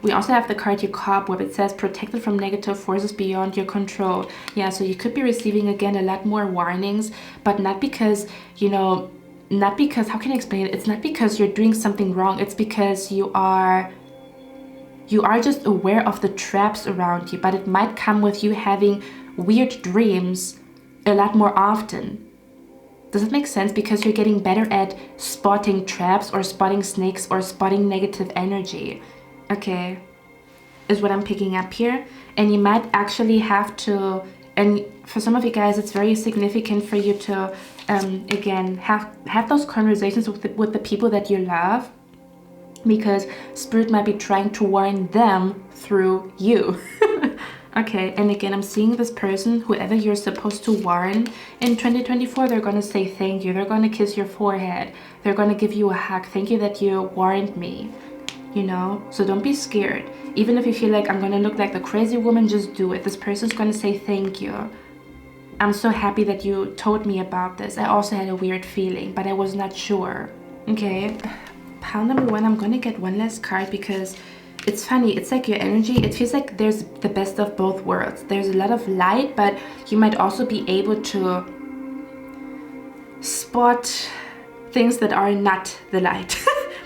We also have the card 𝐃𝐫𝐚𝑠. It says protected from negative forces beyond your control. Yeah, so you could be receiving again a lot more warnings, but not because, you know, not because, how can I explain it? It's not because you're doing something wrong. It's because you are just aware of the traps around you, but it might come with you having weird dreams a lot more often. Does it make sense? Because you're getting better at spotting traps or spotting snakes or spotting negative energy. Okay, is what I'm picking up here. And you might actually have to, and for some of you guys, it's very significant for you to, again, have those conversations with the people that you love, because spirit might be trying to warn them through you. Okay, and again, I'm seeing this person, whoever you're supposed to warn in 2024, they're going to say thank you. They're going to kiss your forehead. They're going to give you a hug. Thank you that you warned me. You know, so don't be scared. Even if you feel like I'm gonna look like the crazy woman, just do it. This person's gonna say thank you. I'm so happy that you told me about this. I also had a weird feeling, but I was not sure. Okay, pile number one, I'm gonna get one last card because it's funny. It's like your energy, it feels like there's the best of both worlds. There's a lot of light, but you might also be able to spot things that are not the light.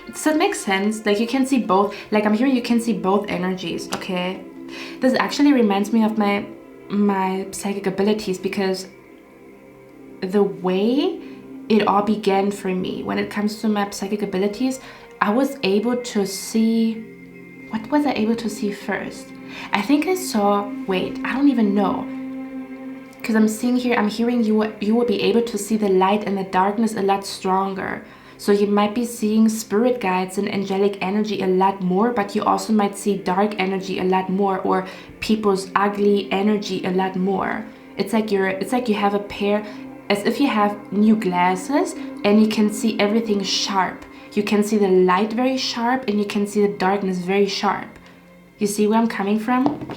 Does that make sense? Like you can see both. Like I'm hearing you can see both energies. Okay, this actually reminds me of my psychic abilities, because the way it all began for me when it comes to my psychic abilities, I was able to see, what was I able to see first? I think I saw, wait, I don't even know, because I'm seeing here, I'm hearing you will be able to see the light and the darkness a lot stronger. So you might be seeing spirit guides and angelic energy a lot more, but you also might see dark energy a lot more, or people's ugly energy a lot more. It's like you have a pair, as if you have new glasses and you can see everything sharp. You can see the light very sharp and you can see the darkness very sharp. You see where I'm coming from?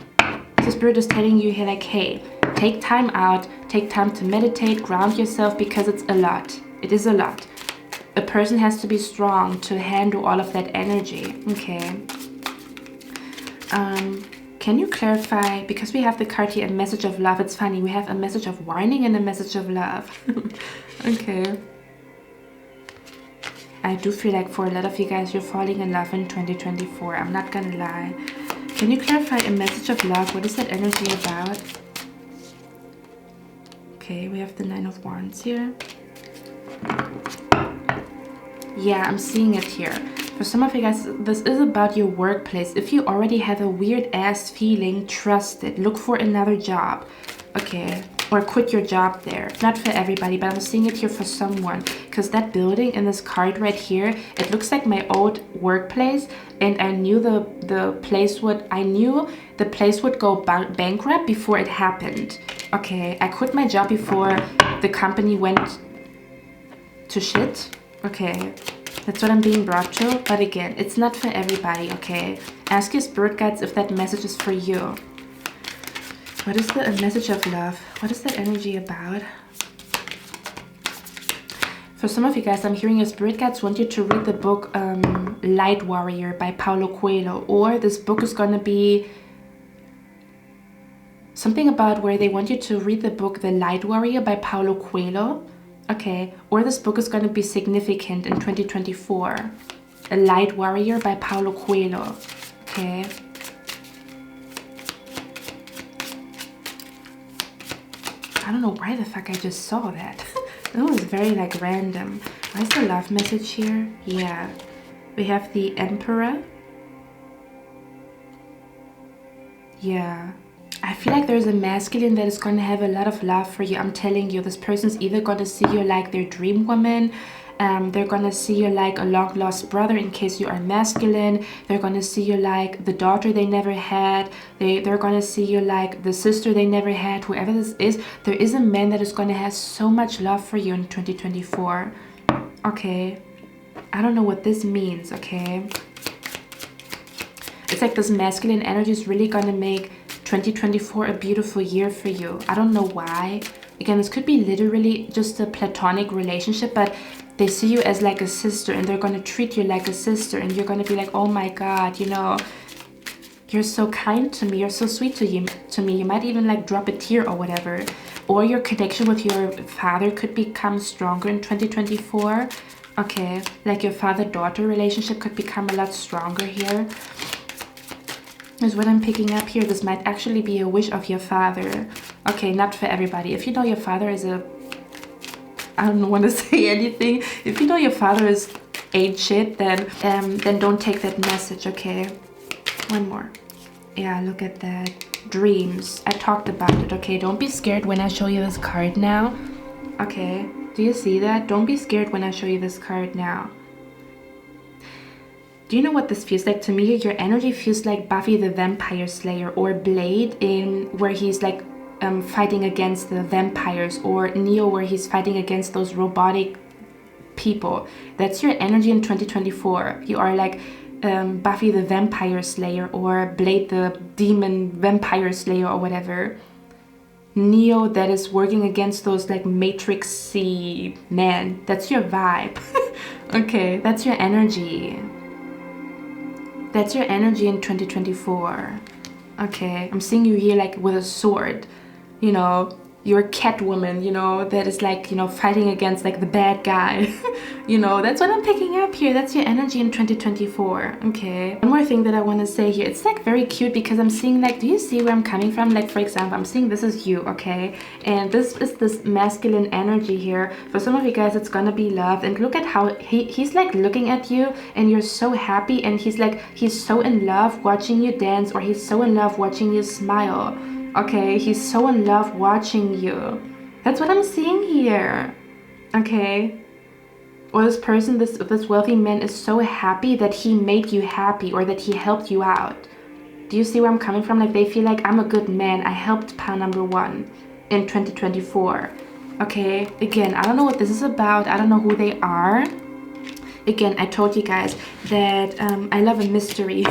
So spirit is telling you here, like, hey, take time out, take time to meditate, ground yourself, because it's a lot. It is a lot. A person has to be strong to handle all of that energy. Okay. Can you clarify, because we have the card here, a message of love. It's funny, we have a message of warning and a message of love. Okay. I do feel like for a lot of you guys, you're falling in love in 2024. I'm not gonna lie. Can you clarify a message of love? What is that energy about? Okay, we have the 9 of Wands here. Yeah, I'm seeing it here. For some of you guys, this is about your workplace. If you already have a weird ass feeling, trust it. Look for another job. Okay, or quit your job there. Not for everybody, but I'm seeing it here for someone, because that building in this card right here, it looks like my old workplace, and I knew the place would go bankrupt before it happened. Okay, I quit my job before the company went to shit. Okay, that's what I'm being brought to, but again, it's not for everybody. Okay, ask your spirit guides if that message is for you. What is the message of love? What is that energy about? For some of you guys, I'm hearing your spirit guides want you to read the book Light Warrior by Paulo Coelho. Or this book is going to be something about where they want you to read the book The Light Warrior by Paulo Coelho. Okay. Or this book is going to be significant in 2024. A Light Warrior by Paulo Coelho. Okay. I don't know why the fuck I just saw that. That was very like random. Why is the love message here? Yeah. We have the Emperor. Yeah. I feel like there's a masculine that is going to have a lot of love for you. I'm telling you, this person's either going to see you like their dream woman. They're going to see you like a long lost brother in case you are masculine. They're going to see you like the daughter they never had. They're going to see you like the sister they never had. Whoever this is, there is a man that is going to have so much love for you in 2024. Okay. I don't know what this means, okay? It's like this masculine energy is really going to make 2024 a beautiful year for you. I don't know why. Again, this could be literally just a platonic relationship, but they see you as like a sister, and they're going to treat you like a sister, and you're going to be like, oh my god, you know, you're so kind to me, you're so sweet to me. You might even like drop a tear or whatever. Or your connection with your father could become stronger in 2024. Okay, like your father-daughter relationship could become a lot stronger here. Is what I'm picking up here. This might actually be a wish of your father. Okay, not for everybody. If you know your father is a... I don't want to say anything. If you know your father is ain't shit, then don't take that message, okay? One more. Yeah, look at that. Dreams. I talked about it, okay? Don't be scared when I show you this card now. Okay, do you see that? Don't be scared when I show you this card now. Do you know what this feels like to me? Your energy feels like Buffy the Vampire Slayer, or Blade in where he's like fighting against the vampires, or Neo where he's fighting against those robotic people. That's your energy in 2024. You are like Buffy the Vampire Slayer, or Blade the Demon Vampire Slayer, or whatever. Neo that is working against those like matrixy men. That's your vibe. Okay, that's your energy. That's your energy in 2024. Okay, I'm seeing you here like with a sword. You know, you're a Catwoman, you know, that is like, you know, fighting against like the bad guy. You know, that's what I'm picking up here. That's your energy in 2024. Okay. One more thing that I want to say here. It's like very cute because I'm seeing like, do you see where I'm coming from? Like, for example, I'm seeing this is you, okay? And this is this masculine energy here. For some of you guys, it's gonna be love. And look at how he's like looking at you and you're so happy, and he's like, he's so in love watching you dance, or he's so in love watching you smile. Okay, he's so in love watching you. That's what I'm seeing here. Okay. Or this person, this wealthy man is so happy that he made you happy, or that he helped you out. Do you see where I'm coming from? Like, they feel like, I'm a good man. I helped pal number one in 2024. Okay. Again, I don't know what this is about. I don't know who they are. Again, I told you guys that I love a mystery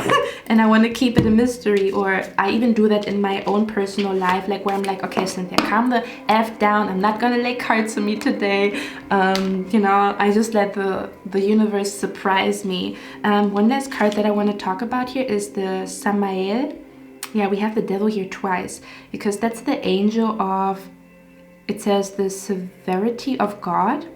and I want to keep it a mystery, or I even do that in my own personal life, like where I'm like, okay, Cynthia, calm the F down. I'm not going to lay cards for me today. You know, I just let the universe surprise me. One last card that I want to talk about here is the Samael. Yeah, we have the devil here twice because that's the angel of, it says the severity of God.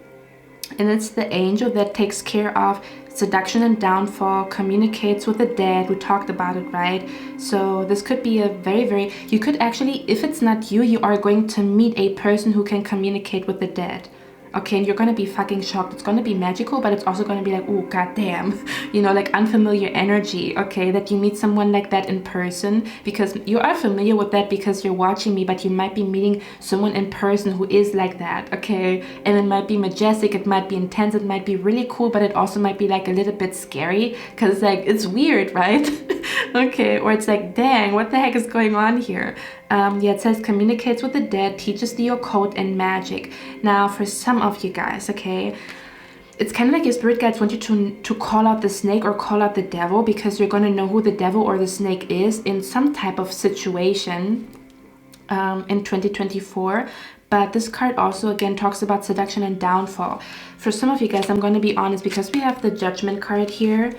And it's the angel that takes care of seduction and downfall, communicates with the dead. We talked about it, right? So this could be a very, you could actually, if it's not you, you are going to meet a person who can communicate with the dead. Okay, and you're gonna be fucking shocked. It's gonna be magical, but it's also gonna be like, oh goddamn, you know, like unfamiliar energy. Okay, that you meet someone like that in person, because you are familiar with that because you're watching me, but you might be meeting someone in person who is like that. Okay, and it might be majestic, it might be intense, it might be really cool, but it also might be like a little bit scary because like it's weird, right? Okay, or it's like, dang, what the heck is going on here? Yeah, it says communicates with the dead, teaches the occult and magic. Now, for some of you guys, okay, it's kind of like your spirit guides want you to call out the snake or call out the devil, because you're going to know who the devil or the snake is in some type of situation in 2024. But this card also, again, talks about seduction and downfall. For some of you guys, I'm going to be honest, because we have the Judgment card here.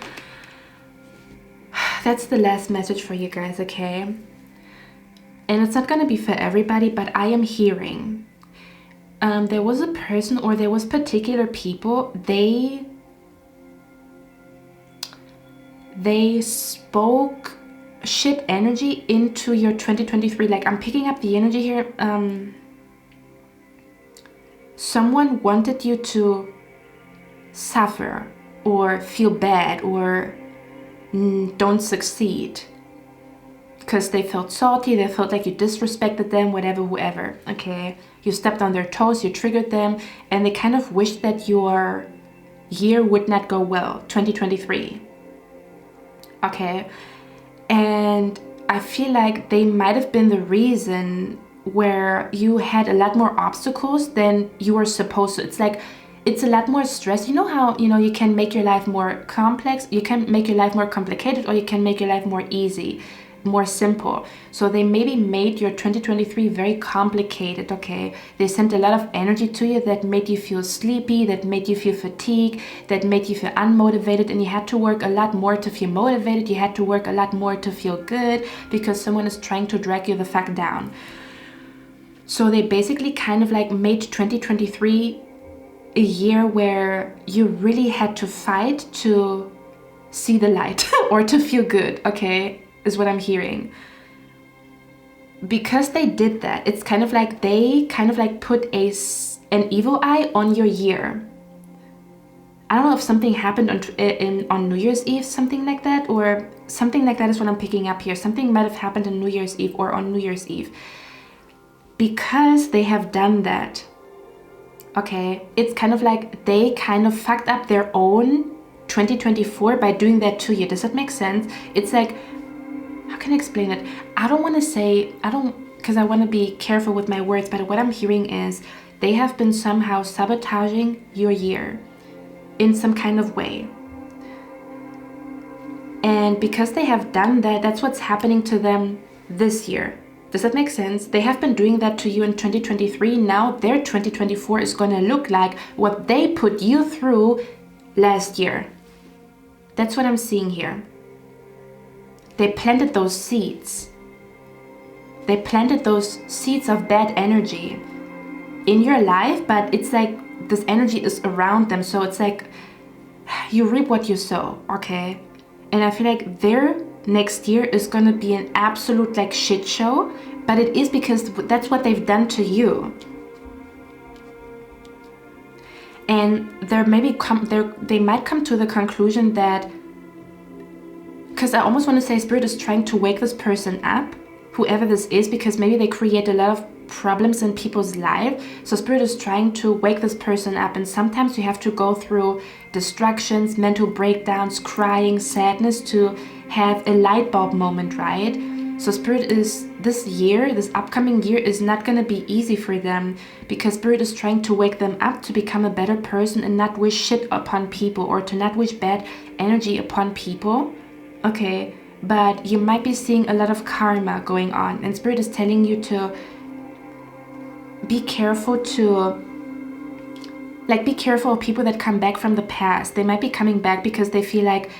That's the last message for you guys, okay? And it's not going to be for everybody, but I am hearing there was a person, or there was particular people, they spoke shit energy into your 2023. Like, I'm picking up the energy here. Someone wanted you to suffer or feel bad or don't succeed, because they felt salty, they felt like you disrespected them, whatever, whoever, okay? You stepped on their toes, you triggered them, and they kind of wished that your year would not go well, 2023, okay? And I feel like they might have been the reason where you had a lot more obstacles than you were supposed to. It's like, it's a lot more stress. You know how, you know, you can make your life more complex, you can make your life more complicated, or you can make your life more easy, more simple. So they maybe made your 2023 very complicated, okay? They sent a lot of energy to you that made you feel sleepy, that made you feel fatigued, that made you feel unmotivated, and you had to work a lot more to feel motivated. You had to work a lot more to feel good, because someone is trying to drag you the fuck down. So they basically kind of like made 2023 a year where you really had to fight to see the light or to feel good, okay, is what I'm hearing. Because they did that, it's kind of like they kind of like put an evil eye on your year. I don't know if something happened on New Year's Eve, something like that, or something like that is what I'm picking up here. Something might have happened on New Year's Eve or on New Year's Eve. Because they have done that, okay, it's kind of like they kind of fucked up their own 2024 by doing that to you. Does that make sense? It's like, how can I explain it? I don't want to say, because I want to be careful with my words, but what I'm hearing is they have been somehow sabotaging your year in some kind of way. And because they have done that, that's what's happening to them this year. Does that make sense? They have been doing that to you in 2023. Now their 2024 is going to look like what they put you through last year. That's what I'm seeing here. They planted those seeds. They planted those seeds of bad energy in your life, but it's like this energy is around them. So it's like you reap what you sow, okay? And I feel like their next year is gonna be an absolute like shit show, but it is because that's what they've done to you. And they might come to the conclusion that, because I almost want to say Spirit is trying to wake this person up, whoever this is, because maybe they create a lot of problems in people's lives. So Spirit is trying to wake this person up, and sometimes you have to go through distractions, mental breakdowns, crying, sadness to have a light bulb moment, right? So Spirit is, this year, this upcoming year is not going to be easy for them, because Spirit is trying to wake them up to become a better person and not wish shit upon people, or to not wish bad energy upon people, okay? But you might be seeing a lot of karma going on, and Spirit is telling you to be careful be careful of people that come back from the past. They might be coming back because they feel like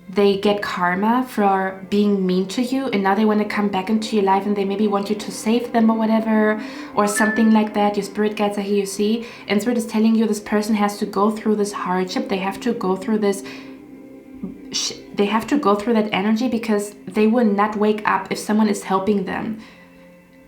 they get karma for being mean to you, and now they want to come back into your life, and they maybe want you to save them or whatever, or something like that. Your spirit guides are here, you see, and Spirit is telling you this person has to go through this hardship. They have to go through this, they have to go through that energy, because they will not wake up if someone is helping them.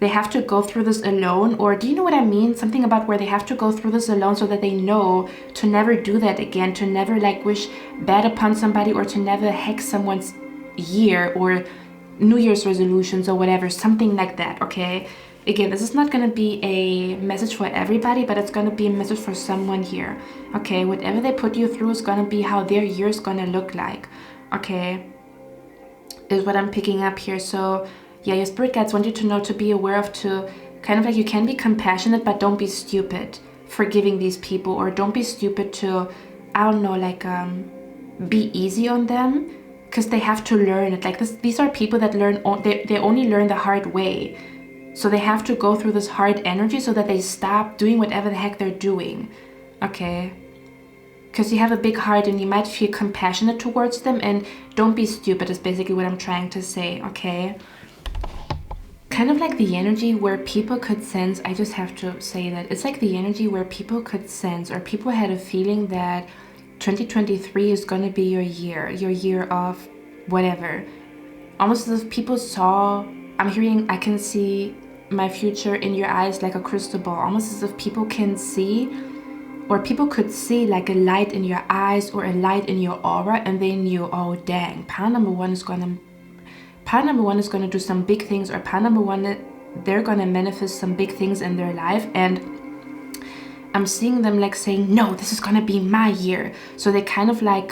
they have to go through this alone, or do you know what I mean? Something about where they have to go through this alone so that they know to never do that again, to never like wish bad upon somebody, or to never hex someone's year or New Year's resolutions or whatever, something like that, okay? Again, this is not going to be a message for everybody, but it's going to be a message for someone here, okay? Whatever they put you through is going to be how their year is going to look like, okay? Is what I'm picking up here. So yeah, your spirit guides want you to know, to be aware of, to kind of like, you can be compassionate, but don't be stupid forgiving these people, or don't be stupid to, I don't know, like be easy on them, because they have to learn it. Like this, these are people that learn, they only learn the hard way. So they have to go through this hard energy so that they stop doing whatever the heck they're doing, okay? Because you have a big heart and you might feel compassionate towards them, and don't be stupid is basically what I'm trying to say, okay? Kind of like the energy where people could sense, I just have to say that, it's like the energy where people could sense, or people had a feeling that 2023 is going to be your year of whatever. Almost as if people saw, I can see my future in your eyes like a crystal ball, almost as if people can see, or people could see like a light in your eyes or a light in your aura, and they knew, oh dang, pile number one is gonna do some big things, or pile number one, they're gonna manifest some big things in their life. And I'm seeing them like saying, no, this is gonna be my year. So they kind of like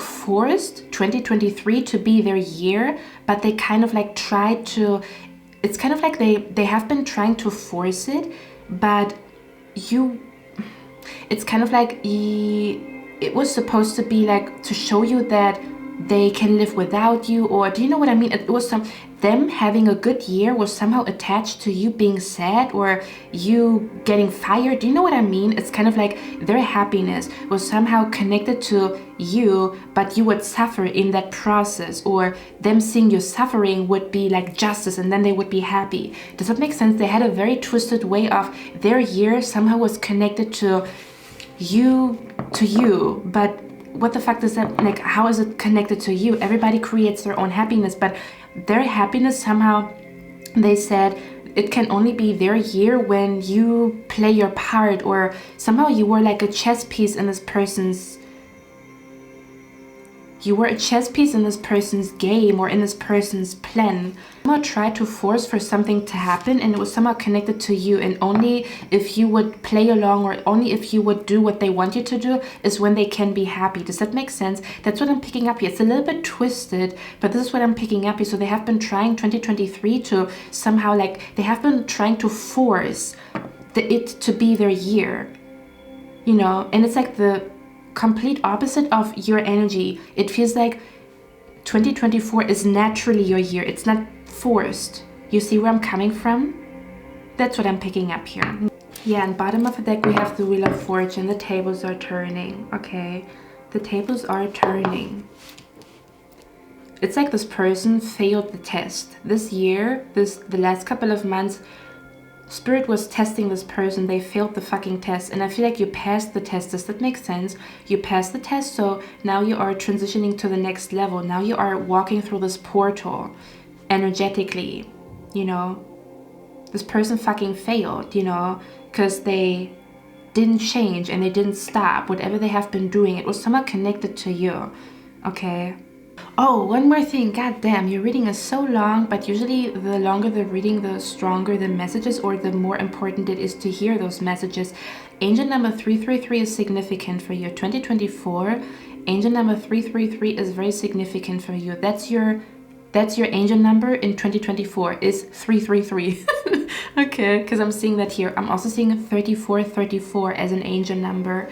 forced 2023 to be their year, but they kind of like tried to, it's kind of like they have been trying to force it, but it's kind of like it was supposed to be like to show you that they can live without you, or do you know what I mean? It was them having a good year was somehow attached to you being sad, or you getting fired. Do you know what I mean? It's kind of like their happiness was somehow connected to you, but you would suffer in that process, or them seeing you suffering would be like justice, and then they would be happy. Does that make sense? They had a very twisted way of their year somehow was connected to you, but what the fuck does that, like, how is it connected to you? Everybody creates their own happiness, but their happiness somehow, they said, it can only be their year when you play your part, or somehow you were like a chess piece in this person's, game, or in this person's plan. Somehow tried to force for something to happen, and it was somehow connected to you, and only if you would play along, or only if you would do what they want you to do, is when they can be happy. Does that make sense? That's what I'm picking up here. It's a little bit twisted, but this is what I'm picking up here. So they have been trying 2023 to somehow, like, they have been trying to force it to be their year, you know? And it's like the complete opposite of your energy. It feels like 2024 is naturally your year. It's not forced. You see where I'm coming from? That's what I'm picking up here. Yeah, and bottom of the deck we have the Wheel of Fortune. The tables are turning, okay? The tables are turning. It's like this person failed the test. This year, the last couple of months, Spirit was testing this person. They failed the fucking test, and I feel like you passed the test. Does that make sense? You passed the test, so now you are transitioning to the next level. Now you are walking through this portal energetically, you know. This person fucking failed, you know, because they didn't change and they didn't stop. Whatever they have been doing, it was somehow connected to you, okay? Oh, one more thing. God damn, your reading is so long, but usually the longer the reading, the stronger the messages, or the more important it is to hear those messages. Angel number 333 is significant for you. 2024, angel number 333 is very significant for you. That's your angel number in 2024 is 333. Okay, because I'm seeing that here. I'm also seeing 3434 as an angel number.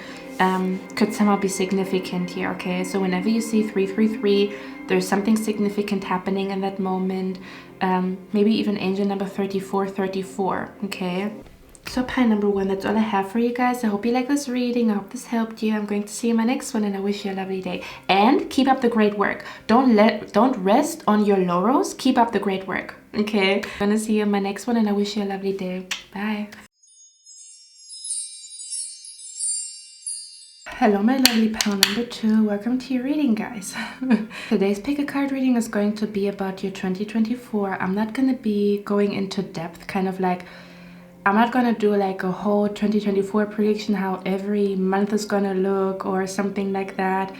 Could somehow be significant here, okay? So whenever you see 333, there's something significant happening in that moment. Maybe even angel number 3434, okay? So pile number one, that's all I have for you guys. I hope you like this reading. I hope this helped you. I'm going to see you in my next one, and I wish you a lovely day. And keep up the great work. Don't rest on your laurels. Keep up the great work, okay? I'm gonna see you in my next one, and I wish you a lovely day. Bye. Hello my lovely pal number 2, welcome to your reading, guys. Today's pick a card reading is going to be about your 2024. I'm not going to be going into depth, kind of like, I'm not going to do like a whole 2024 prediction, how every month is going to look or something like that.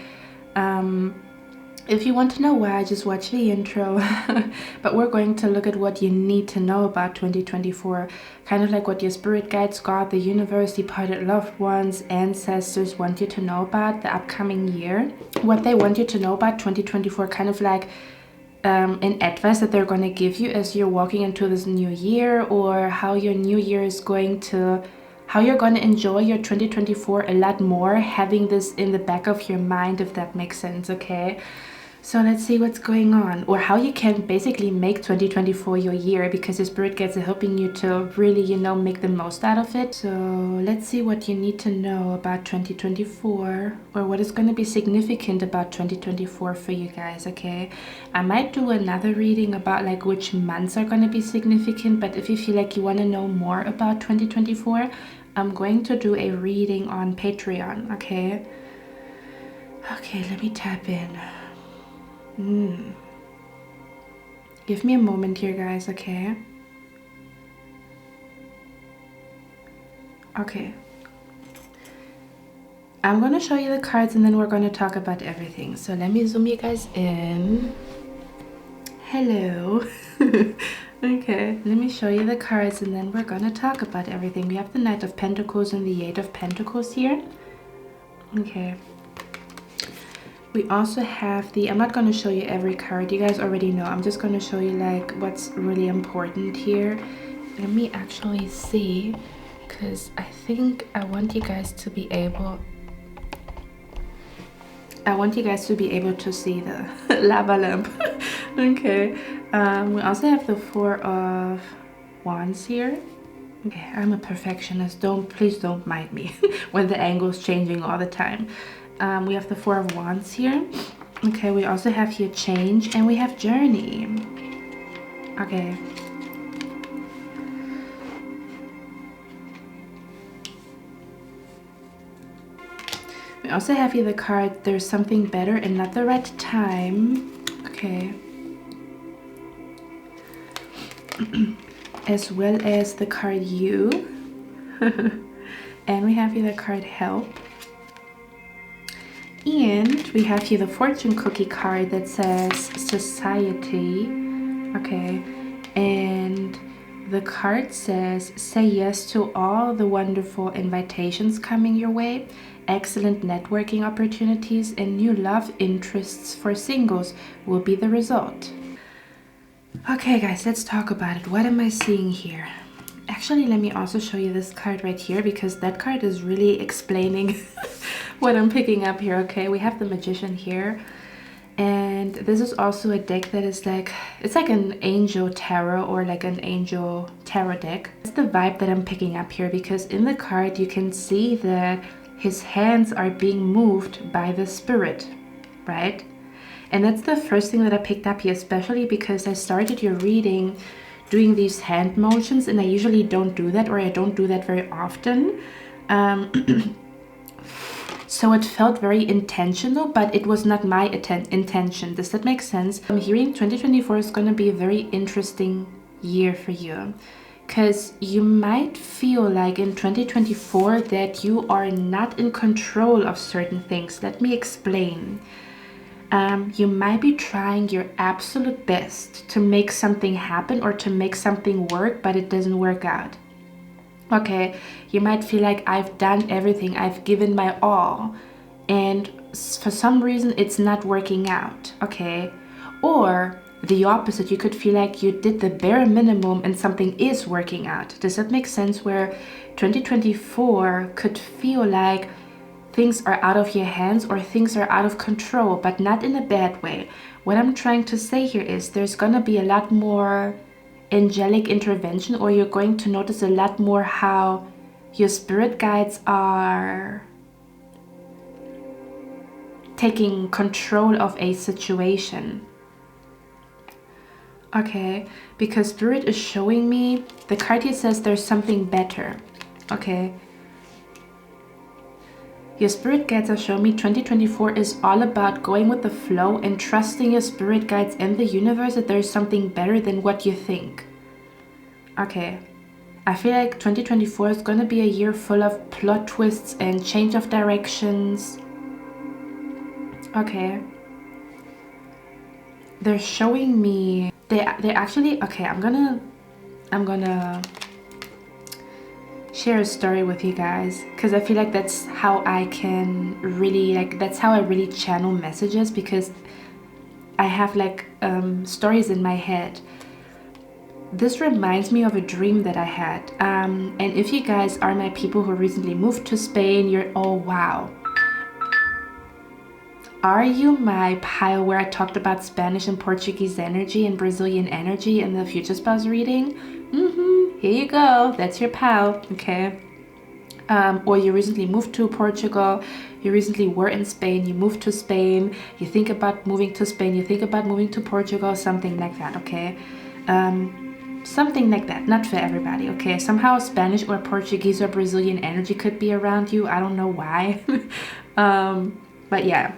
If you want to know why, just watch the intro. But we're going to look at what you need to know about 2024, kind of like what your spirit guides, God, the universe, departed loved ones, ancestors want you to know about the upcoming year, what they want you to know about 2024, kind of like an advice that they're going to give you as you're walking into this new year, or how your new year is going to, how you're going to enjoy your 2024 a lot more, having this in the back of your mind, if that makes sense. Okay, so let's see what's going on, or how you can basically make 2024 your year, because your spirit guides are helping you to really, you know, make the most out of it. So let's see what you need to know about 2024, or what is going to be significant about 2024 for you guys. Okay, I might do another reading about like which months are going to be significant, but if you feel like you want to know more about 2024, I'm going to do a reading on Patreon. Okay, let me tap in. Give me a moment here, guys. Okay, I'm gonna show you the cards and then we're gonna talk about everything. So let me zoom you guys in. Hello. Okay, let me show you the cards and then we're gonna talk about everything. We have the Knight of Pentacles and the Eight of Pentacles here. Okay, we also have the, I'm not going to show you every card, you guys already know. I'm just going to show you like what's really important here. Let me actually see, because I think I want you guys to be able, to see the lava lamp. Okay, we also have the Four of Wands here. Okay, I'm a perfectionist, please don't mind me when the angle is changing all the time. We have the Four of Wands here. Okay, we also have here Change, and we have Journey. Okay. We also have here the card, There's Something Better and Not the Right Time. Okay. As well as the card You. And we have here the card Help. And we have here the fortune cookie card that says Society. Okay, and the card says, say yes to all the wonderful invitations coming your way, excellent networking opportunities, and new love interests for singles will be the result. Okay guys, let's talk about it. What am I seeing here? Actually, let me also show you this card right here, because that card is really explaining what I'm picking up here. Okay, we have the Magician here, and this is also a deck that is like, it's like an angel tarot, or like an angel tarot deck. It's the vibe that I'm picking up here, because in the card you can see that his hands are being moved by the spirit, right? And that's the first thing that I picked up here, especially because I started your reading doing these hand motions, and I usually don't do that, or I don't do that very often. So it felt very intentional, but it was not my intention. Does that make sense? I'm hearing 2024 is going to be a very interesting year for you, because you might feel like in 2024 that you are not in control of certain things. Let me explain. You might be trying your absolute best to make something happen or to make something work, but it doesn't work out. Okay, you might feel like I've done everything, I've given my all, and for some reason it's not working out. Okay, or the opposite, you could feel like you did the bare minimum and something is working out. Does that make sense? Where 2024 could feel like things are out of your hands or things are out of control, but not in a bad way. What I'm trying to say here is there's gonna be a lot more angelic intervention, or you're going to notice a lot more how your spirit guides are taking control of a situation. Okay, because Spirit is showing me, the card here says there's something better. Okay, Your spirit guides are showing me 2024 is all about going with the flow and trusting your spirit guides and the universe that there's something better than what you think. Okay. I feel like 2024 is going to be a year full of plot twists and change of directions. Okay. They're showing me they actually, okay, I'm gonna share a story with you guys, because I feel like that's how I can really, like, that's how I really channel messages, because I have like stories in my head. This reminds me of a dream that I had, and if you guys are my people who recently moved to Spain, you're, oh wow. Are you my pile where I talked about Spanish and Portuguese energy and Brazilian energy in the future spouse reading? Here you go, that's your pal, okay? Or you recently moved to Portugal, you recently were in Spain, you moved to Spain, you think about moving to Spain, you think about moving to Portugal, something like that, okay? Something like that, not for everybody, okay? Somehow Spanish or Portuguese or Brazilian energy could be around you, I don't know why. But yeah.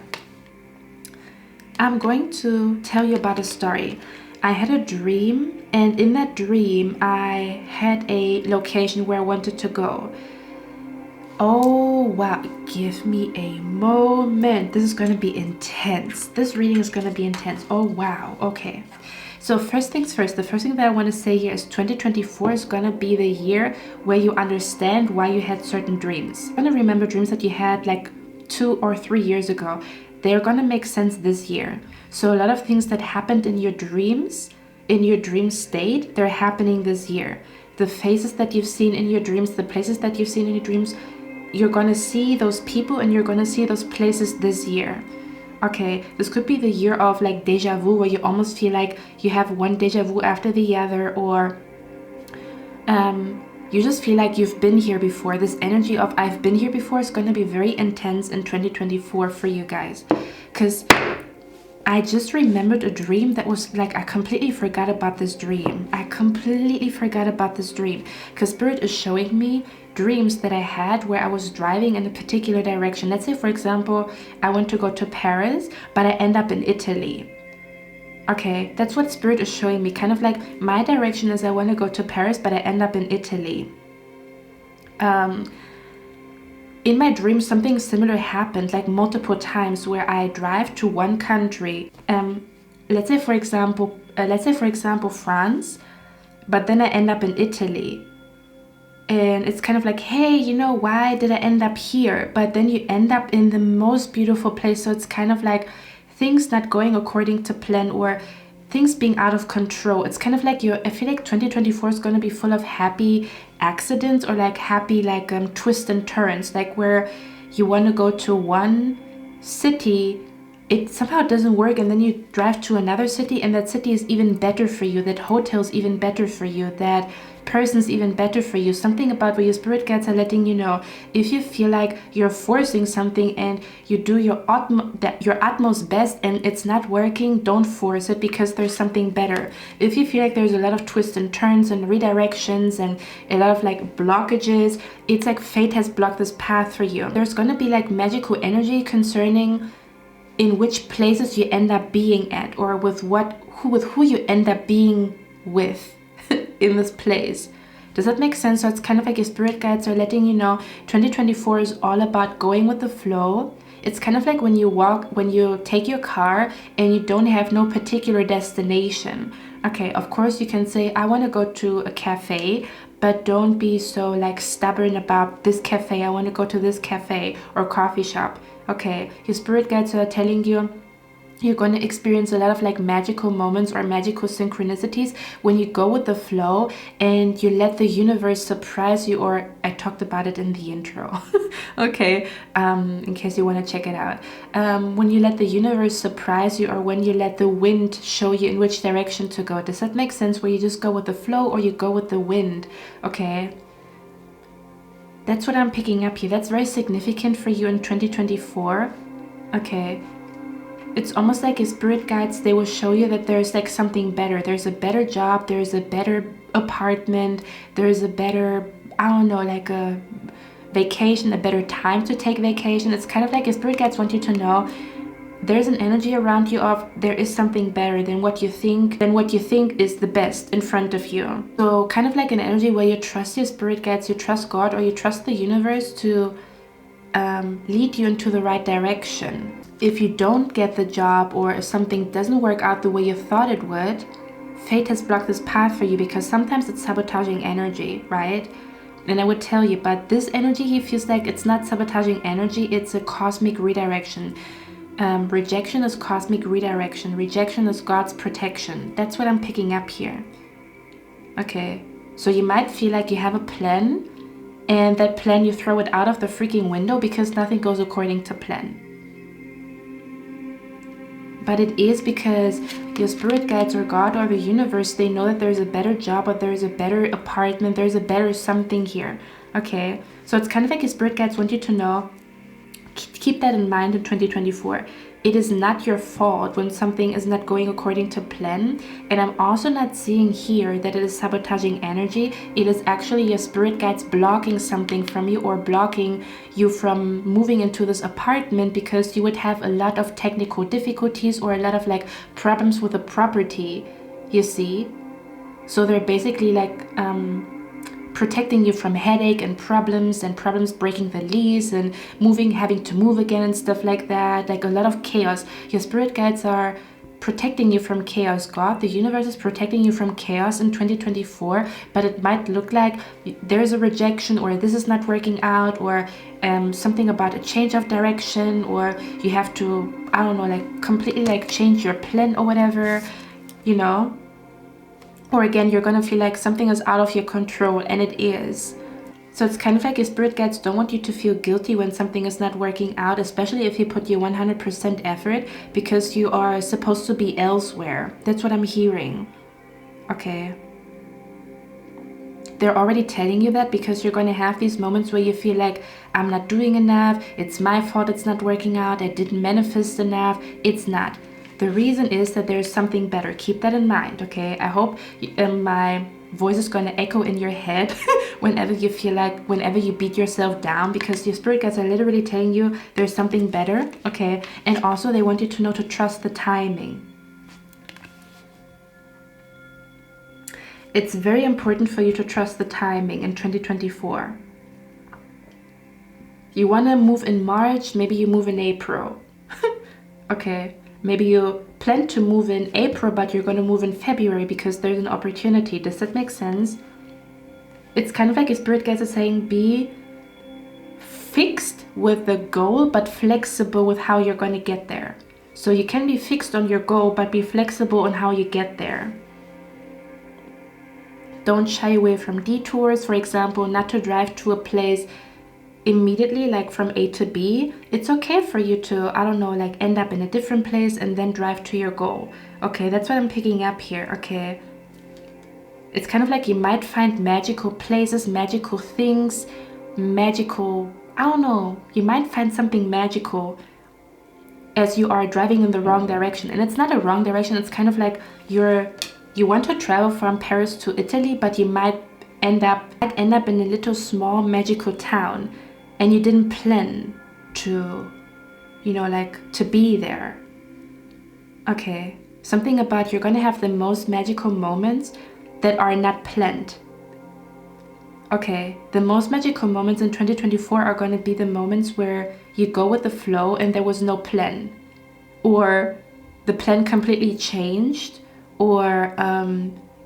I'm going to tell you about a story. I had a dream, and in that dream I had a location where I wanted to go. Oh wow, give me a moment. This is going to be intense. This reading is going to be intense. Oh wow, okay. So first things first, the first thing that I want to say here is 2024 is going to be the year where you understand why you had certain dreams. You're going to remember dreams that you had like 2 or 3 years ago. They're going to make sense this year. So a lot of things that happened in your dreams, in your dream state, they're happening this year. The faces that you've seen in your dreams, the places that you've seen in your dreams, you're going to see those people and you're going to see those places this year. Okay, this could be the year of like deja vu, where you almost feel like you have one deja vu after the other, or you just feel like you've been here before. This energy of I've been here before is going to be very intense in 2024 for you guys. Because I just remembered a dream that was like, I completely forgot about this dream. I completely forgot about this dream. Because Spirit is showing me dreams that I had where I was driving in a particular direction. Let's say, for example, I want to go to Paris, but I end up in Italy. Okay, that's what Spirit is showing me. Kind of like my direction is I want to go to Paris, but I end up in Italy. In my dream, something similar happened like multiple times where I drive to one country. Let's say for example, France, but then I end up in Italy. And it's kind of like, hey, you know, why did I end up here? But then you end up in the most beautiful place. So it's kind of like things not going according to plan, or things being out of control. It's kind of like I feel like 2024 is going to be full of happy accidents, or like happy like twists and turns, like where you want to go to one city, it somehow doesn't work, and then you drive to another city and that city is even better for you, that hotel's even better for you, that person's even better for you. Something about where your spirit guides are letting you know, if you feel like you're forcing something and you do your utmost best and it's not working, don't force it, because there's something better. If you feel like there's a lot of twists and turns and redirections and a lot of like blockages, it's like fate has blocked this path for you. There's going to be like magical energy concerning in which places you end up being at, or with who you end up being with in this place. Does that make sense? So it's kind of like your spirit guides are letting you know 2024 is all about going with the flow. It's kind of like when you take your car and you don't have no particular destination. Okay, of course you can say, I want to go to a cafe, but don't be so like stubborn about this cafe. I want to go to this cafe or coffee shop. Okay, your spirit guides are telling you you're going to experience a lot of like magical moments or magical synchronicities when you go with the flow and you let the universe surprise you, or I talked about it in the intro. Okay, in case you want to check it out. When you let the universe surprise you, or when you let the wind show you in which direction to go. Does that make sense? Where you just go with the flow or you go with the wind? Okay. That's what I'm picking up here. That's very significant for you in 2024. Okay. It's almost like your spirit guides, they will show you that there's like something better. There's a better job, there's a better apartment, there's a better, I don't know, like a vacation, a better time to take vacation. It's kind of like your spirit guides want you to know there's an energy around you of there is something better than what you think is the best in front of you. So kind of like an energy where you trust your spirit guides, you trust God, or you trust the universe to lead you into the right direction. If you don't get the job, or if something doesn't work out the way you thought it would, fate has blocked this path for you, because sometimes it's sabotaging energy, right? And I would tell you, but this energy, he feels like it's not sabotaging energy, it's a cosmic redirection. Rejection is cosmic redirection. Rejection is God's protection. That's what I'm picking up here. Okay, so you might feel like you have a plan, and that plan you throw it out of the freaking window because nothing goes according to plan. But it is because your spirit guides or God or the universe, they know that there's a better job, or there's a better apartment, there's a better something here. Okay, so it's kind of like your spirit guides want you to know, keep that in mind in 2024. It is not your fault when something is not going according to plan. And I'm also not seeing here that it is sabotaging energy. It is actually your spirit guides blocking something from you, or blocking you from moving into this apartment, because you would have a lot of technical difficulties or a lot of like problems with the property, you see. So they're basically like protecting you from headache and problems breaking the lease and having to move again and stuff like that, like a lot of chaos. Your spirit guides are protecting you from chaos. God, the universe, is protecting you from chaos in 2024, but it might look like there's a rejection, or this is not working out, or something about a change of direction, or you have to, I don't know, like completely like change your plan or whatever, you know. Or again, you're gonna feel like something is out of your control, and it is. So it's kind of like your spirit guides don't want you to feel guilty when something is not working out, especially if you put your 100% effort, because you are supposed to be elsewhere. That's what I'm hearing. Okay. They're already telling you that because you're going to have these moments where you feel like, I'm not doing enough, it's my fault it's not working out, I didn't manifest enough. It's not. The reason is that there's something better. Keep that in mind, okay? I hope my voice is going to echo in your head whenever you feel like, whenever you beat yourself down, because your spirit guides are literally telling you there's something better, okay? And also they want you to know to trust the timing. It's very important for you to trust the timing in 2024. You want to move in March, maybe you move in April. Okay. Maybe you plan to move in April, but you're going to move in February because there's an opportunity. Does that make sense? It's kind of like your spirit guides are saying, be fixed with the goal, but flexible with how you're going to get there. So you can be fixed on your goal, but be flexible on how you get there. Don't shy away from detours. For example, not to drive to a place immediately, like from A to B. It's okay for you to, I don't know, like end up in a different place and then drive to your goal. Okay, that's what I'm picking up here. Okay, it's kind of like you might find magical places, magical things, magical, I don't know, you might find something magical as you are driving in the wrong direction. And it's not a wrong direction, it's kind of like you want to travel from Paris to Italy, but you might end up in a little small magical town, and you didn't plan to, you know, like to be there. Okay, something about you're gonna have the most magical moments that are not planned. Okay, the most magical moments in 2024 are gonna be the moments where you go with the flow and there was no plan, or the plan completely changed, or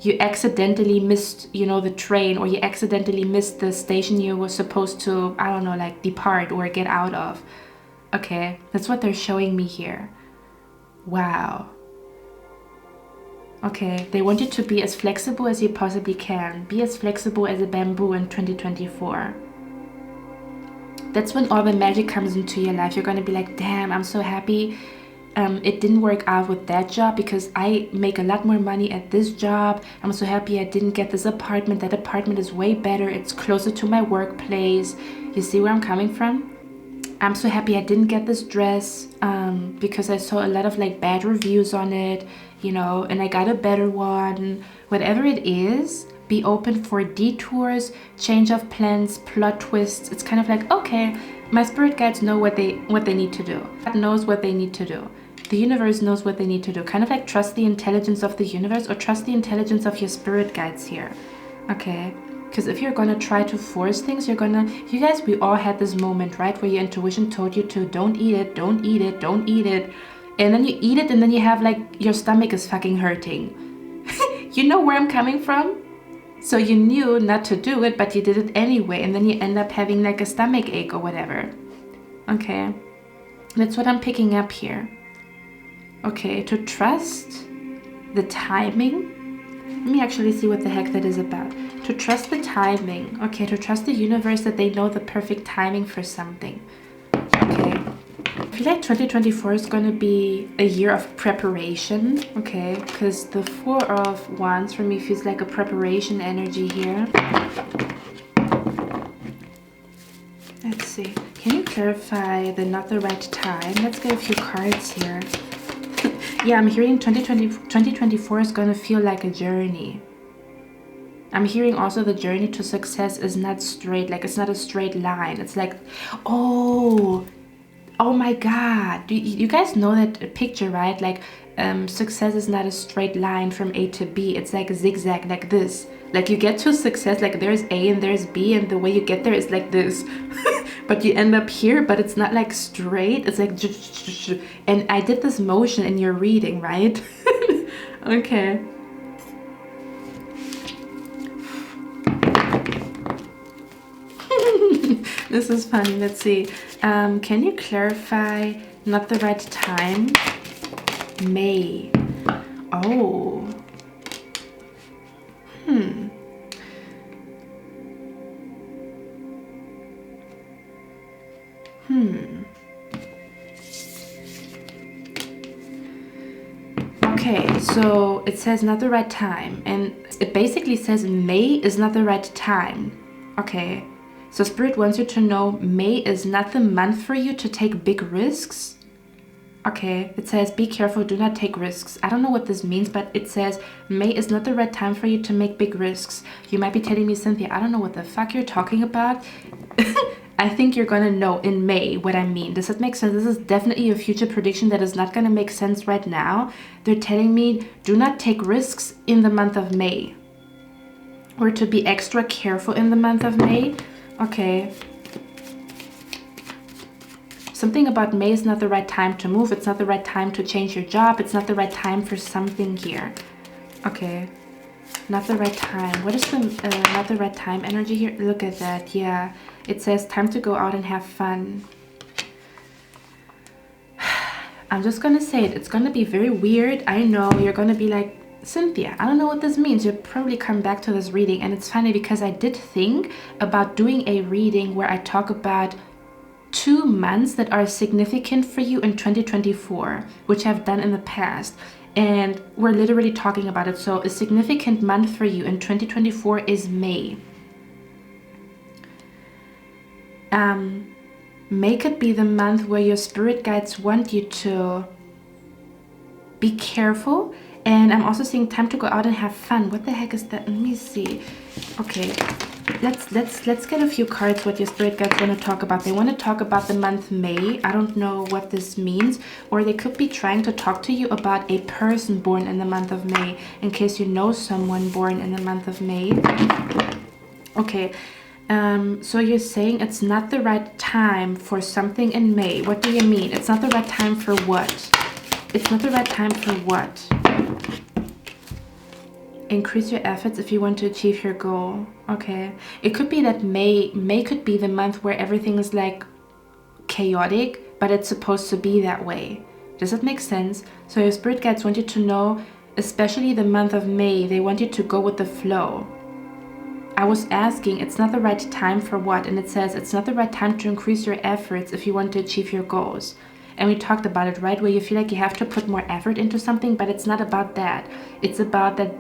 you accidentally missed, you know, the train, or you accidentally missed the station you were supposed to, I don't know, like depart or get out of. Okay, that's what they're showing me here. Wow. Okay, they want you to be as flexible as you possibly can. Be as flexible as a bamboo in 2024. That's when all the magic comes into your life. You're gonna be like, damn, I'm so happy it didn't work out with that job because I make a lot more money at this job. I'm so happy I didn't get this apartment. That apartment is way better. It's closer to my workplace. You see where I'm coming from? I'm so happy I didn't get this dress because I saw a lot of like bad reviews on it, you know, and I got a better one. Whatever it is, be open for detours, change of plans, plot twists. It's kind of like, okay, my spirit guides know what they need to do. God knows what they need to do. The universe knows what they need to do. Kind of like trust the intelligence of the universe or trust the intelligence of your spirit guides here. Okay? Because if you're gonna try to force things, you guys, we all had this moment, right? Where your intuition told you to don't eat it, don't eat it, don't eat it. And then you eat it and then you have like, your stomach is fucking hurting. You know where I'm coming from? So you knew not to do it, but you did it anyway. And then you end up having like a stomach ache or whatever. Okay? That's what I'm picking up here. Okay, to trust the timing. Let me actually see what the heck that is about. To trust the timing. Okay, to trust the universe that they know the perfect timing for something. Okay. I feel like 2024 is going to be a year of preparation. Okay, because the 4 of Wands for me feels like a preparation energy here. Let's see. Can you clarify the not the right time? Let's get a few cards here. Yeah, I'm hearing 2024 is going to feel like a journey. I'm hearing also the journey to success is not straight. Like, it's not a straight line. It's like, oh my God. You guys know that picture, right? Like, success is not a straight line from A to B. It's like a zigzag, like this. Like, you get to success, like there's A and there's B, and the way you get there is like this. But you end up here, but it's not like straight. It's like, and I did this motion in your reading, right? Okay. This is funny. Let's see. Can you clarify not the right time? May. Oh. Okay, so it says not the right time, and it basically says May is not the right time. Okay, so Spirit wants you to know May is not the month for you to take big risks. Okay, it says be careful, do not take risks. I don't know what this means, but it says May is not the right time for you to make big risks. You might be telling me, Cynthia, I don't know what the fuck you're talking about. I think you're gonna know in May what I mean. Does that make sense? This is definitely a future prediction that is not gonna make sense right now. They're telling me do not take risks in the month of May, or to be extra careful in the month of May. Okay. Something about May is not the right time to move. It's not the right time to change your job. It's not the right time for something here. Okay. Not the right time. What is the not the right time energy here? Look at that. Yeah. It says time to go out and have fun. I'm just going to say it. It's going to be very weird. I know you're going to be like, Cynthia, I don't know what this means. You'll probably come back to this reading. And it's funny because I did think about doing a reading where I talk about 2 months that are significant for you in 2024, which I've done in the past. And we're literally talking about it. So a significant month for you in 2024 is May. May could be the month where your spirit guides want you to be careful. And I'm also seeing time to go out and have fun. What the heck is that? Let me see. Okay, let's get a few cards what your spirit guides want to talk about. They want to talk about the month May. I don't know what this means. Or they could be trying to talk to you about a person born in the month of May, in case you know someone born in the month of May. Okay, so you're saying it's not the right time for something in May. What do you mean? It's not the right time for what? It's not the right time for what? Increase your efforts if you want to achieve your goal. Okay. It could be that May could be the month where everything is like chaotic, but it's supposed to be that way. Does that make sense? So your spirit guides want you to know, especially the month of May, they want you to go with the flow. I was asking, it's not the right time for what? And it says it's not the right time to increase your efforts if you want to achieve your goals. And we talked about it, right? Where you feel like you have to put more effort into something, but it's not about that. It's about that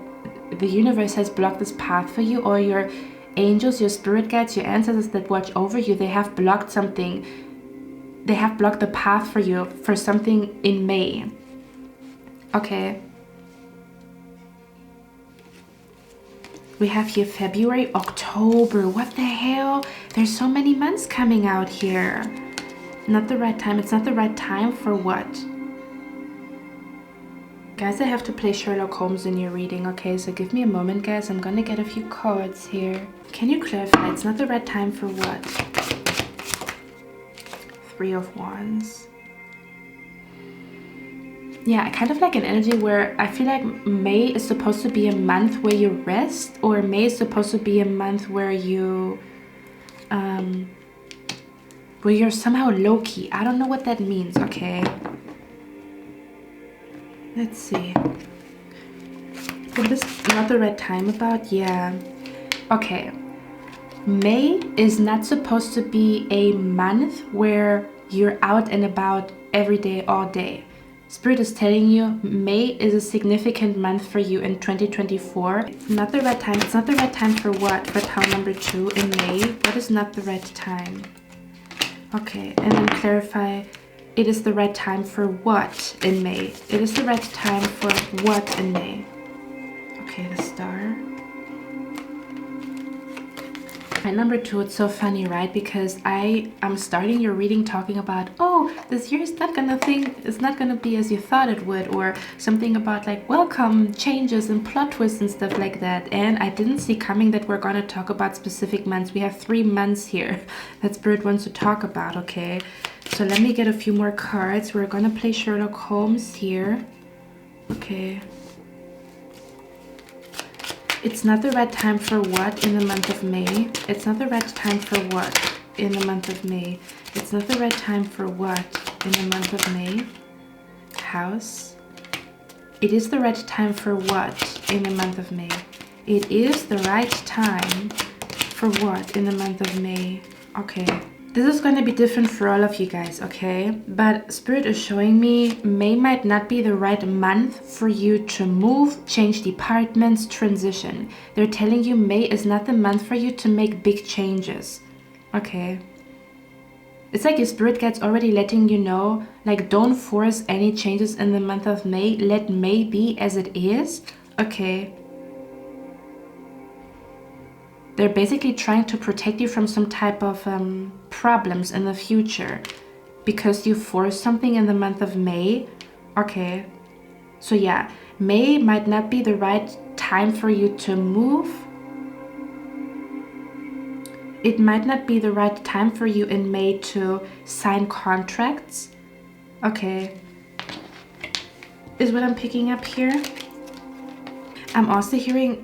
the universe has blocked this path for you, or your angels, your spirit guides, your ancestors that watch over you, they have blocked something. They have blocked the path for you for something in May. Okay. We have here February, October. What the hell? There's so many months coming out here. Not the right time. It's not the right time for what? Guys, I have to play Sherlock Holmes in your reading, okay? So give me a moment, guys. I'm gonna get a few cards here. Can you clarify? It's not the right time for what? Three of Wands. Yeah, I kind of like an energy where I feel like May is supposed to be a month where you rest, or May is supposed to be a month where you where you're somehow low-key. I don't know what that means, okay? Let's see. What is not the right time about? Yeah. Okay. May is not supposed to be a month where you're out and about every day, all day. Spirit is telling you May is a significant month for you in 2024. Not the right time. It's not the right time for what? For tower number 2 in May. What is not the right time? Okay, and then clarify. It is the right time for what in May? It is the right time for what in May? Okay, the Star. And number 2, it's so funny, right? Because I'm starting your reading talking about, oh, this year is not gonna be as you thought it would, or something about like welcome changes and plot twists and stuff like that. And I didn't see coming that we're gonna talk about specific months. We have 3 months here that Spirit wants to talk about, okay? So let me get a few more cards. We're gonna play Sherlock Holmes here. Okay. It's not the right time for what in the month of May? It's not the right time for what in the month of May? It's not the right time for what in the month of May? House. It is the right time for what in the month of May? It is the right time for what in the month of May? Okay. This is going to be different for all of you guys, okay? But Spirit is showing me May might not be the right month for you to move, change departments, transition. They're telling you May is not the month for you to make big changes, okay? It's like your Spirit guide's already letting you know, like, don't force any changes in the month of May. Let May be as it is, okay? They're basically trying to protect you from some type of problems in the future because you forced something in the month of May. Okay, so yeah, May might not be the right time for you to move. It might not be the right time for you in May to sign contracts. Okay, is what I'm picking up here. I'm also hearing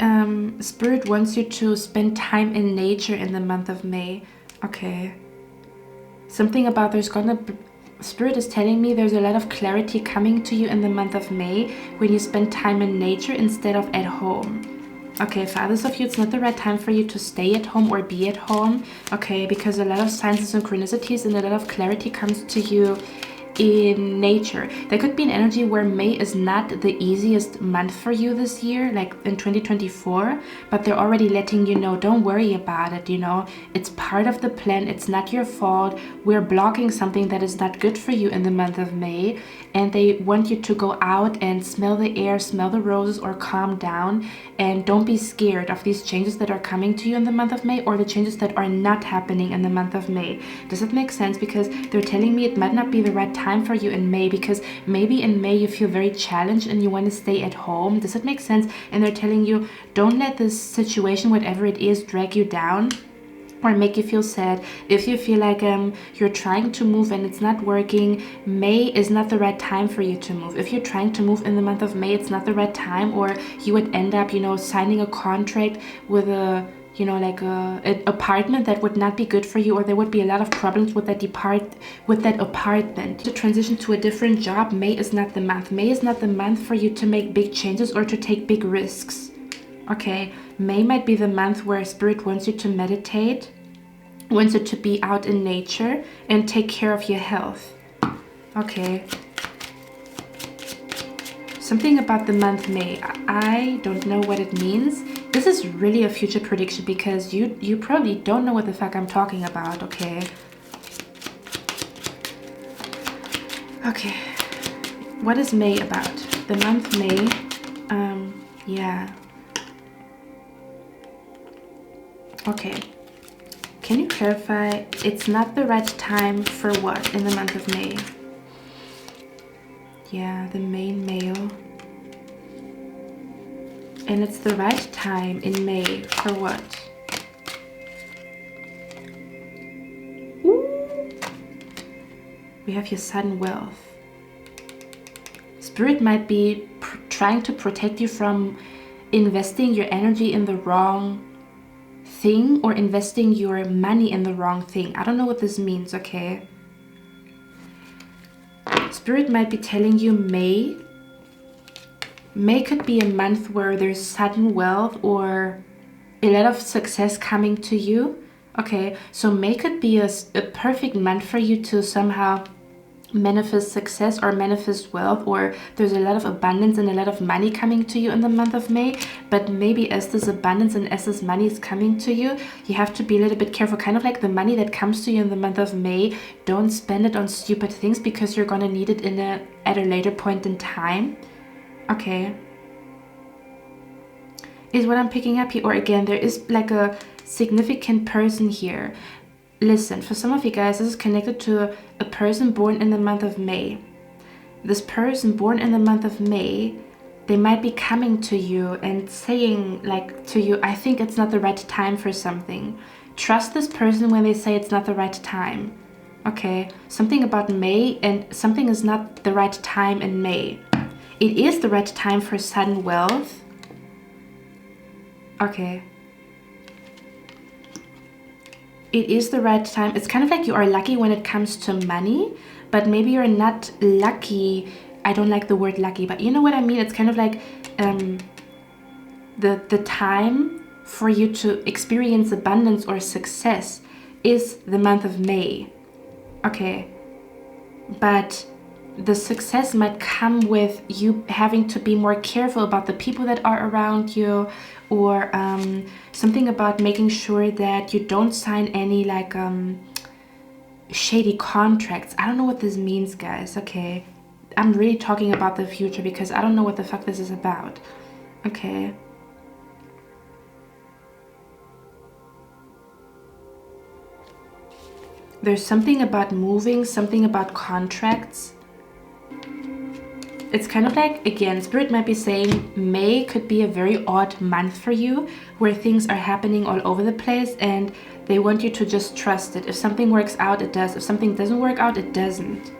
Spirit wants you to spend time in nature in the month of May. Okay. Something about Spirit is telling me there's a lot of clarity coming to you in the month of May when you spend time in nature instead of at home. Okay, for others of you, it's not the right time for you to stay at home or be at home. Okay, because a lot of signs and synchronicities and a lot of clarity comes to you in nature. There could be an energy where May is not the easiest month for you this year, like in 2024, but they're already letting you know, don't worry about it, you know, it's part of the plan, it's not your fault. We're blocking something that is not good for you in the month of May, and they want you to go out and smell the air, smell the roses, or calm down, and don't be scared of these changes that are coming to you in the month of May, or the changes that are not happening in the month of May. Does it make sense? Because they're telling me it might not be the right time for you in May, because maybe in May you feel very challenged and you want to stay at home. Does it make sense? And they're telling you, don't let this situation, whatever it is, drag you down or make you feel sad. If you feel like you're trying to move and it's not working, May is not the right time for you to move. If you're trying to move in the month of May, it's not the right time, or you would end up, you know, signing a contract with a, you know, like an apartment that would not be good for you, or there would be a lot of problems with that apartment. To transition to a different job, May is not the month. May is not the month for you to make big changes or to take big risks. Okay, May might be the month where Spirit wants you to meditate, wants you to be out in nature and take care of your health. Okay. Something about the month May, I don't know what it means. This is really a future prediction because you probably don't know what the fuck I'm talking about, okay? Okay, what is May about? The month May, yeah. Okay. Can you clarify, it's not the right time for what in the month of May? Yeah, the main male. And it's the right time in May for what? Ooh. We have your sudden wealth. Spirit might be trying to protect you from investing your energy in the wrong thing or investing your money in the wrong thing. I don't know what this means, okay? Spirit might be telling you May could be a month where there's sudden wealth or a lot of success coming to you. Okay, so May could be a perfect month for you to somehow manifest success or manifest wealth, or there's a lot of abundance and a lot of money coming to you in the month of May. But maybe as this abundance and as this money is coming to you, you have to be a little bit careful. Kind of like the money that comes to you in the month of May, don't spend it on stupid things because you're gonna need it at a later point in time. Okay, is what I'm picking up here. Or again, there is like a significant person here. Listen, for some of you guys, this is connected to a person born in the month of May. This person born in the month of May, they might be coming to you and saying like to you, I think it's not the right time for something. Trust this person when they say it's not the right time. Okay, something about May, and something is not the right time in May. It is the right time for sudden wealth. Okay. It is the right time. It's kind of like you are lucky when it comes to money, but maybe you're not lucky. I don't like the word lucky, but you know what I mean? It's kind of like the time for you to experience abundance or success is the month of May. Okay. But the success might come with you having to be more careful about the people that are around you, or something about making sure that you don't sign any like shady contracts. I don't know what this means, guys. Okay, I'm really talking about the future because I don't know what the fuck this is about. Okay, there's something about moving, something about contracts. It's kind of like, again, Spirit might be saying May could be a very odd month for you where things are happening all over the place and they want you to just trust it. If something works out, it does. If something doesn't work out, it doesn't.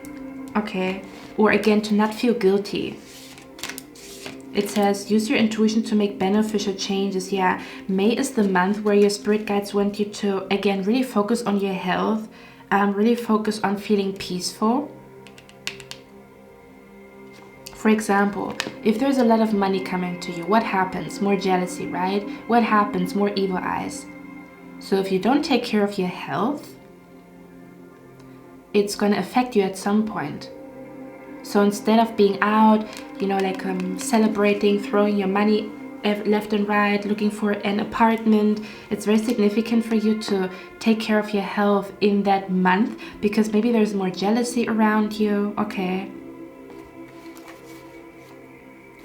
Okay. Or again, to not feel guilty. It says, use your intuition to make beneficial changes. Yeah, May is the month where your spirit guides want you to, again, really focus on your health. Really focus on feeling peaceful. For example, if there's a lot of money coming to you, what happens? More jealousy, right? What happens? More evil eyes. So if you don't take care of your health, it's going to affect you at some point. So instead of being out, you know, like celebrating, throwing your money left and right, looking for an apartment, it's very significant for you to take care of your health in that month because maybe there's more jealousy around you. Okay.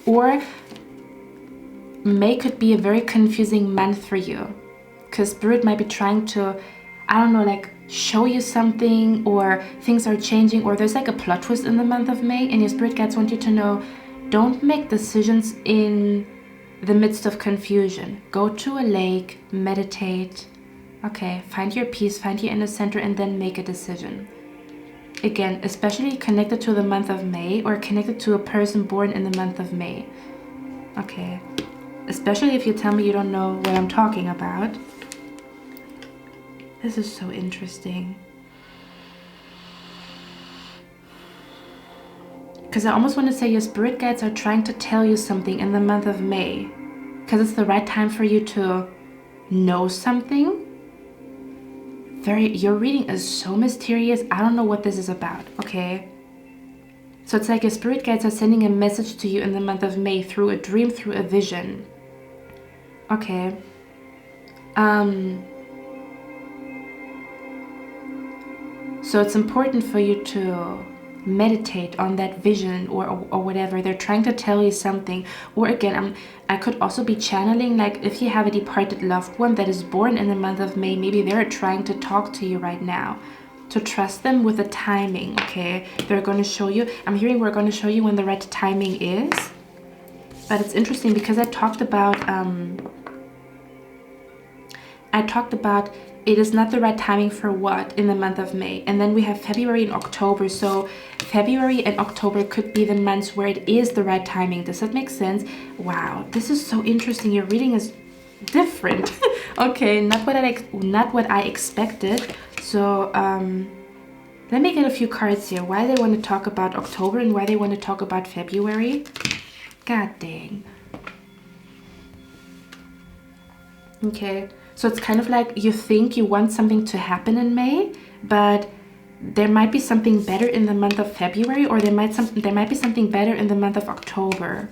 Or May could be a very confusing month for you because Spirit might be trying to, I don't know, like show you something, or things are changing, or there's like a plot twist in the month of May, and your spirit guides want you to know, don't make decisions in the midst of confusion. Go to a lake, meditate, okay, find your peace, find your inner center, and then make a decision. Again, especially connected to the month of May, or connected to a person born in the month of May. Okay, especially if you tell me you don't know what I'm talking about. This is so interesting. Because I almost want to say your spirit guides are trying to tell you something in the month of May. Because it's the right time for you to know something. Your reading is so mysterious. I don't know what this is about, okay? So it's like your spirit guides are sending a message to you in the month of May through a dream, through a vision. Okay. So it's important for you to meditate on that vision or whatever. They're trying to tell you something. Or again, I could also be channeling, like if you have a departed loved one that is born in the month of May, maybe they're trying to talk to you right now. To trust them with the timing, okay? They're going to show you, I'm hearing we're going to show you when the right timing is. But it's interesting because I talked about it is not the right timing for what in the month of May. And then we have February and October. So February and October could be the months where it is the right timing. Does that make sense? Wow, this is so interesting. Your reading is different. Okay, not what I expected. So let me get a few cards here. Why they want to talk about October and why they want to talk about February. God dang. Okay, so it's kind of like you think you want something to happen in May, but there might be something better in the month of February, or there might be something better in the month of October.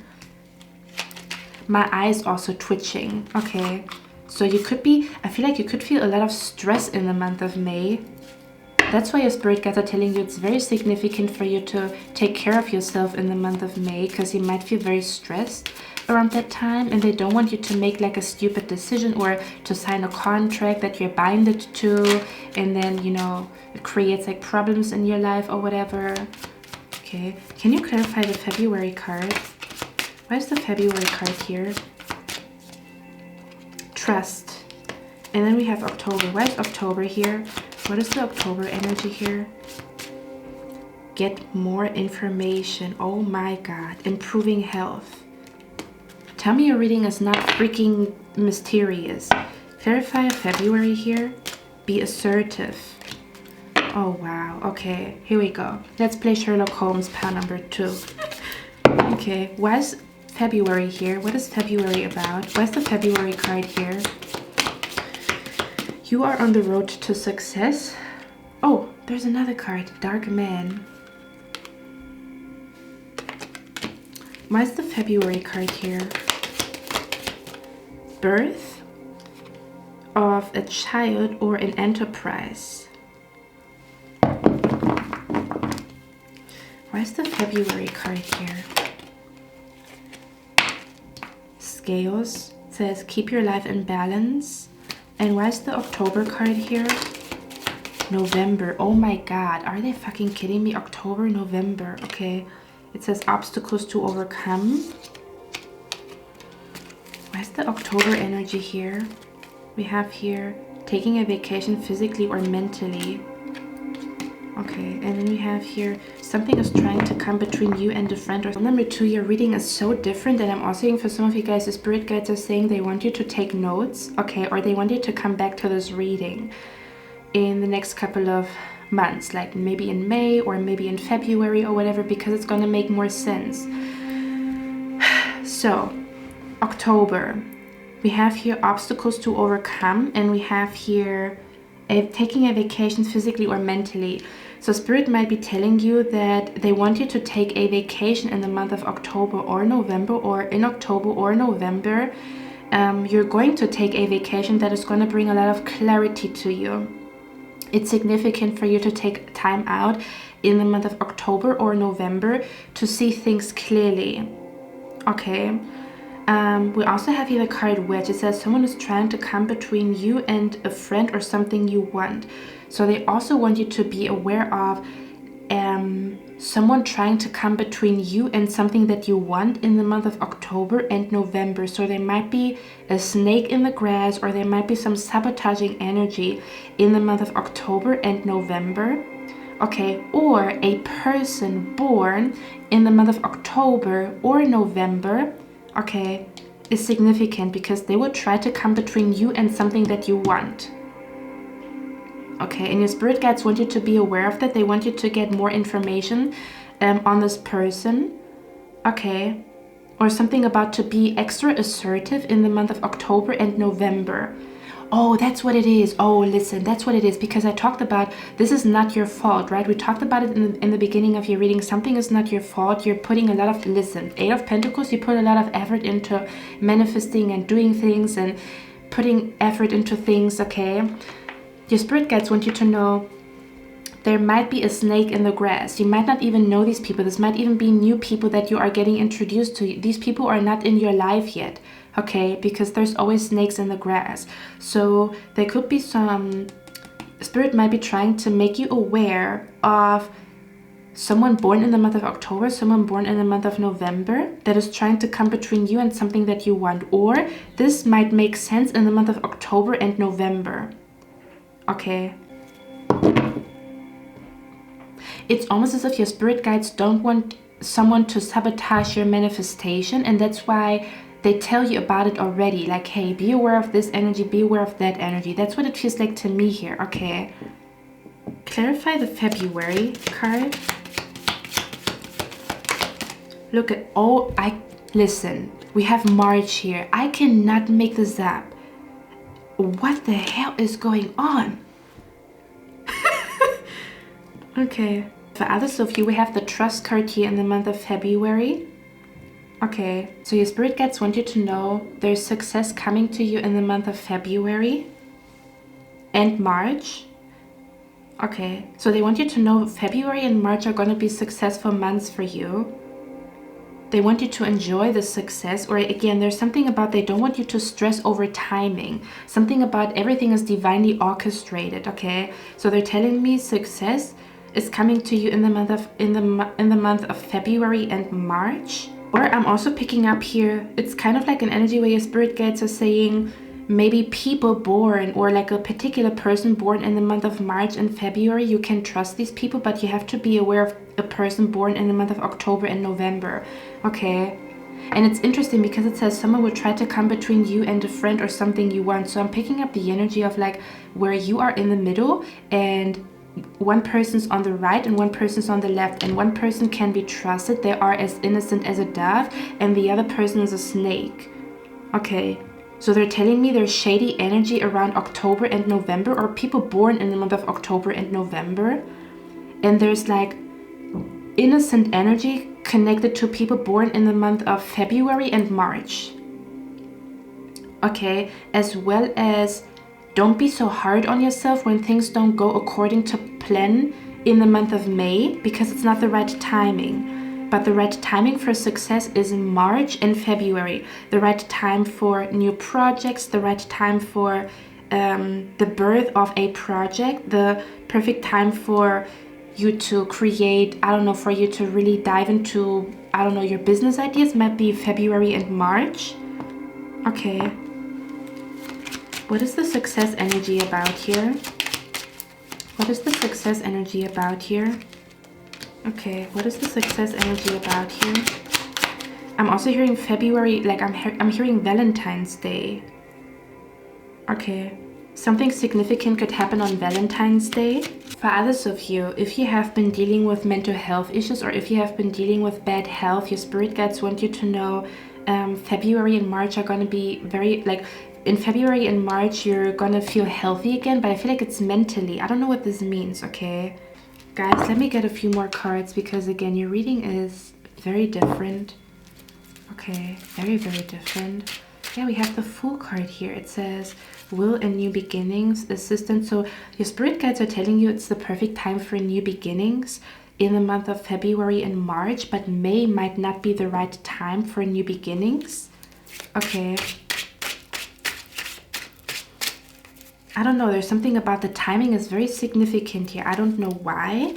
My eye is also twitching. Okay, so you could be, I feel like you could feel a lot of stress in the month of May. That's why your spirit guides are telling you it's very significant for you to take care of yourself in the month of May, because you might feel very stressed around that time, and they don't want you to make like a stupid decision or to sign a contract that you're binded to, and then, you know, it creates like problems in your life or whatever. Okay, can you clarify the February card? Why is the February card here? Trust. And then we have October. Why is October here? What is the October energy here? Get more information. Oh my God. Improving health. Tell me your reading is not freaking mysterious. Clarify February here. Be assertive. Oh wow. Okay, here we go. Let's play Sherlock Holmes pile number 2. Okay, why is February here? What is February about? Why is the February card here? You are on the road to success. Oh, there's another card. Dark Man. Why is the February card here? Birth of a child or an enterprise. Why is the February card here? Scales says keep your life in balance. And why is the October card here? November. Oh my God, are they fucking kidding me? October, November. Okay, it says obstacles to overcome. Why is the October energy here? We have here taking a vacation physically or mentally. Okay, and then we have here something is trying to come between you and a friend. Or number 2, your reading is so different, and I'm also seeing for some of you guys, the spirit guides are saying they want you to take notes, okay, or they want you to come back to this reading in the next couple of months, like maybe in May or maybe in February or whatever, because it's going to make more sense. So October, we have here obstacles to overcome, and we have here taking a vacation physically or mentally. So spirit might be telling you that they want you to take a vacation in the month of October or November, or in October or November. You're going to take a vacation that is going to bring a lot of clarity to you. It's significant for you to take time out in the month of October or November to see things clearly. Okay. We also have here the card Wedge. It says someone is trying to come between you and a friend or something you want. So they also want you to be aware of someone trying to come between you and something that you want in the month of October and November. So there might be a snake in the grass, or there might be some sabotaging energy in the month of October and November. Okay, or a person born in the month of October or November, okay, is significant because they will try to come between you and something that you want. Okay, and your spirit guides want you to be aware of that. They want you to get more information on this person. Okay, or something about to be extra assertive in the month of October and November. Oh, that's what it is. Oh, listen, that's what it is, because I talked about this is not your fault, right? We talked about it in the beginning of your reading. Something is not your fault. You're putting a lot of, listen, 8 of Pentacles, you put a lot of effort into manifesting and doing things and putting effort into things, okay? Your spirit guides want you to know there might be a snake in the grass. You might not even know these people. This might even be new people that you are getting introduced to. These people are not in your life yet, okay? Because there's always snakes in the grass. So there could be some... Spirit might be trying to make you aware of someone born in the month of October, someone born in the month of November that is trying to come between you and something that you want. Or this might make sense in the month of October and November. Okay. It's almost as if your spirit guides don't want someone to sabotage your manifestation, and that's why they tell you about it already. Like, hey, be aware of this energy, be aware of that energy. That's what it feels like to me here. Okay. Clarify the February card. Look at, oh, listen, we have March here. I cannot make this up. What the hell is going on? Okay. For others of you, we have the Trust card here in the month of February. Okay, so your spirit guides want you to know there's success coming to you in the month of February and March. Okay, so they want you to know February and March are going to be successful months for you. They want you to enjoy the success, or again, there's something about they don't want you to stress over timing. Something about everything is divinely orchestrated, okay? So they're telling me success is coming to you in the month of February and March. Or I'm also picking up here, it's kind of like an energy where your spirit guides are saying maybe people born, or like a particular person born in the month of March and February, you can trust these people, but you have to be aware of a person born in the month of October and November. Okay. And it's interesting because it says someone will try to come between you and a friend or something you want. So I'm picking up the energy of like where you are in the middle and one person's on the right and one person's on the left, and one person can be trusted. They are as innocent as a dove, and the other person is a snake. Okay, so they're telling me there's shady energy around October and November, or people born in the month of October and November, and there's like innocent energy connected to people born in the month of February and March. Okay, as well as don't be so hard on yourself when things don't go according to plan in the month of May, because it's not the right timing. But the right timing for success is in March and February. The right time for new projects, the right time for the birth of a project, the perfect time for you to create, I don't know, for you to really dive into, I don't know, your business ideas might be February and March. Okay. What is the success energy about here? What is the success energy about here? Okay, what is the success energy about here? I'm also hearing February, like I'm hearing Valentine's Day. Okay, something significant could happen on Valentine's Day. For others of you, if you have been dealing with mental health issues, or if you have been dealing with bad health, your spirit guides want you to know February and March are going to be very, like, in February and March, you're gonna feel healthy again, but I feel like it's mentally. I don't know what this means, okay? Guys, let me get a few more cards because, again, your reading is very different. Okay, very, very different. Yeah, we have the Fool card here. It says, will and new beginnings, assistance. So your spirit guides are telling you it's the perfect time for new beginnings in the month of February and March, but May might not be the right time for new beginnings. Okay. I don't know, there's something about the timing is very significant here. I don't know why.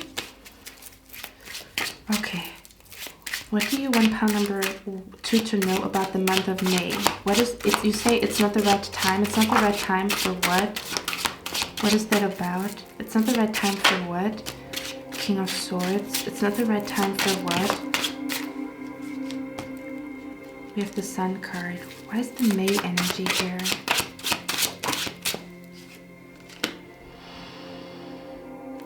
Okay. What do you want pile number 2 to know about the month of May? What is it? You say it's not the right time. It's not the right time for what? What is that about? It's not the right time for what? King of Swords. It's not the right time for what? We have the Sun card. Why is the May energy here?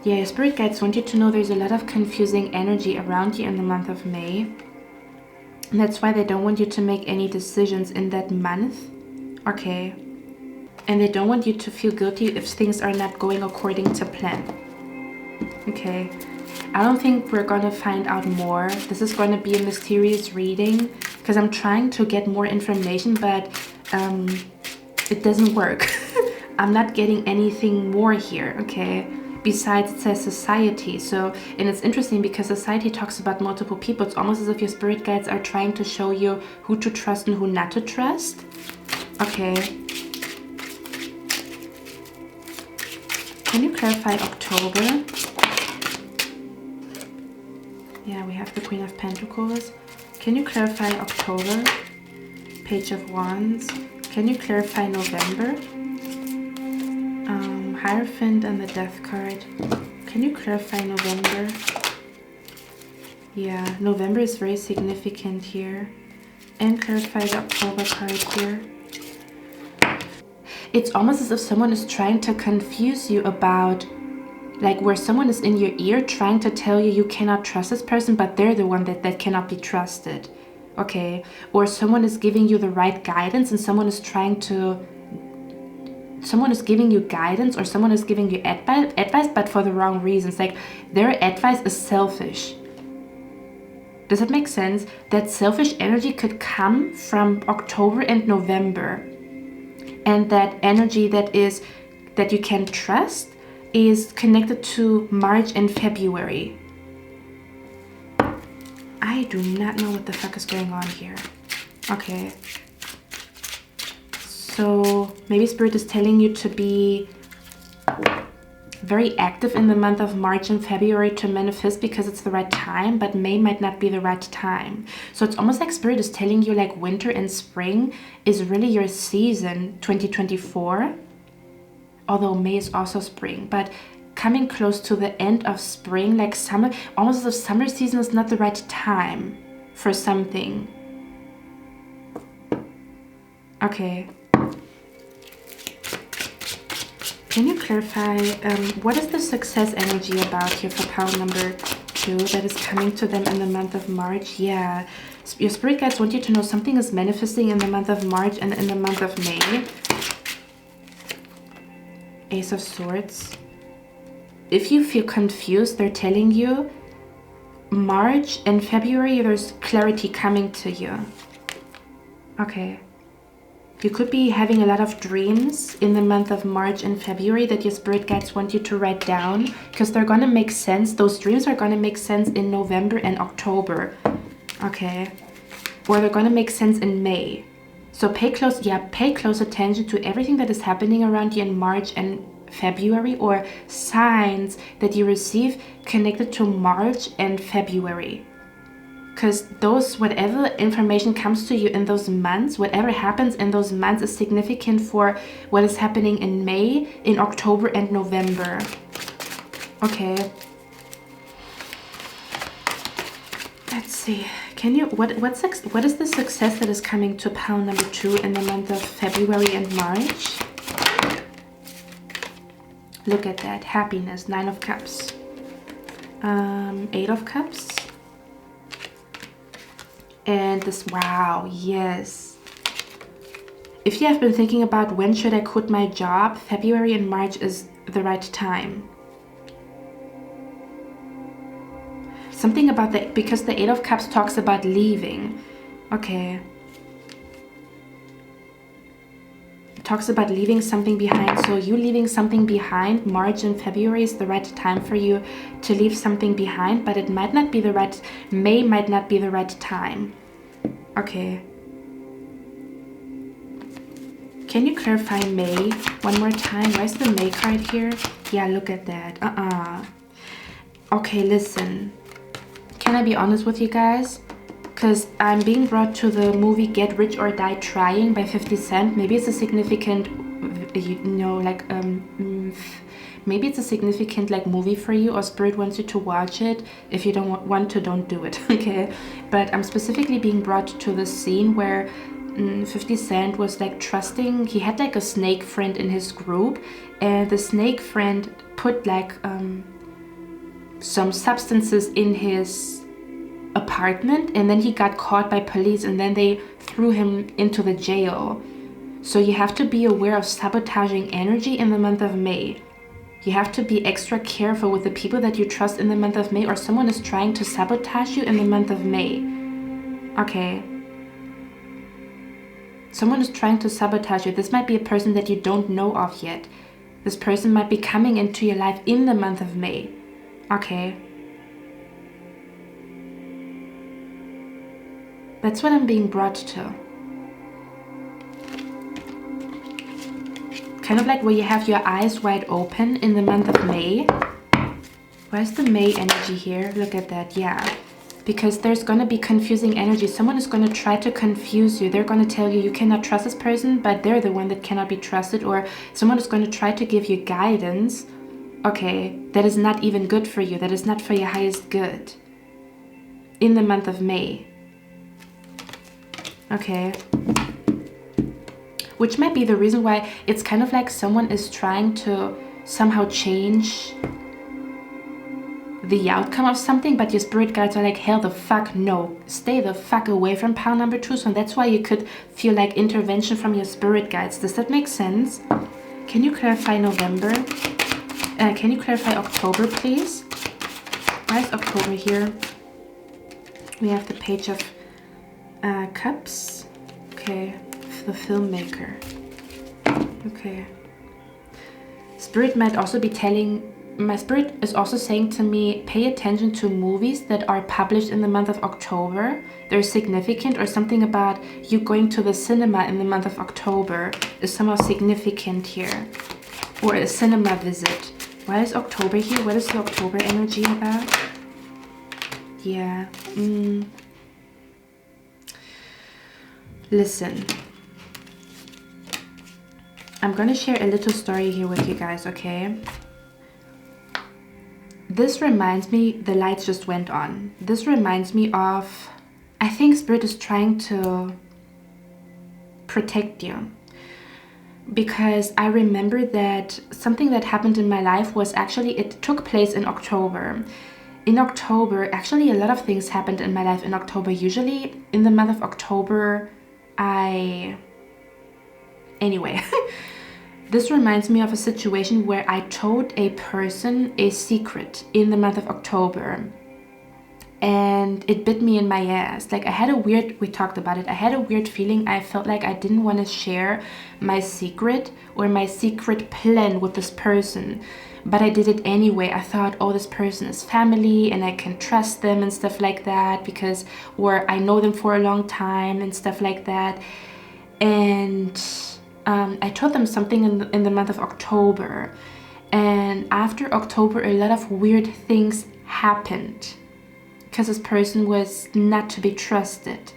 Yeah, your spirit guides want you to know there's a lot of confusing energy around you in the month of May. And that's why they don't want you to make any decisions in that month. Okay. And they don't want you to feel guilty if things are not going according to plan. Okay. I don't think we're going to find out more. This is going to be a mysterious reading because I'm trying to get more information, but it doesn't work. I'm not getting anything more here, okay? besides it says society. So, and it's interesting because society talks about multiple people. It's almost as if your spirit guides are trying to show you who to trust and who not to trust. Okay. Can you clarify October? Yeah, we have the Queen of Pentacles. Can you clarify October? Page of Wands. Can you clarify November? Hierophant and the Death card. Can you clarify November? Yeah, November is very significant here. And clarify the October card here. It's almost as if someone is trying to confuse you about, like, where someone is in your ear trying to tell you you cannot trust this person, but they're the one that cannot be trusted. Okay, or someone is giving you the right guidance and someone is giving you guidance, or someone is giving you advice, but for the wrong reasons. Like, their advice is selfish. Does that make sense? That selfish energy could come from October and November. And that energy that you can trust is connected to March and February. I do not know what the fuck is going on here. Okay. So maybe Spirit is telling you to be very active in the month of March and February to manifest because it's the right time, but May might not be the right time. So it's almost like Spirit is telling you like winter and spring is really your season, 2024. Although May is also spring, but coming close to the end of spring, like summer, almost as if summer season is not the right time for something. Okay. Can you clarify what is the success energy about here for pile number 2 that is coming to them in the month of March? Yeah, your spirit guides want you to know something is manifesting in the month of March and in the month of May. Ace of Swords. If you feel confused, they're telling you March and February, there's clarity coming to you. Okay. You could be having a lot of dreams in the month of March and February that your spirit guides want you to write down, because they're going to make sense. Those dreams are going to make sense in November and October. Okay. Or they're going to make sense in May. So pay close attention to everything that is happening around you in March and February, or signs that you receive connected to March and February. Because whatever information comes to you in those months, whatever happens in those months is significant for what is happening in May, in October and November. Okay. Let's see. What is the success that is coming to pile number 2 in the month of February and March? Look at that. Happiness. 9 of Cups. 8 of Cups. And this, wow, yes. If you have been thinking about when should I quit my job, February and March is the right time. Something about because the 8 of Cups talks about leaving. Okay. It talks about leaving something behind. So you leaving something behind, March and February is the right time for you to leave something behind, but it might not be the right, May might not be the right time. Okay. Can you clarify May one more time? Where's the May card here? Yeah, look at that. Okay, listen. Can I be honest with you guys? Because I'm being brought to the movie Get Rich or Die Trying by 50 Cent. Maybe it's a significant, maybe it's a significant like movie for you, or Spirit wants you to watch it. If you don't want to, don't do it, okay? But I'm specifically being brought to the scene where 50 Cent was like trusting, he had like a snake friend in his group, and the snake friend put like some substances in his apartment, and then he got caught by police, and then they threw him into the jail. So you have to be aware of sabotaging energy in the month of May. You have to be extra careful with the people that you trust in the month of May, or someone is trying to sabotage you in the month of May. Okay. Someone is trying to sabotage you. This might be a person that you don't know of yet. This person might be coming into your life in the month of May. Okay. That's what I'm being brought to. Kind of like where you have your eyes wide open in the month of May. Where's the May energy here? Look at that, yeah. Because there's going to be confusing energy. Someone is going to try to confuse you. They're going to tell you you cannot trust this person, but they're the one that cannot be trusted. Or someone is going to try to give you guidance, okay, that is not even good for you. That is not for your highest good. In the month of May. Okay. Which might be the reason why it's kind of like someone is trying to somehow change the outcome of something, but your spirit guides are like, hell the fuck no, stay the fuck away from pile number 2. So that's why you could feel like intervention from your spirit guides. Does that make sense? Can you clarify November? Can you clarify October, please? Why is October here? We have the Page of Cups. Okay, the filmmaker. Okay. Spirit might also be telling, my spirit is also saying to me, pay attention to movies that are published in the month of October. They're significant, or something about you going to the cinema in the month of October is somehow significant here. Or a cinema visit. Why is October here? What is the October energy about? Yeah. Listen. I'm gonna share a little story here with you guys, okay? This reminds me, the lights just went on. This reminds me of, I think Spirit is trying to protect you. Because I remember that something that happened in my life was actually, it took place in October. In October, actually a lot of things happened in my life in October. Usually in the month of October, anyway. This reminds me of a situation where I told a person a secret in the month of October. And it bit me in my ass. Like I had a weird, we talked about it, I had a weird feeling. I felt like I didn't want to share my secret or my secret plan with this person. But I did it anyway. I thought, oh, this person is family and I can trust them and stuff like that, because, or I know them for a long time and stuff like that. And I told them something in the month of October. And after October, a lot of weird things happened. Because this person was not to be trusted.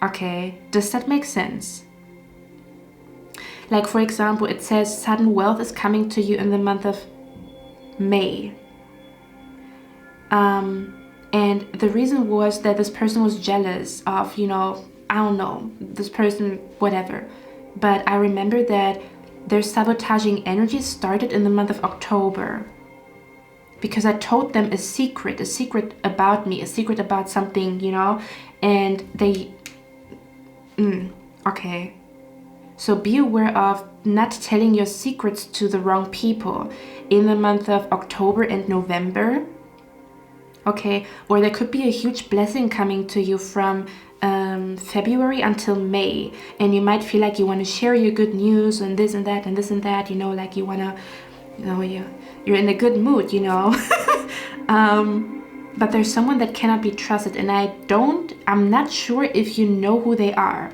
Okay, does that make sense? Like, for example, it says sudden wealth is coming to you in the month of May. And the reason was that this person was jealous of, you know, I don't know, this person, whatever. But I remember that their sabotaging energy started in the month of October. Because I told them a secret about me, a secret about something, you know, and they, okay. So be aware of not telling your secrets to the wrong people in the month of October and November, okay? Or there could be a huge blessing coming to you from February until May, and you might feel like you want to share your good news and this and that and this and that, you know, like you want to, you know, you're in a good mood, you know. But there's someone that cannot be trusted, and I'm not sure if you know who they are.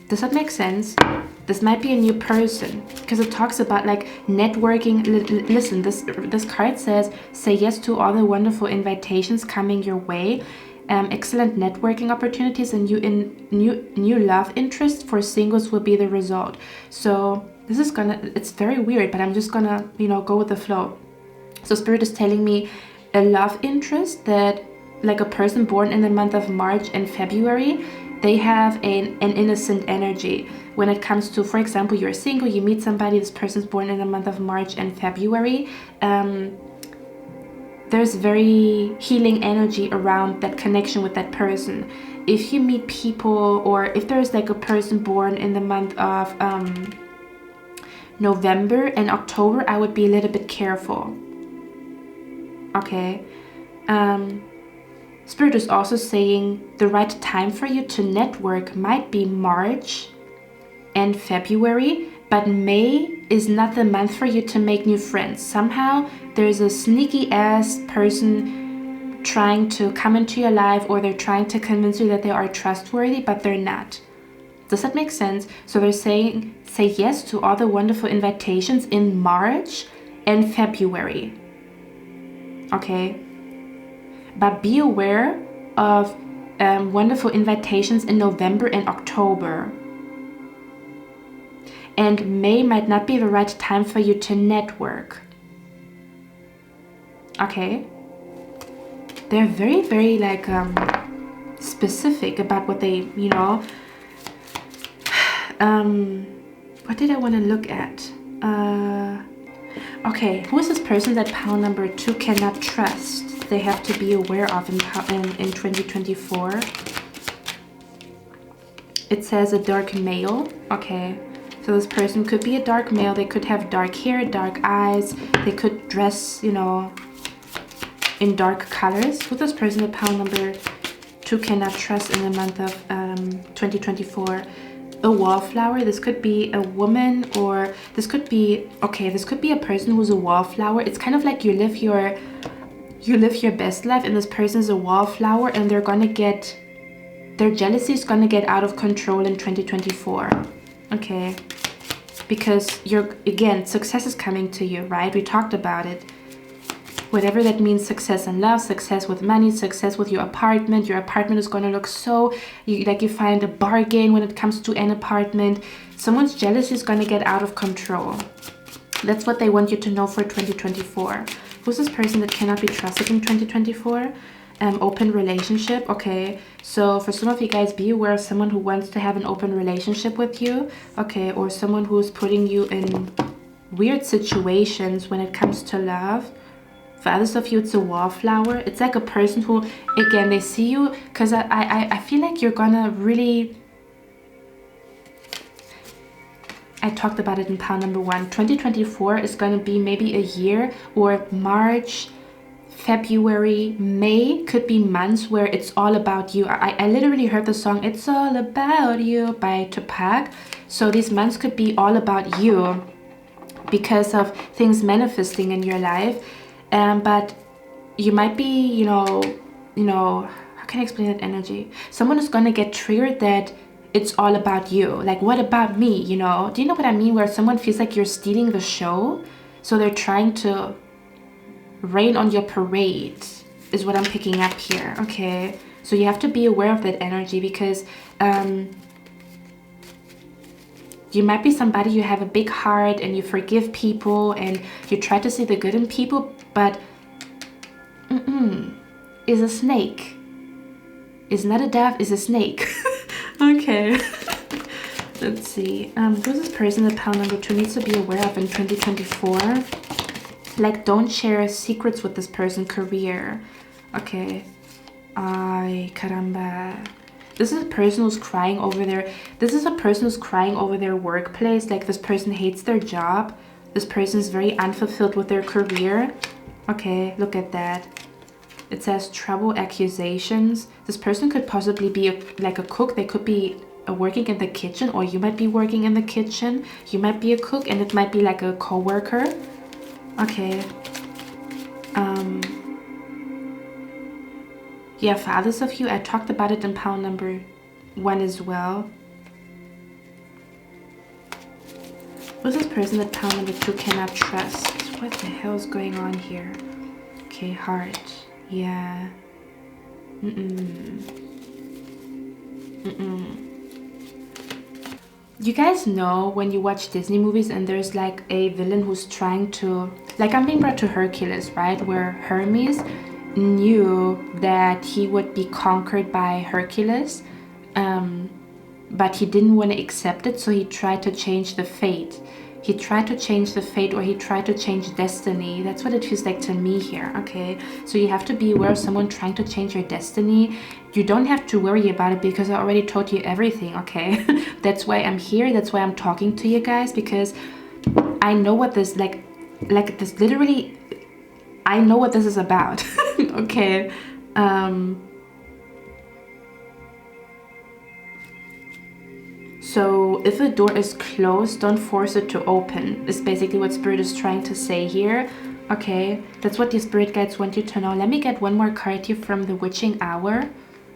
Does that make sense? This might be a new person, because it talks about like networking. Listen, this card says, say yes to all the wonderful invitations coming your way. Excellent networking opportunities and new love interest for singles will be the result. So this is it's very weird, but I'm just gonna, you know, go with the flow. So Spirit is telling me a love interest, that like a person born in the month of March and February, they have an innocent energy. When it comes to, for example, you're single, you meet somebody, this person's born in the month of March and February, there's very healing energy around that connection with that person. If you meet people, or if there's like a person born in the month of November and October, I would be a little bit careful. Okay. Spirit is also saying the right time for you to network might be March and February, but May is not the month for you to make new friends. Somehow there's a sneaky ass person trying to come into your life, or they're trying to convince you that they are trustworthy, but they're not. Does that make sense? So they're saying, say yes to all the wonderful invitations in March and February. Okay? But be aware of wonderful invitations in November and October. And May might not be the right time for you to network. Okay? They're very, very like specific about what they, you know. What did I want to look at? Okay, who is this person that pile number 2 cannot trust? They have to be aware of in 2024. It says a dark male. Okay, so this person could be a dark male. They could have dark hair, dark eyes. They could dress, you know, in dark colors. Who's this person that pile number 2 cannot trust in the month of 2024? A wallflower. This could be a woman, or this could be, okay, this could be a person who's a wallflower. It's kind of like you live your best life, and this person's a wallflower, and they're gonna get, their jealousy is gonna get out of control in 2024. Okay, because again, success is coming to you, right? We talked about it. Whatever that means, success in love, success with money, success with your apartment. Your apartment is going to look so, like you find a bargain when it comes to an apartment. Someone's jealousy is going to get out of control. That's what they want you to know for 2024. Who's this person that cannot be trusted in 2024? Open relationship. Okay, so for some of you guys, be aware of someone who wants to have an open relationship with you. Okay, or someone who's putting you in weird situations when it comes to love. For others of you, it's a wallflower. It's like a person who, again, they see you, because I feel like you're gonna really, I talked about it in pile number 1. 2024 is gonna be maybe a year, or March, February, May could be months where it's all about you. I literally heard the song "It's All About You" by 𝐃𝐫𝐚𝑠. So these months could be all about you because of things manifesting in your life. But you might be, you know, how can I explain that energy? Someone is gonna get triggered that it's all about you. Like, what about me, you know? Do you know what I mean? Where someone feels like you're stealing the show. So they're trying to rain on your parade, is what I'm picking up here, okay? So you have to be aware of that energy, because you might be somebody, you have a big heart and you forgive people and you try to see the good in people, but is a snake. Is not a dove, is a snake. Okay. Let's see. Who's this person that pile number 2 needs to be aware of in 2024? Like, don't share secrets with this person. Career. Okay. Ay, caramba. This is a person who's crying over their, this is a person who's crying over their workplace. Like, this person hates their job. This person is very unfulfilled with their career. Okay, look at that. It says trouble, accusations. This person could possibly be like a cook. They could be working in the kitchen, or you might be working in the kitchen. You might be a cook, and it might be like a co-worker. Okay. Yeah, for others of you, I talked about it in pile number 1 as well. Who's this person that pile number 2 cannot trust? What the hell is going on here? Okay, heart. Yeah. You guys know when you watch Disney movies and there's like a villain who's trying to, like, I'm being brought to Hercules, right? Where Hermes knew that he would be conquered by Hercules, but he didn't want to accept it, so he tried to change the fate. He tried to change the fate, or he tried to change destiny. That's what it feels like to me here, okay? So you have to be aware of someone trying to change your destiny. You don't have to worry about it, because I already told you everything, okay? That's why I'm here. That's why I'm talking to you guys, because I know what this, like this literally, I know what this is about, okay? So if a door is closed, don't force it to open, is basically what Spirit is trying to say here. Okay, that's what your spirit guides want you to know. Let me get one more card here from the witching hour.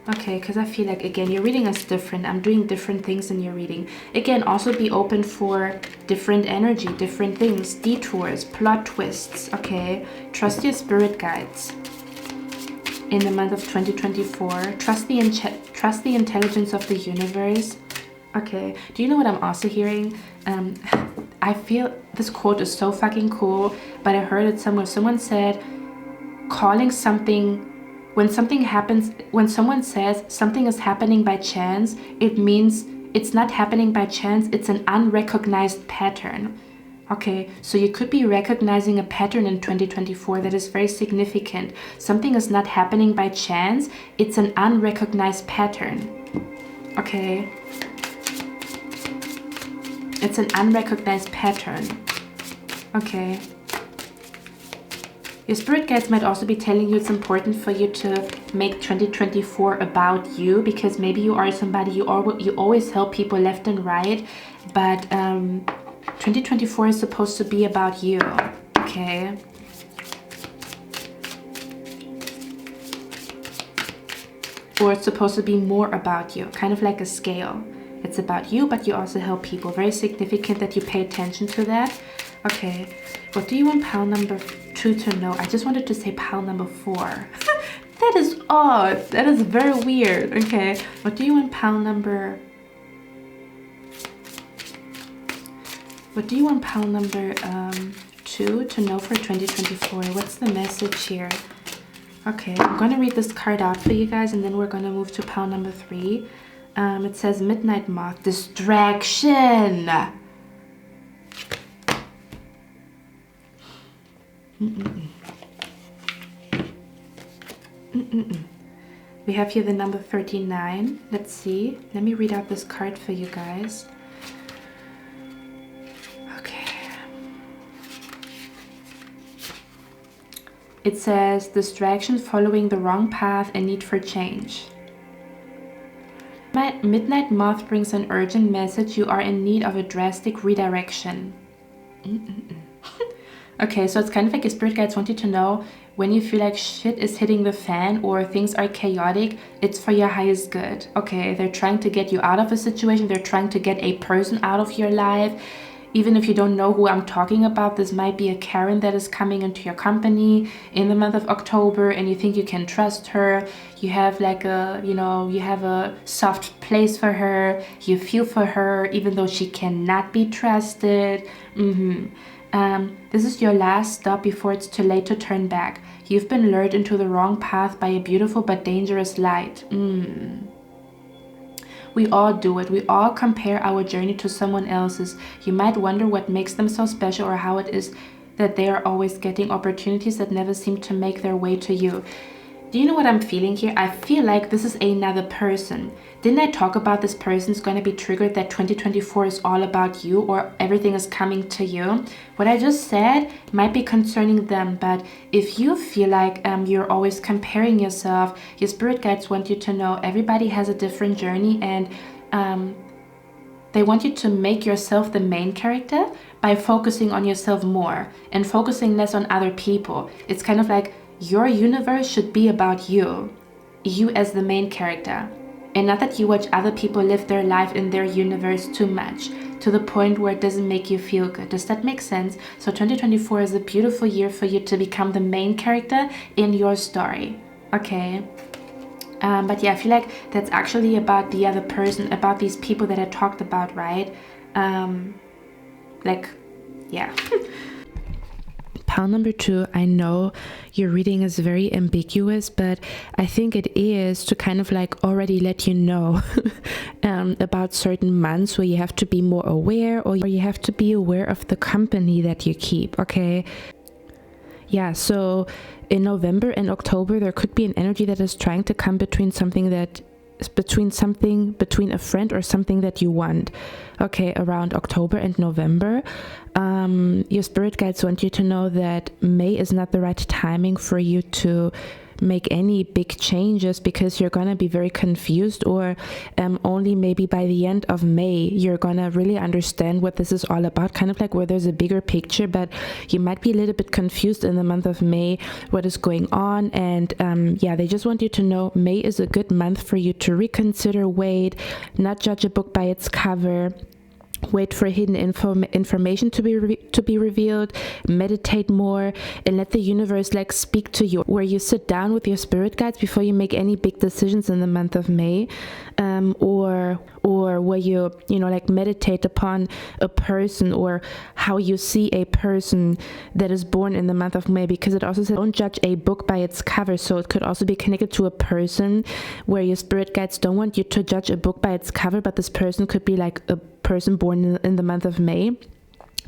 Okay, because I feel like, again, your reading is different. I'm doing different things in your reading. Again, also be open for different energy, different things, detours, plot twists, okay? Trust your spirit guides in the month of 2024. Trust the intelligence of the universe. Okay, do you know what I'm also hearing? I feel this quote is so fucking cool, but I heard it somewhere. Someone said, calling something... When something happens, when someone says something is happening by chance, it means it's not happening by chance, it's an unrecognized pattern. Okay, so you could be recognizing a pattern in 2024 that is very significant. Something is not happening by chance, it's an unrecognized pattern. Okay. It's an unrecognized pattern. Okay. Your spirit guides might also be telling you it's important for you to make 2024 about you, because maybe you are somebody, you always help people left and right, but 2024 is supposed to be about you, okay? Or it's supposed to be more about you, kind of like a scale. It's about you, but you also help people. Very significant that you pay attention to that. Okay, what do you want pile number 2 to know? I just wanted to say pile number 4. That is odd. That is very weird. Okay, what do you want pile number... What do you want pile number 2 to know for 2024? What's the message here? Okay, I'm going to read this card out for you guys, and then we're going to move to pile number 3. It says Midnight Moth, distraction. We have here the number 39. Let's see. Let me read out this card for you guys. Okay. It says distraction, following the wrong path, and need for change. Midnight Moth brings an urgent message. You are in need of a drastic redirection. Okay, so it's kind of like your spirit guides want you to know when you feel like shit is hitting the fan or things are chaotic, it's for your highest good. Okay, they're trying to get you out of a situation. They're trying to get a person out of your life. Even if you don't know who I'm talking about, this might be a Karen that is coming into your company in the month of October, and you think you can trust her. You have like a, you know, you have a soft place for her. You feel for her, even though she cannot be trusted. This is your last stop before it's too late to turn back. You've been lured into the wrong path by a beautiful but dangerous light. We all do it. We all compare our journey to someone else's. You might wonder what makes them so special, or how it is that they are always getting opportunities that never seem to make their way to you. Do you know what I'm feeling here? I feel like this is another person. Didn't I talk about this person's going to be triggered that 2024 is all about you, or everything is coming to you? What I just said might be concerning them, but if you feel like you're always comparing yourself, your spirit guides want you to know everybody has a different journey, and they want you to make yourself the main character by focusing on yourself more and focusing less on other people. It's kind of like your universe should be about you as the main character, and not that you watch other people live their life in their universe too much, to the point where it doesn't make you feel good. Does that make sense? So 2024 is a beautiful year for you to become the main character in your story. Okay. But yeah, I feel like that's actually about the other person, about these people that I talked about, right? Like, yeah. Pile number 2, I know your reading is very ambiguous, but I think it is to kind of like already let you know about certain months where you have to be more aware, or you have to be aware of the company that you keep, okay? Yeah, so in November and October, there could be an energy that is trying to come between a friend or something that you want. Okay, around October and November, your spirit guides want you to know that May is not the right timing for you to make any big changes because you're gonna be very confused, or only maybe by the end of May you're gonna really understand what this is all about, kind of like where there's a bigger picture, but you might be a little bit confused in the month of May what is going on. And yeah, they just want you to know May is a good month for you to reconsider, wait, not judge a book by its cover, wait for hidden information to be revealed, meditate more, and let the universe like speak to you, where you sit down with your spirit guides before you make any big decisions in the month of May, or where you know, like meditate upon a person or how you see a person that is born in the month of May, because it also says don't judge a book by its cover. So it could also be connected to a person where your spirit guides don't want you to judge a book by its cover, but this person could be like a person born in the month of May.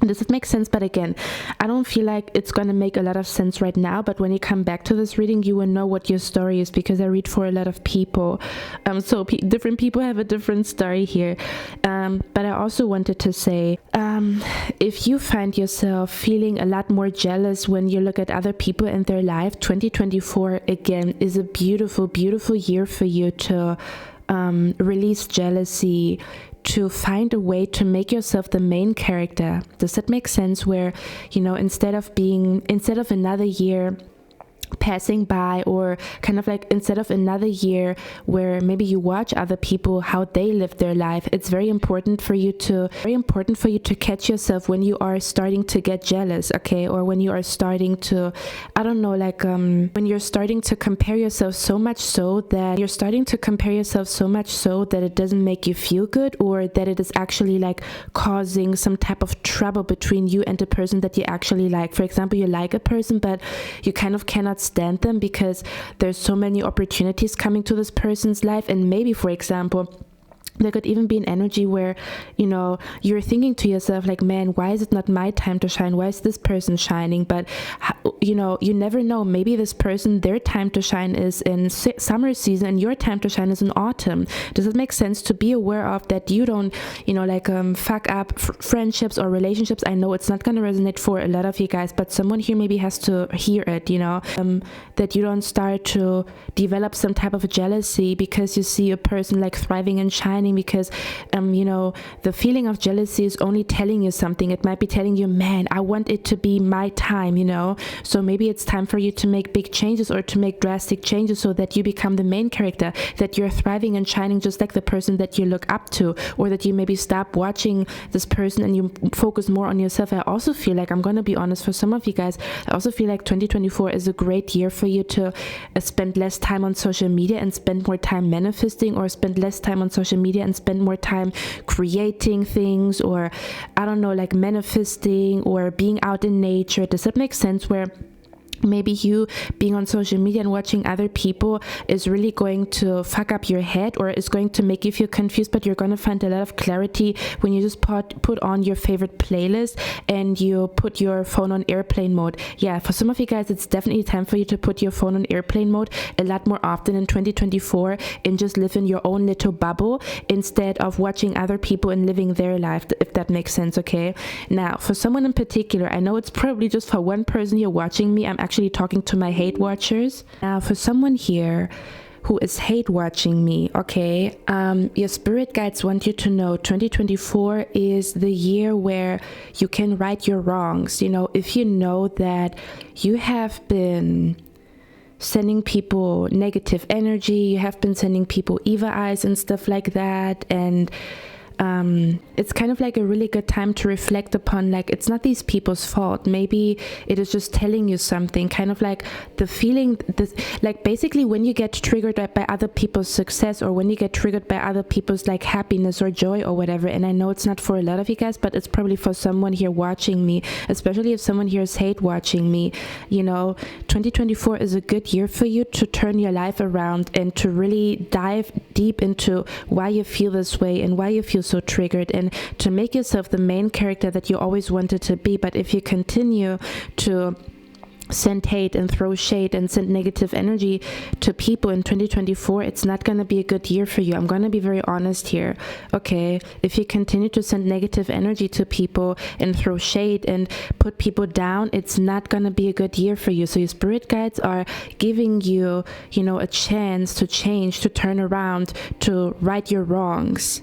Does it make sense? But again, I don't feel like it's going to make a lot of sense right now, but when you come back to this reading, you will know what your story is, because I read for a lot of people. So different people have a different story here. But I also wanted to say, if you find yourself feeling a lot more jealous when you look at other people and their life, 2024 again is a beautiful, beautiful year for you to release jealousy, to find a way to make yourself the main character. Does that make sense? Where, you know, instead of another year passing by, or kind of like instead of another year where maybe you watch other people how they live their life, it's very important for you to catch yourself when you are starting to get jealous, okay? Or when you are starting to, I don't know, like when you're starting to compare yourself so much so that it doesn't make you feel good, or that it is actually like causing some type of trouble between you and the person that you actually like. For example, you like a person but you kind of cannot stand them because there's so many opportunities coming to this person's life. And maybe, for example, there could even be an energy where, you know, you're thinking to yourself like, man, why is it not my time to shine? Why is this person shining? But, you know, you never know. Maybe this person, their time to shine is in summer season and your time to shine is in autumn. Does it make sense to be aware of that? You don't, you know, like fuck up friendships or relationships. I know it's not going to resonate for a lot of you guys, but someone here maybe has to hear it, you know, that you don't start to develop some type of jealousy because you see a person like thriving and shining, because you know, the feeling of jealousy is only telling you something. It might be telling you, man, I want it to be my time, you know. So maybe it's time for you to make big changes or to make drastic changes so that you become the main character, that you're thriving and shining just like the person that you look up to, or that you maybe stop watching this person and you focus more on yourself. I also feel like, I'm going to be honest, for some of you guys, I also feel like 2024 is a great year for you to spend less time on social media and spend more time manifesting, or spend less time on social media and spend more time creating things, or I don't know, like manifesting or being out in nature. Does that make sense? Where maybe you being on social media and watching other people is really going to fuck up your head, or is going to make you feel confused, but you're going to find a lot of clarity when you just put on your favorite playlist and you put your phone on airplane mode. Yeah, for some of you guys, it's definitely time for you to put your phone on airplane mode a lot more often in 2024 and just live in your own little bubble instead of watching other people and living their life, if that makes sense, okay? Now, for someone in particular, I know it's probably just for one person here watching me, I'm actually talking to my hate watchers. Now, for someone here who is hate watching me, okay, your spirit guides want you to know 2024 is the year where you can right your wrongs. You know, if you know that you have been sending people negative energy, you have been sending people evil eyes and stuff like that, and it's kind of like a really good time to reflect upon, like, it's not these people's fault. Maybe it is just telling you something, kind of like the feeling, like basically when you get triggered by other people's success, or when you get triggered by other people's like happiness or joy or whatever. And I know it's not for a lot of you guys, but it's probably for someone here watching me, especially if someone here is hate watching me. You know, 2024 is a good year for you to turn your life around and to really dive deep into why you feel this way and why you feel so triggered, and to make yourself the main character that you always wanted to be. But if you continue to send hate and throw shade and send negative energy to people in 2024, it's not going to be a good year for you. I'm going to be very honest here, okay? If you continue to send negative energy to people and throw shade and put people down, it's not going to be a good year for you. So your spirit guides are giving you, you know, a chance to change, to turn around, to right your wrongs.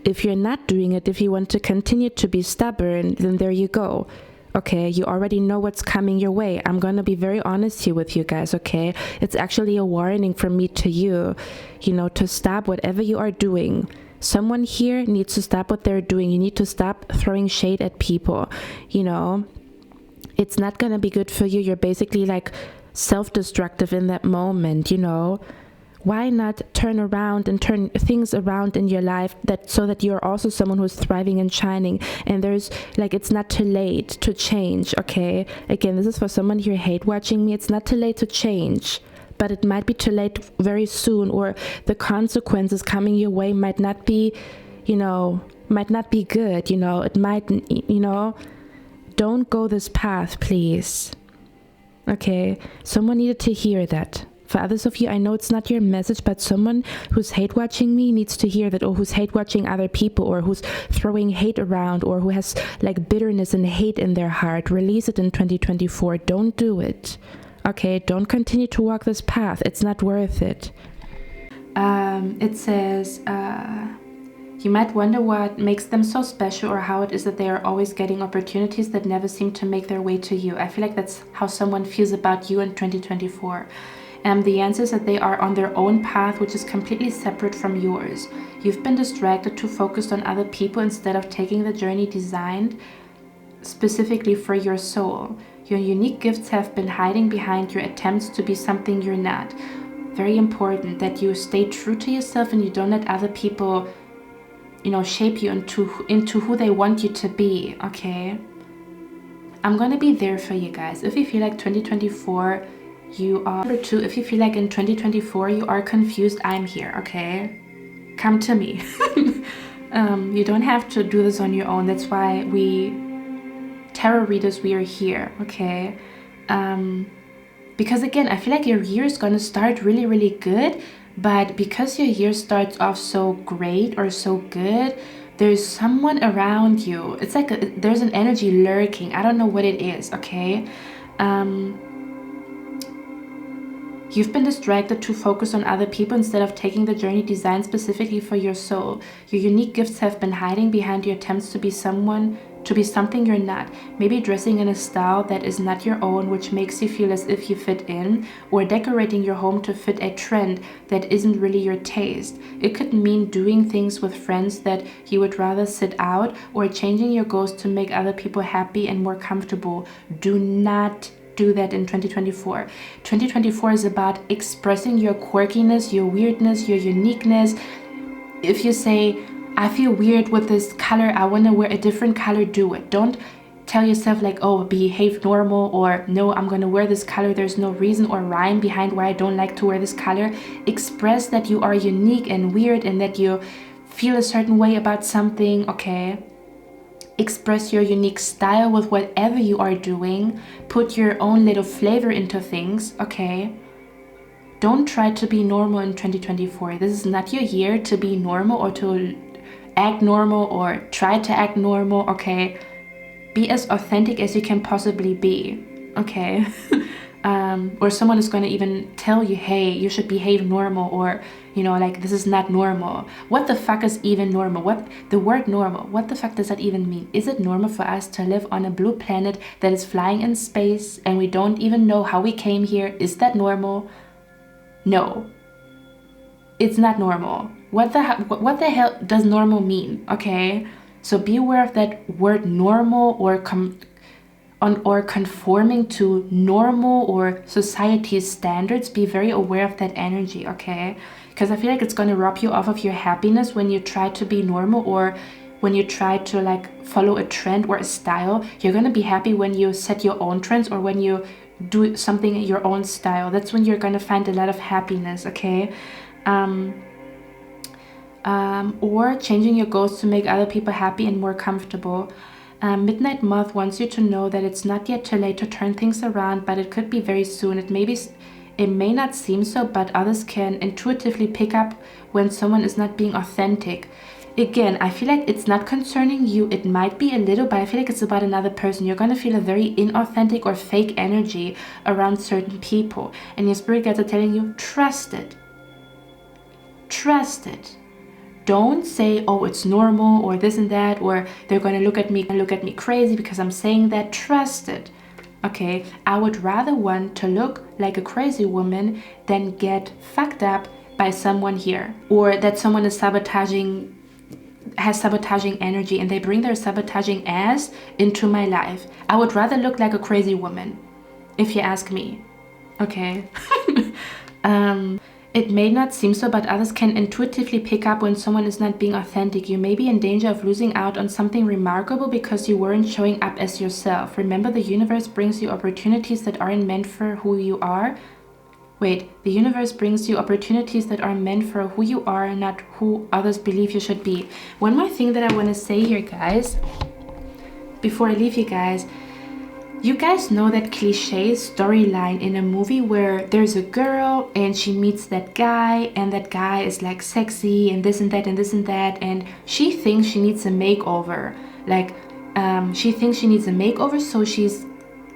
If you're not doing it, if you want to continue to be stubborn, then there you go. Okay, you already know what's coming your way. I'm going to be very honest here with you guys, okay? It's actually a warning from me to you, you know, to stop whatever you are doing. Someone here needs to stop what they're doing. You need to stop throwing shade at people, you know? It's not going to be good for you. You're basically like self-destructive in that moment, you know? Why not turn around and turn things around in your life so that you're also someone who's thriving and shining, and there's like, it's not too late to change, okay? Again, this is for someone here hate watching me. It's not too late to change, but it might be too late very soon, or the consequences coming your way might not be, you know, might not be good, you know? It might, you know, don't go this path, please. Okay, someone needed to hear that. For others of you, I know it's not your message, but someone who's hate watching me needs to hear that, or who's hate watching other people, or who's throwing hate around, or who has like bitterness and hate in their heart. Release it in 2024. Don't do it. Okay, don't continue to walk this path. It's not worth it. It says, you might wonder what makes them so special, or how it is that they are always getting opportunities that never seem to make their way to you. I feel like that's how someone feels about you in 2024. The answer is that they are on their own path, which is completely separate from yours. You've been distracted, too focused on other people instead of taking the journey designed specifically for your soul. Your unique gifts have been hiding behind your attempts to be something you're not. Very important that you stay true to yourself and you don't let other people, you know, shape you into who they want you to be, okay? I'm gonna be there for you guys. If you feel like 2024 you are, number 2, if you feel like in 2024 you are confused, I'm here, okay? Come to me. You don't have to do this on your own. That's why we tarot readers, we are here, okay? Because again, I feel like your year is gonna start really, really good, but because your year starts off so great or so good, there's someone around you. It's like there's an energy lurking. I don't know what it is, okay? You've been distracted, too focused on other people instead of taking the journey designed specifically for your soul. Your unique gifts have been hiding behind your attempts to be something you're not. Maybe dressing in a style that is not your own, which makes you feel as if you fit in, or decorating your home to fit a trend that isn't really your taste. It could mean doing things with friends that you would rather sit out, or changing your goals to make other people happy and more comfortable. Do not do that in 2024. 2024 is about expressing your quirkiness, your weirdness, your uniqueness. If you say, I feel weird with this color, I want to wear a different color, do it. Don't tell yourself like, oh, behave normal, or no, I'm going to wear this color. There's no reason or rhyme behind why I don't like to wear this color. Express that you are unique and weird and that you feel a certain way about something, okay? Express your unique style with whatever you are doing. Put your own little flavor into things, okay? Don't try to be normal in 2024. This is not your year to be normal or to act normal or try to act normal, okay? Be as authentic as you can possibly be, okay? Or someone is going to even tell you, hey, you should behave normal, or, you know, like, this is not normal. What the fuck is even normal? What the word normal, what the fuck does that even mean? Is it normal for us to live on a blue planet that is flying in space and we don't even know how we came here? Is that normal? No, it's not normal. What the hell does normal mean? Okay, so be aware of that word normal, or conforming to normal or society's standards. Be very aware of that energy, okay? Because I feel like it's going to rob you off of your happiness when you try to be normal, or when you try to like follow a trend or a style. You're going to be happy when you set your own trends, or when you do something in your own style. That's when you're going to find a lot of happiness, okay? Or changing your goals to make other people happy and more comfortable. Midnight Moth wants you to know that it's not yet too late to turn things around, but it could be very soon. It may not seem so, but others can intuitively pick up when someone is not being authentic. Again, I feel like it's not concerning you. It might be a little, but I feel like it's about another person. You're going to feel a very inauthentic or fake energy around certain people. And your spirit guides are telling you, trust it. Trust it. Don't say, oh, it's normal or this and that, or they're going to look at me crazy because I'm saying that. Trust it. Okay, I would rather want to look like a crazy woman than get fucked up by someone here, or that someone is has sabotaging energy and they bring their sabotaging ass into my life. I would rather look like a crazy woman, if you ask me. Okay. It may not seem so, but others can intuitively pick up when someone is not being authentic. You may be in danger of losing out on something remarkable because you weren't showing up as yourself. Remember, the universe brings you opportunities that aren't meant for who you are. Wait, the universe brings you opportunities that are meant for who you are, not who others believe you should be. One more thing that I want to say here, guys, before I leave you guys. You guys know that cliche storyline in a movie where there's a girl and she meets that guy and that guy is like sexy and this and that and this and that, and she thinks she needs a makeover. She thinks she needs a makeover, so she's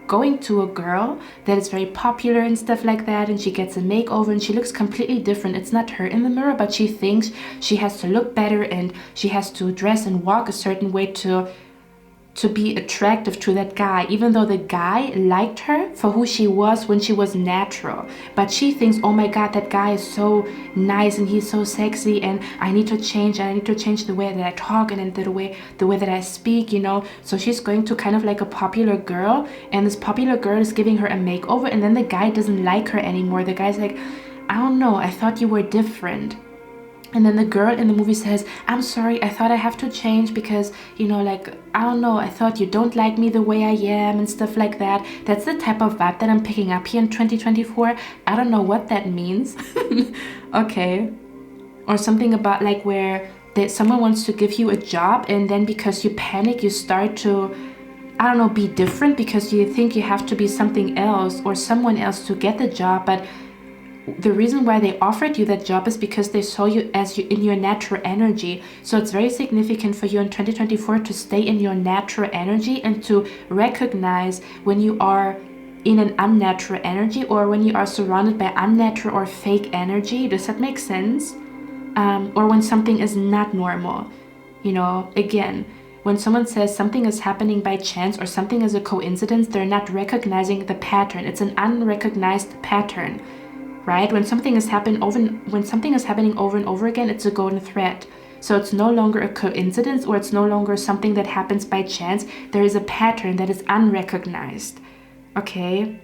going to a girl that is very popular and stuff like that, and she gets a makeover and she looks completely different. It's not her in the mirror, but she thinks she has to look better and she has to dress and walk a certain way to be attractive to that guy, even though the guy liked her for who she was when she was natural. But she thinks, oh my god, that guy is so nice and he's so sexy, and I need to change, and I need to change the way that I talk and the way that I speak, you know. So she's going to kind of like a popular girl, and this popular girl is giving her a makeover, and then the guy doesn't like her anymore. The guy's like, I don't know, I thought you were different. And then the girl in the movie says, I'm sorry, I thought I have to change because, you know, like, I don't know, I thought you don't like me the way I am and stuff like that. That's the type of vibe that I'm picking up here in 2024. I don't know what that means. Okay. Or something about like where someone wants to give you a job, and then because you panic, you start to, I don't know, be different because you think you have to be something else or someone else to get the job. But the reason why they offered you that job is because they saw you as in your natural energy. So it's very significant for you in 2024 to stay in your natural energy and to recognize when you are in an unnatural energy or when you are surrounded by unnatural or fake energy. Does that make sense? Or when something is not normal. You know, again, when someone says something is happening by chance or something is a coincidence, they're not recognizing the pattern. It's an unrecognized pattern. Right? When something is happening over and over again, it's a golden thread. So it's no longer a coincidence, or it's no longer something that happens by chance. There is a pattern that is unrecognized. Okay?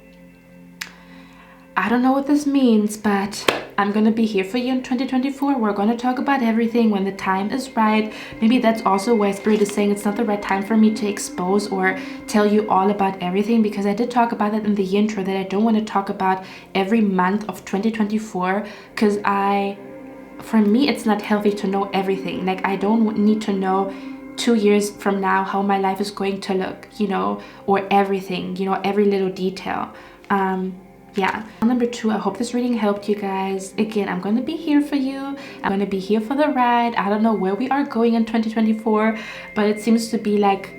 I don't know what this means, but I'm going to be here for you in 2024. We're going to talk about everything when the time is right. Maybe that's also why Spirit is saying it's not the right time for me to expose or tell you all about everything, because I did talk about that in the intro, that I don't want to talk about every month of 2024, because for me, it's not healthy to know everything. Like, I don't need to know 2 years from now how my life is going to look, you know, or everything, you know, every little detail. Yeah. Number 2, I hope this reading helped you guys. Again, I'm going to be here for you. I'm going to be here for the ride. I don't know where we are going in 2024, but it seems to be like,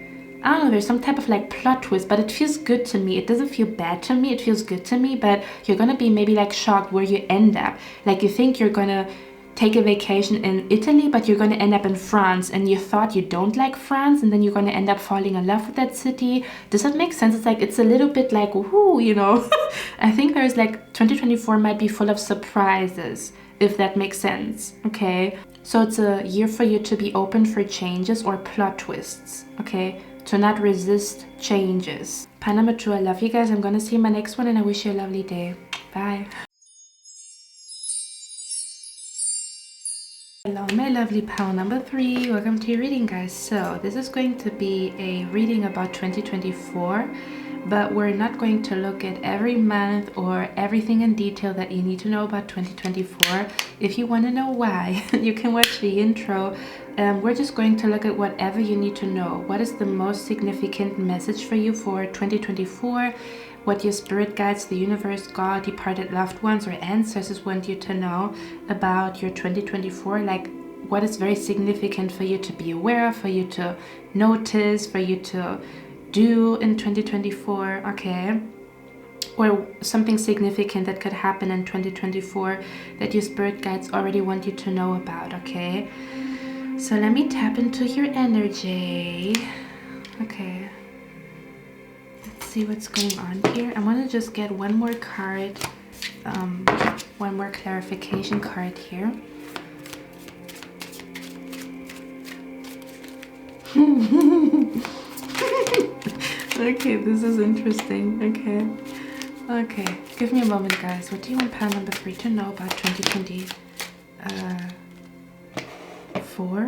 I don't know, there's some type of like plot twist, but it feels good to me. It doesn't feel bad to me. It feels good to me, but you're going to be maybe like shocked where you end up. Like, you think you're going to take a vacation in Italy, but you're going to end up in France, and you thought you don't like France, and then you're going to end up falling in love with that city. Does that make sense? It's like, it's a little bit like, woohoo, you know. I think there's like 2024 might be full of surprises, if that makes sense. Okay, so it's a year for you to be open for changes or plot twists. Okay, to not resist changes. Pile number 2, I love you guys. I'm going to see you in my next one, and I wish you a lovely day. Bye. Hello, my lovely pile number 3. Welcome to your reading, guys. So this is going to be a reading about 2024. but we're not going to look at every month or everything in detail that you need to know about 2024. If you want to know why, you can watch the intro. We're just going to look at whatever you need to know. What is the most significant message for you for 2024? What your spirit guides, the universe, God, departed loved ones, or ancestors want you to know about your 2024. Like, what is very significant for you to be aware of, for you to notice, for you to do in 2024, okay? Or something significant that could happen in 2024 that your spirit guides already want you to know about, okay? So let me tap into your energy. Okay. Let's see what's going on here. I want to just get one more card, one more clarification card here. Okay, this is interesting. Okay, give me a moment, guys. What do you want pile number 3 to know about 2024?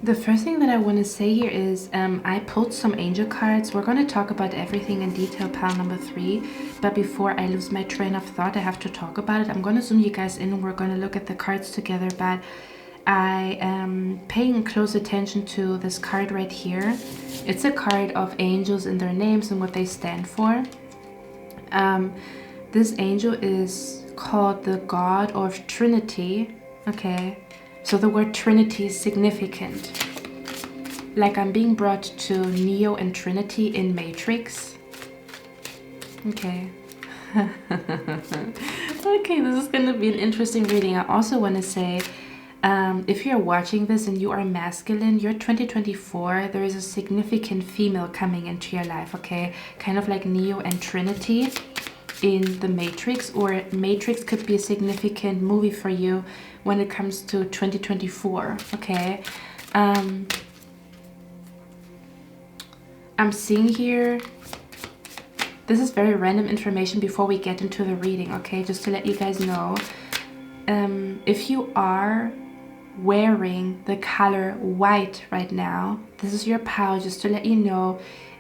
The first thing that I want to say here is I pulled some angel cards. We're going to talk about everything in detail, pile number 3. But before I lose my train of thought, I have to talk about it. I'm going to zoom you guys in and we're going to look at the cards together. But I am paying close attention to this card right here. It's a card of angels and their names and what they stand for. This angel is called the God of Trinity. Okay, so the word Trinity is significant. Like I'm being brought to Neo and Trinity in Matrix. Okay. Okay, this is going to be an interesting reading. I also want to say, if you're watching this and you are masculine, your 2024, there is a significant female coming into your life, okay? Kind of like Neo and Trinity in the Matrix, or Matrix could be a significant movie for you when it comes to 2024, okay? I'm seeing here, this is very random information before we get into the reading, okay? Just to let you guys know, if you are wearing the color white right now, this is your pile. Just to let you know,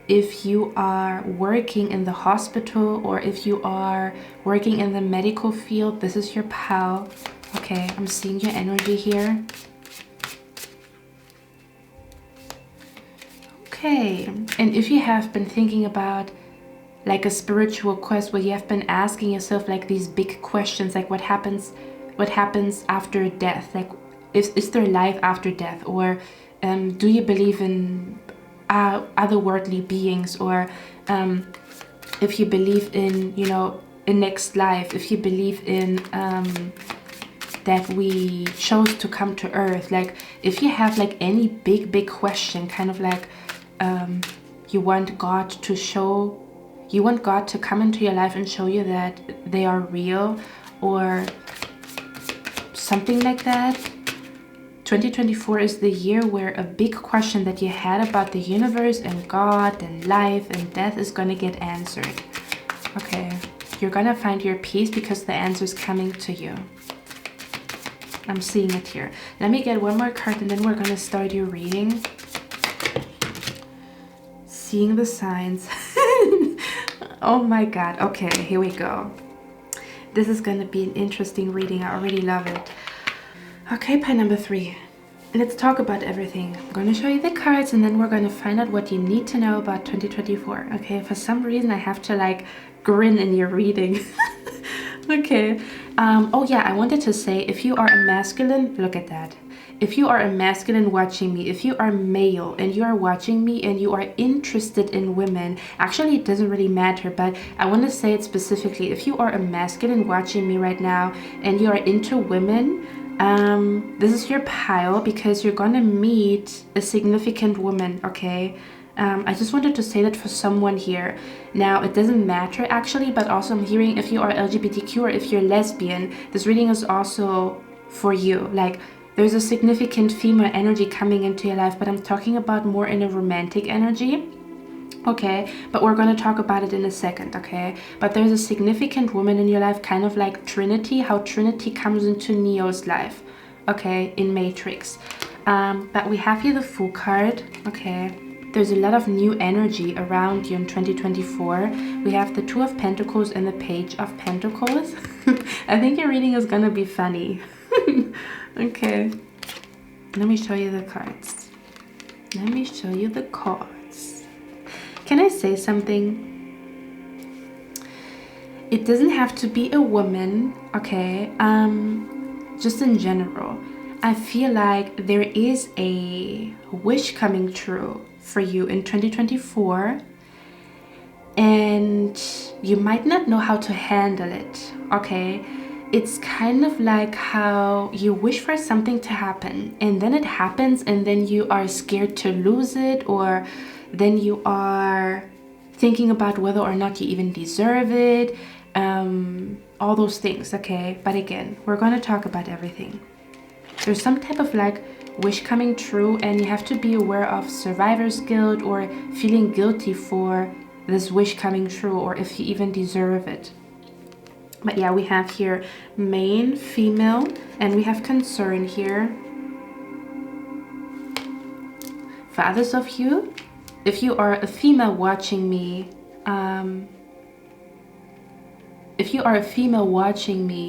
if you are working in the hospital or if you are working in the medical field, this is your pile. Okay, I'm seeing your energy here. Okay, and if you have been thinking about like a spiritual quest where you have been asking yourself like these big questions, like what happens after death, like is there life after death, or do you believe in otherworldly beings, or if you believe in, you know, a next life, if you believe in that we chose to come to earth, like if you have like any big question, kind of like you want God to come into your life and show you that they are real, or something like that. 2024 is the year where a big question that you had about the universe and God and life and death is going to get answered. Okay, you're going to find your peace because the answer is coming to you. I'm seeing it here. Let me get one more card and then we're going to start your reading. Seeing the signs. Oh my God. Okay, here we go. This is going to be an interesting reading. I already love it. Okay, pile number 3. Let's talk about everything. I'm going to show you the cards and then we're going to find out what you need to know about 2024. Okay, for some reason I have to like grin in your reading. Okay. Oh yeah, I wanted to say, if you are a masculine, look at that. If you are a masculine watching me, if you are male and you are watching me and you are interested in women, actually it doesn't really matter, but I want to say it specifically. If you are a masculine watching me right now and you are into women, this is your pile because you're gonna meet a significant woman, okay? I just wanted to say that for someone here. Now, it doesn't matter actually, but also I'm hearing if you are LGBTQ or if you're lesbian, this reading is also for you. Like, there's a significant female energy coming into your life, but I'm talking about more in a romantic energy. Okay, but we're going to talk about it in a second, okay? But there's a significant woman in your life, kind of like Trinity, how Trinity comes into Neo's life, okay, in Matrix. But we have here the Fool card, okay? there's a lot of new energy around you in 2024. We have the Two of Pentacles and the Page of Pentacles. I think your reading is gonna be funny. Okay, let me show you the cards. Let me show you the cards. Can I say something? It doesn't have to be a woman, okay? Just in general, I feel like there is a wish coming true for you in 2024, and you might not know how to handle it, okay? It's kind of like how you wish for something to happen, and then it happens, and then you are scared to lose it, or then you are thinking about whether or not you even deserve it, all those things, okay? But again, we're going to talk about everything. There's some type of like wish coming true, and you have to be aware of survivor's guilt or feeling guilty for this wish coming true, or if you even deserve it. But yeah, we have here male, female, and we have concern here. For others of you, if you are a female watching me,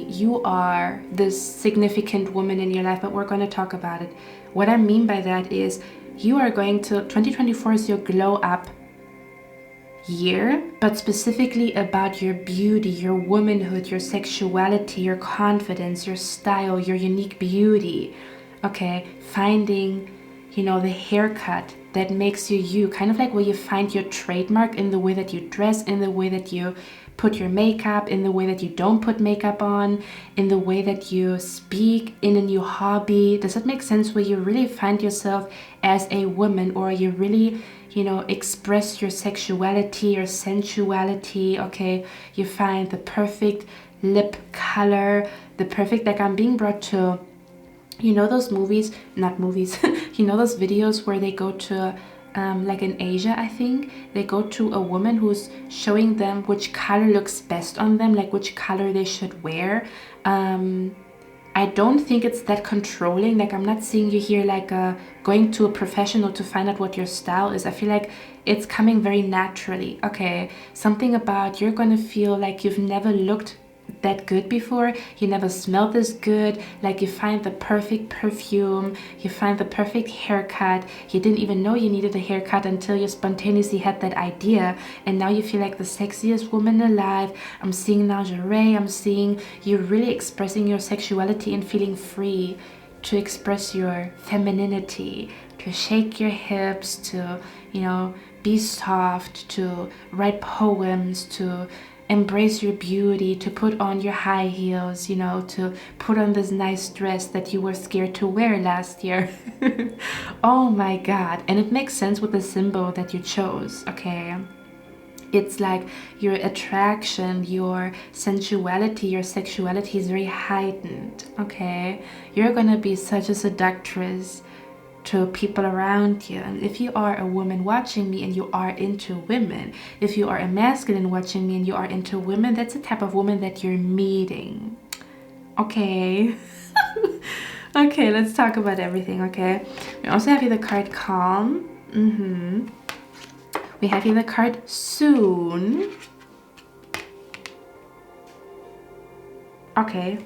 you are this significant woman in your life, but we're going to talk about it. What I mean by that is you are going to, 2024 is your glow up year, but specifically about your beauty, your womanhood, your sexuality, your confidence, your style, your unique beauty. Okay, finding, you know, the haircut that makes you you, kind of like where you find your trademark in the way that you dress, in the way that you put your makeup, in the way that you don't put makeup on, in the way that you speak, in a new hobby. Does that make sense? Where you really find yourself as a woman, or you really, you know, express your sexuality, your sensuality, okay? You find the perfect lip color, the perfect, like I'm being brought to, you know, those movies, not movies, you know, those videos where they go to, like in Asia, I think, they go to a woman who's showing them which color looks best on them, like which color they should wear. I don't think it's that controlling. Like I'm not seeing you here like going to a professional to find out what your style is. I feel like it's coming very naturally, okay? Something about you're gonna feel like you've never looked that good before, you never smelled this good, like you find the perfect perfume, you find the perfect haircut, you didn't even know you needed a haircut until you spontaneously had that idea, and now you feel like the sexiest woman alive. I'm seeing lingerie, I'm seeing you really expressing your sexuality and feeling free to express your femininity, to shake your hips, to, you know, be soft, to write poems, to embrace your beauty, to put on your high heels, you know, to put on this nice dress that you were scared to wear last year. Oh my God. And it makes sense with the symbol that you chose, okay? It's like your attraction, your sensuality, your sexuality is very heightened, okay? You're gonna be such a seductress to people around you. And if you are a woman watching me and you are into women, if you are a masculine watching me and you are into women, that's the type of woman that you're meeting, okay? Okay, let's talk about everything, okay? We also have here the card Calm. We have here the card Soon. Okay.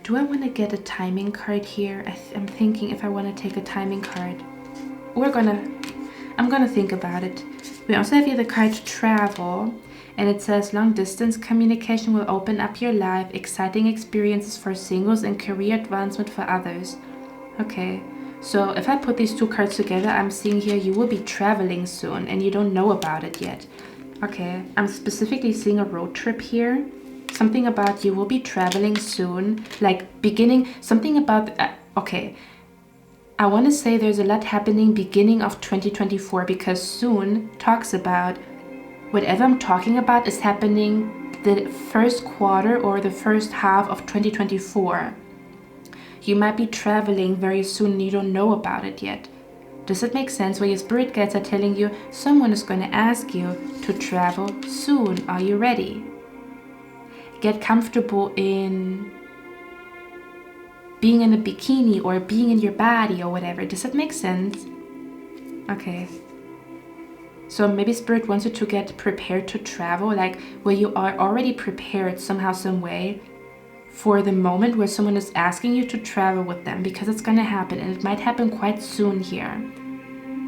Do I want to get a timing card here? I'm thinking if I want to take a timing card. I'm gonna think about it. We also have here the card Travel, and it says long distance communication will open up your life, exciting experiences for singles and career advancement for others. Okay, so if I put these two cards together, I'm seeing here you will be traveling soon and you don't know about it yet. Okay, I'm specifically seeing a road trip here. Something about you will be traveling soon, like beginning, something about, okay, I want to say there's a lot happening beginning of 2024, because soon talks about whatever I'm talking about is happening the first quarter or the first half of 2024. You might be traveling very soon and you don't know about it yet. Does it make sense? Where your spirit guides are telling you someone is going to ask you to travel soon. Are you ready? Get comfortable in being in a bikini or being in your body or whatever. Does that make sense? Okay. So maybe Spirit wants you to get prepared to travel, like where you are already prepared somehow, some way for the moment where someone is asking you to travel with them, because it's going to happen, and it might happen quite soon here.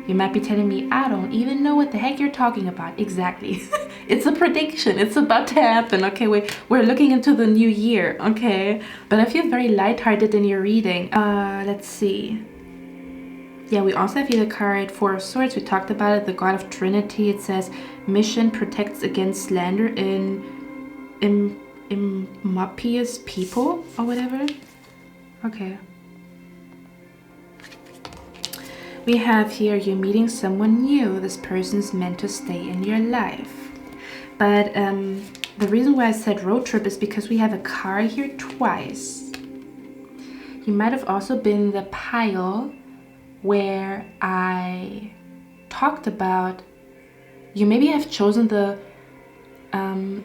You might be telling me, I don't even know what the heck you're talking about. Exactly. It's a prediction. It's about to happen. Okay, we're looking into the new year. Okay, but I feel very lighthearted in your reading. Let's see. Yeah, we also have here the card Four of Swords. We talked about it. The God of Trinity. It says mission protects against slander in impious people or whatever. Okay. We have here you're meeting someone new. This person's meant to stay in your life. But the reason why I said road trip is because we have a car here twice. You might have also been the pile where I talked about, you maybe have chosen the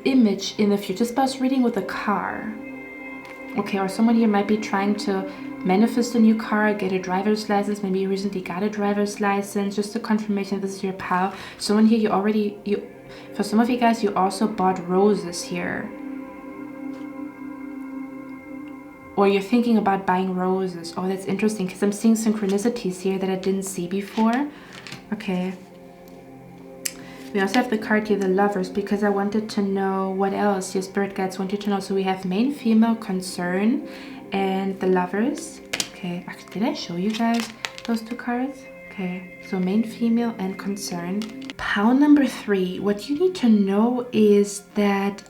image in the future spouse reading with a car. Okay, or someone here might be trying to manifest a new car, get a driver's license. Maybe you recently got a driver's license, just a confirmation this is your pal. Someone here for some of you guys, you also bought roses here. Or you're thinking about buying roses. Oh, that's interesting, because I'm seeing synchronicities here that I didn't see before. Okay. We also have the card here, the Lovers, because I wanted to know what else your spirit guides want you to know. So we have main, female, concern, and the Lovers. Okay, actually, did I show you guys those two cards? Okay, so main, female, and concern. Pile number 3. What you need to know is that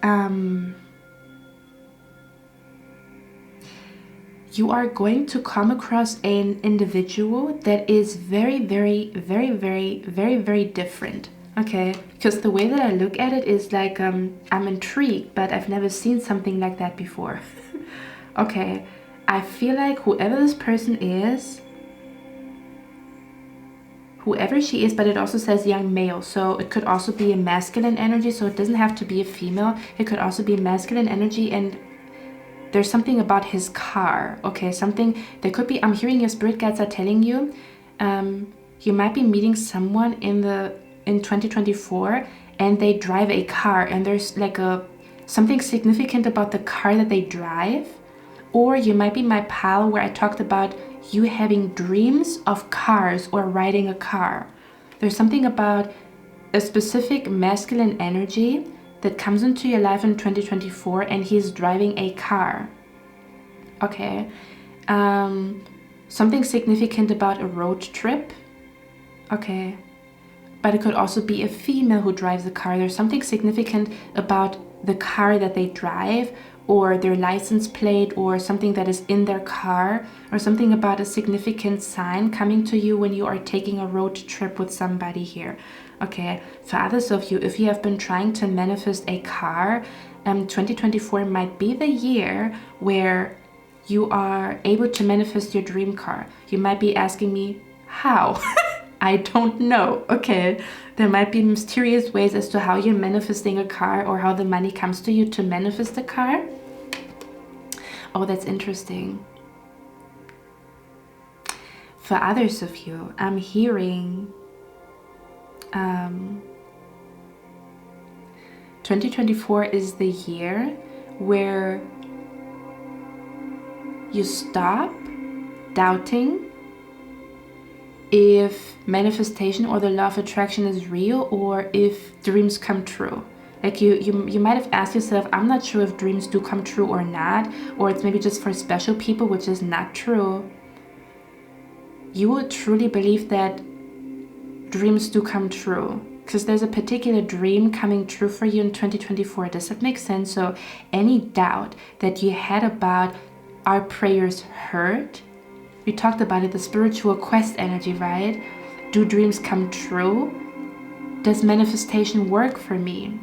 you are going to come across an individual that is very, very, very, very, very, very different. Okay, because the way that I look at it is like I'm intrigued, but I've never seen something like that before. Okay, I feel like whoever this person is, whoever she is, but it also says young male, so it could also be a masculine energy, so it doesn't have to be a female. It could also be masculine energy, and there's something about his car. Okay, something, there could be, I'm hearing your spirit guides are telling you, you might be meeting someone in 2024, and they drive a car, and there's like something significant about the car that they drive. Or you might be my pal where I talked about you having dreams of cars or riding a car. There's something about a specific masculine energy that comes into your life in 2024, and he's driving a car. Okay. Something significant about a road trip. Okay. But it could also be a female who drives a car. There's something significant about the car that they drive, or their license plate, or something that is in their car, or something about a significant sign coming to you when you are taking a road trip with somebody here. Okay, for others of you, if you have been trying to manifest a car, 2024 might be the year where you are able to manifest your dream car. You might be asking me, how? I don't know. Okay, there might be mysterious ways as to how you're manifesting a car, or how the money comes to you to manifest a car. Oh, that's interesting. For others of you, I'm hearing 2024 is the year where you stop doubting if manifestation or the law of attraction is real, or if dreams come true. Like you might have asked yourself, I'm not sure if dreams do come true or not, or it's maybe just for special people, which is not true. You would truly believe that dreams do come true, because there's a particular dream coming true for you in 2024. Does that make sense? So any doubt that you had about, are prayers heard? We talked about it, the spiritual quest energy, right? Do dreams come true? Does manifestation work for me?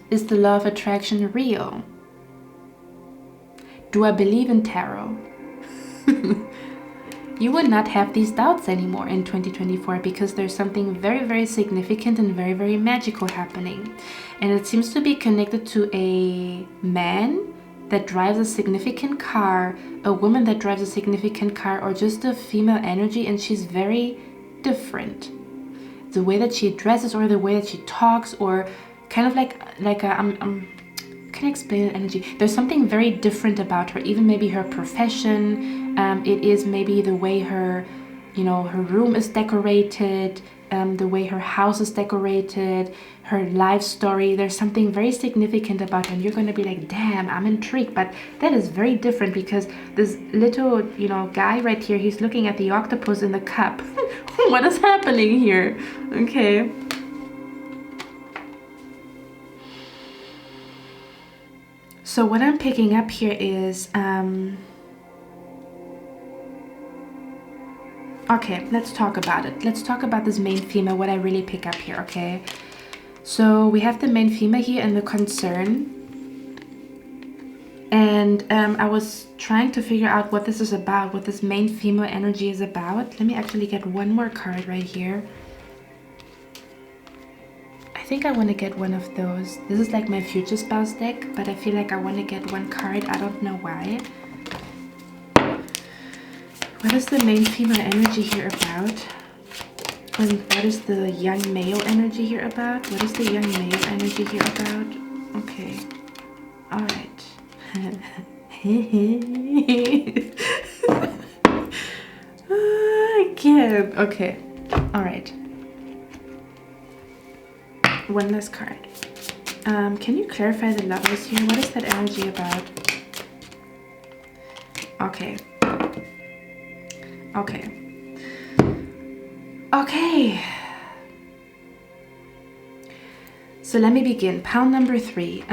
Is the law of attraction real? Do I believe in tarot? You would not have these doubts anymore in 2024, because there's something very, very significant and very, very magical happening. And it seems to be connected to a man that drives a significant car, a woman that drives a significant car, or just a female energy, and she's very different. the way that she dresses or the way that she talks, or kind of like can I explain energy? There's something very different about her, even maybe her profession. It is maybe the way her, you know, her room is decorated, the way her house is decorated, her life story. There's something very significant about her, and you're going to be like, damn, I'm intrigued. But that is very different, because this little, you know, guy right here, he's looking at the octopus in the cup. What is happening here? Okay. So what I'm picking up here is, okay, let's talk about it. Let's talk about this main female, what I really pick up here, okay? So we have the main female here in the concern. And I was trying to figure out what this is about, what this main female energy is about. Let me actually get one more card right here. I think I want to get one of those. This is like my future spouse deck, but I feel like I want to get one card. I don't know why. What is the main female energy here about? And what is the young male energy here about? What is the young male energy here about? Okay. Alright. I can't. Okay. Alright. One last card. Can you clarify the lovers here? What is that energy about? Okay. Okay. Okay. So let me begin. Pile number 3.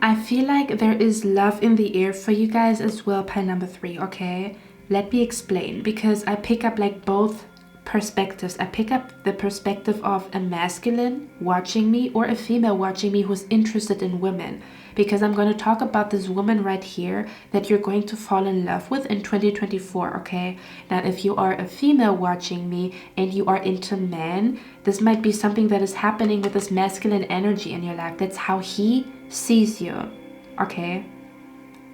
I feel like there is love in the air for you guys as well, pile number 3, okay? Let me explain, because I pick up like both perspectives. I pick up the perspective of a masculine watching me or a female watching me who's interested in women, because I'm going to talk about this woman right here that you're going to fall in love with in 2024, okay? Now, if you are a female watching me and you are into men, this might be something that is happening with this masculine energy in your life. That's how he sees you, okay?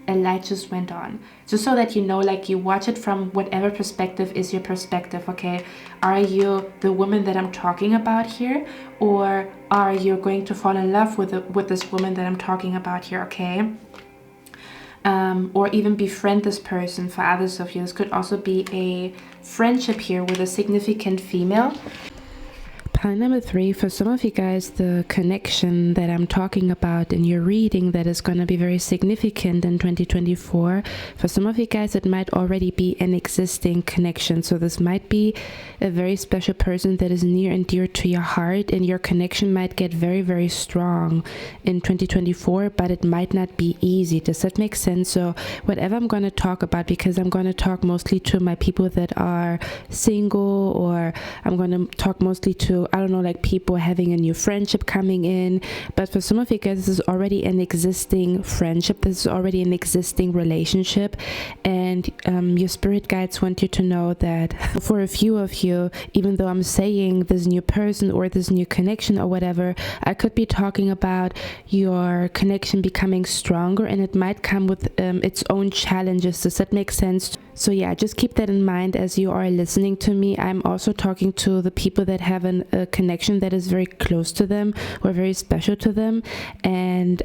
A light just went on, just so that you know, like, you watch it from whatever perspective is your perspective, okay? Are you the woman that I'm talking about here, or are you going to fall in love with this woman that I'm talking about here, okay? Or even befriend this person. For others of you, this could also be a friendship here with a significant female. Pile number 3, for some of you guys, the connection that I'm talking about in your reading that is going to be very significant in 2024. For some of you guys, it might already be an existing connection. So this might be a very special person that is near and dear to your heart, and your connection might get very, very strong in 2024, but it might not be easy. Does that make sense? So whatever I'm going to talk about, because I'm going to talk mostly to my people that are single, or I'm going to talk mostly to, I don't know, like people having a new friendship coming in. But for some of you guys, this is already an existing friendship. This is already an existing relationship. And your spirit guides want you to know that for a few of you, even though I'm saying this new person or this new connection or whatever, I could be talking about your connection becoming stronger, and it might come with its own challenges. Does that make sense? So yeah, just keep that in mind as you are listening to me. I'm also talking to the people that have a connection that is very close to them or very special to them. And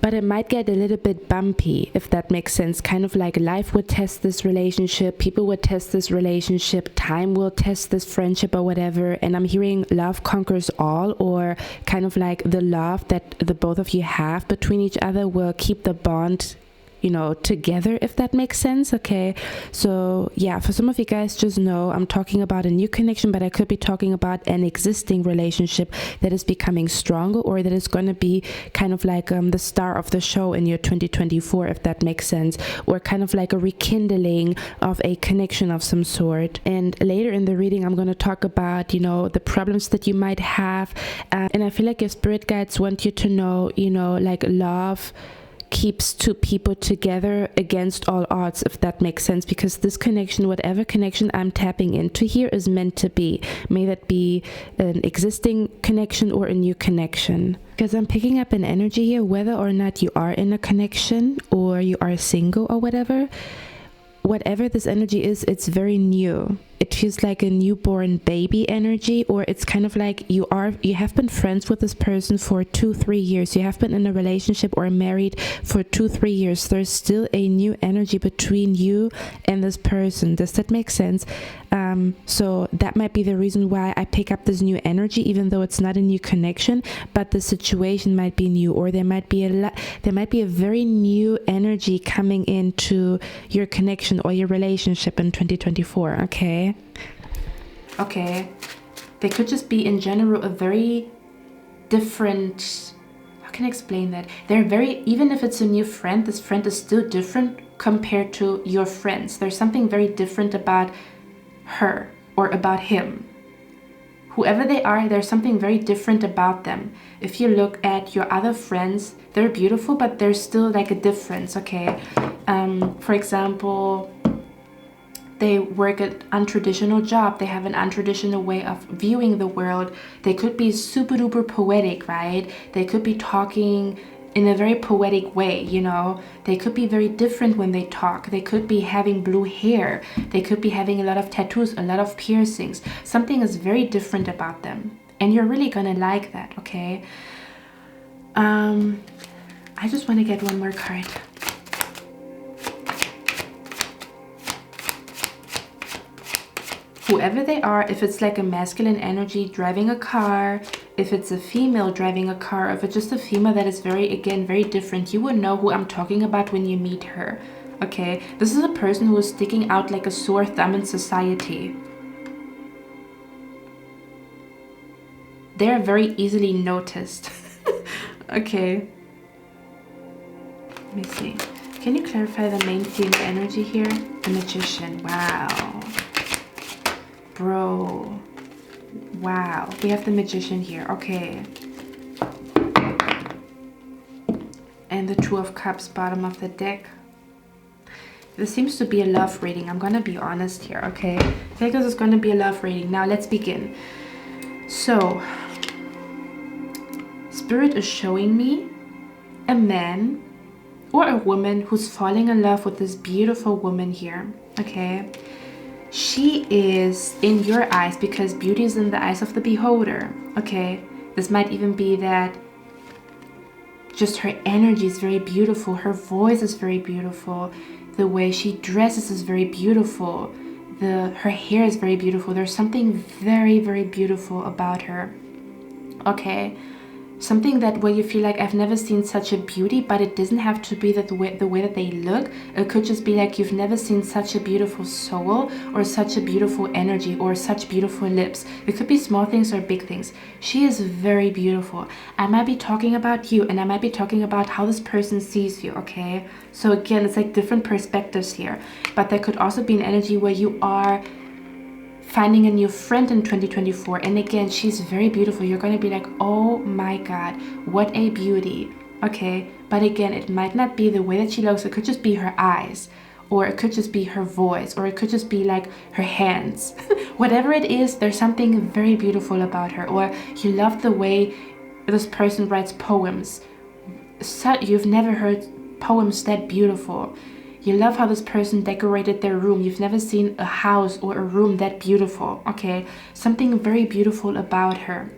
but it might get a little bit bumpy, if that makes sense. Kind of like life would test this relationship, people would test this relationship, time will test this friendship or whatever. And I'm hearing love conquers all, or kind of like the love that the both of you have between each other will keep the bond, you know, together, if that makes sense, okay? So yeah, for some of you guys, just know I'm talking about a new connection, but I could be talking about an existing relationship that is becoming stronger, or that is going to be kind of like the star of the show in your 2024, if that makes sense, or kind of like a rekindling of a connection of some sort. And later in the reading, I'm going to talk about, you know, the problems that you might have, and I feel like your spirit guides want you to know, you know, like love keeps two people together against all odds, if that makes sense, because this connection, whatever connection I'm tapping into here, is meant to be. May that be an existing connection or a new connection. Because I'm picking up an energy here, whether or not you are in a connection or you are single or whatever, whatever this energy is, it's very new. It feels like a newborn baby energy, or it's kind of like you have been friends with this person for 2-3 years. You have been in a relationship or married for 2-3 years. There's still a new energy between you and this person. Does that make sense? So that might be the reason why I pick up this new energy, even though it's not a new connection, but the situation might be new, or there might be a very new energy coming into your connection or your relationship in 2024. Okay, they could just be in general a very different, how can I explain that? Even if it's a new friend, this friend is still different compared to your friends. There's something very different about her or about him. Whoever they are, there's something very different about them. If you look at your other friends, they're beautiful, but there's still like a difference, okay? For example, they work an untraditional job. They have an untraditional way of viewing the world. They could be super duper poetic, right? They could be talking in a very poetic way, you know. They could be very different when they talk. They could be having blue hair. They could be having a lot of tattoos, a lot of piercings. Something is very different about them, and you're really gonna like that, okay? I just want to get one more card. Whoever they are, if it's like a masculine energy driving a car, if it's a female driving a car, if it's just a female that is very different, you will know who I'm talking about when you meet her, okay? This is a person who is sticking out like a sore thumb in society. They're very easily noticed. Okay. Let me see. Can you clarify the main theme energy here? The Magician. Wow. Bro, wow, we have the Magician here, okay. And the Two of Cups, bottom of the deck. This seems to be a love reading. I'm gonna be honest here, okay? I think this is gonna be a love reading. Now let's begin. So, Spirit is showing me a man or a woman who's falling in love with this beautiful woman here, okay? She is in your eyes because beauty is in the eyes of the beholder, okay? This might even be that just her energy is very beautiful. Her voice is very beautiful. The way she dresses is very beautiful. Her hair is very beautiful. There's something very, very beautiful about her, okay? Something that where you feel like I've never seen such a beauty, but it doesn't have to be that the way that they look. It could just be like you've never seen such a beautiful soul or such a beautiful energy or such beautiful lips. It could be small things or big things. She is very beautiful. I might be talking about you, and I might be talking about how this person sees you, okay? So again, it's like different perspectives here, but there could also be an energy where you are finding a new friend in 2024, and again, she's very beautiful. You're going to be like, oh my god, what a beauty, okay? But again, it might not be the way that she looks. It could just be her eyes, or it could just be her voice, or it could just be like her hands. Whatever it is, there's something very beautiful about her. Or you love the way this person writes poems. So you've never heard poems that beautiful. You love how this person decorated their room. You've never seen a house or a room that beautiful, okay? Something very beautiful about her.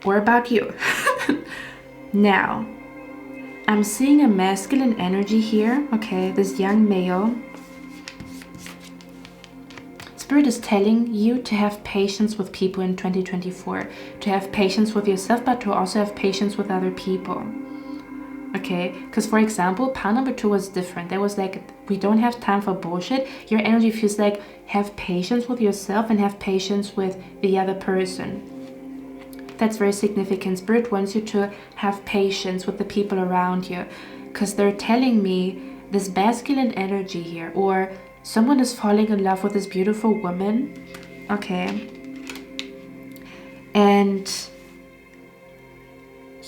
Or about you. Now, I'm seeing a masculine energy here, okay? This young male. Spirit is telling you to have patience with people in 2024. To have patience with yourself, but to also have patience with other people. Okay, because for example, pile number 2 was different. There was like, we don't have time for bullshit. Your energy feels like have patience with yourself and have patience with the other person. That's very significant. Spirit wants you to have patience with the people around you, because they're telling me this masculine energy here, or someone is falling in love with this beautiful woman, okay, and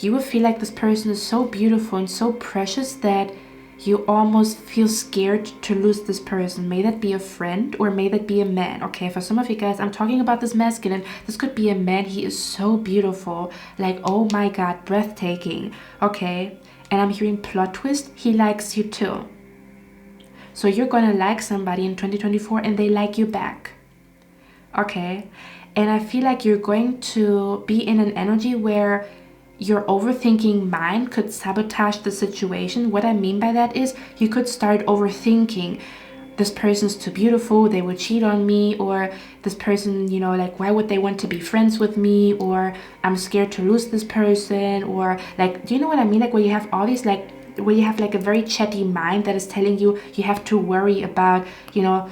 you will feel like this person is so beautiful and so precious that you almost feel scared to lose this person. May that be a friend or may that be a man, okay? For some of you guys, I'm talking about this masculine. This could be a man. He is so beautiful, like, oh my god, breathtaking, okay? And I'm hearing plot twist, he likes you too. So you're gonna like somebody in 2024 and they like you back. Okay, and I feel like you're going to be in an energy where your overthinking mind could sabotage the situation. What I mean by that is you could start overthinking, this person's too beautiful, they would cheat on me, or this person, you know, like, why would they want to be friends with me, or I'm scared to lose this person, or like, do you know what I mean? Like, where you have all these, like, where you have like a very chatty mind that is telling you you have to worry about, you know,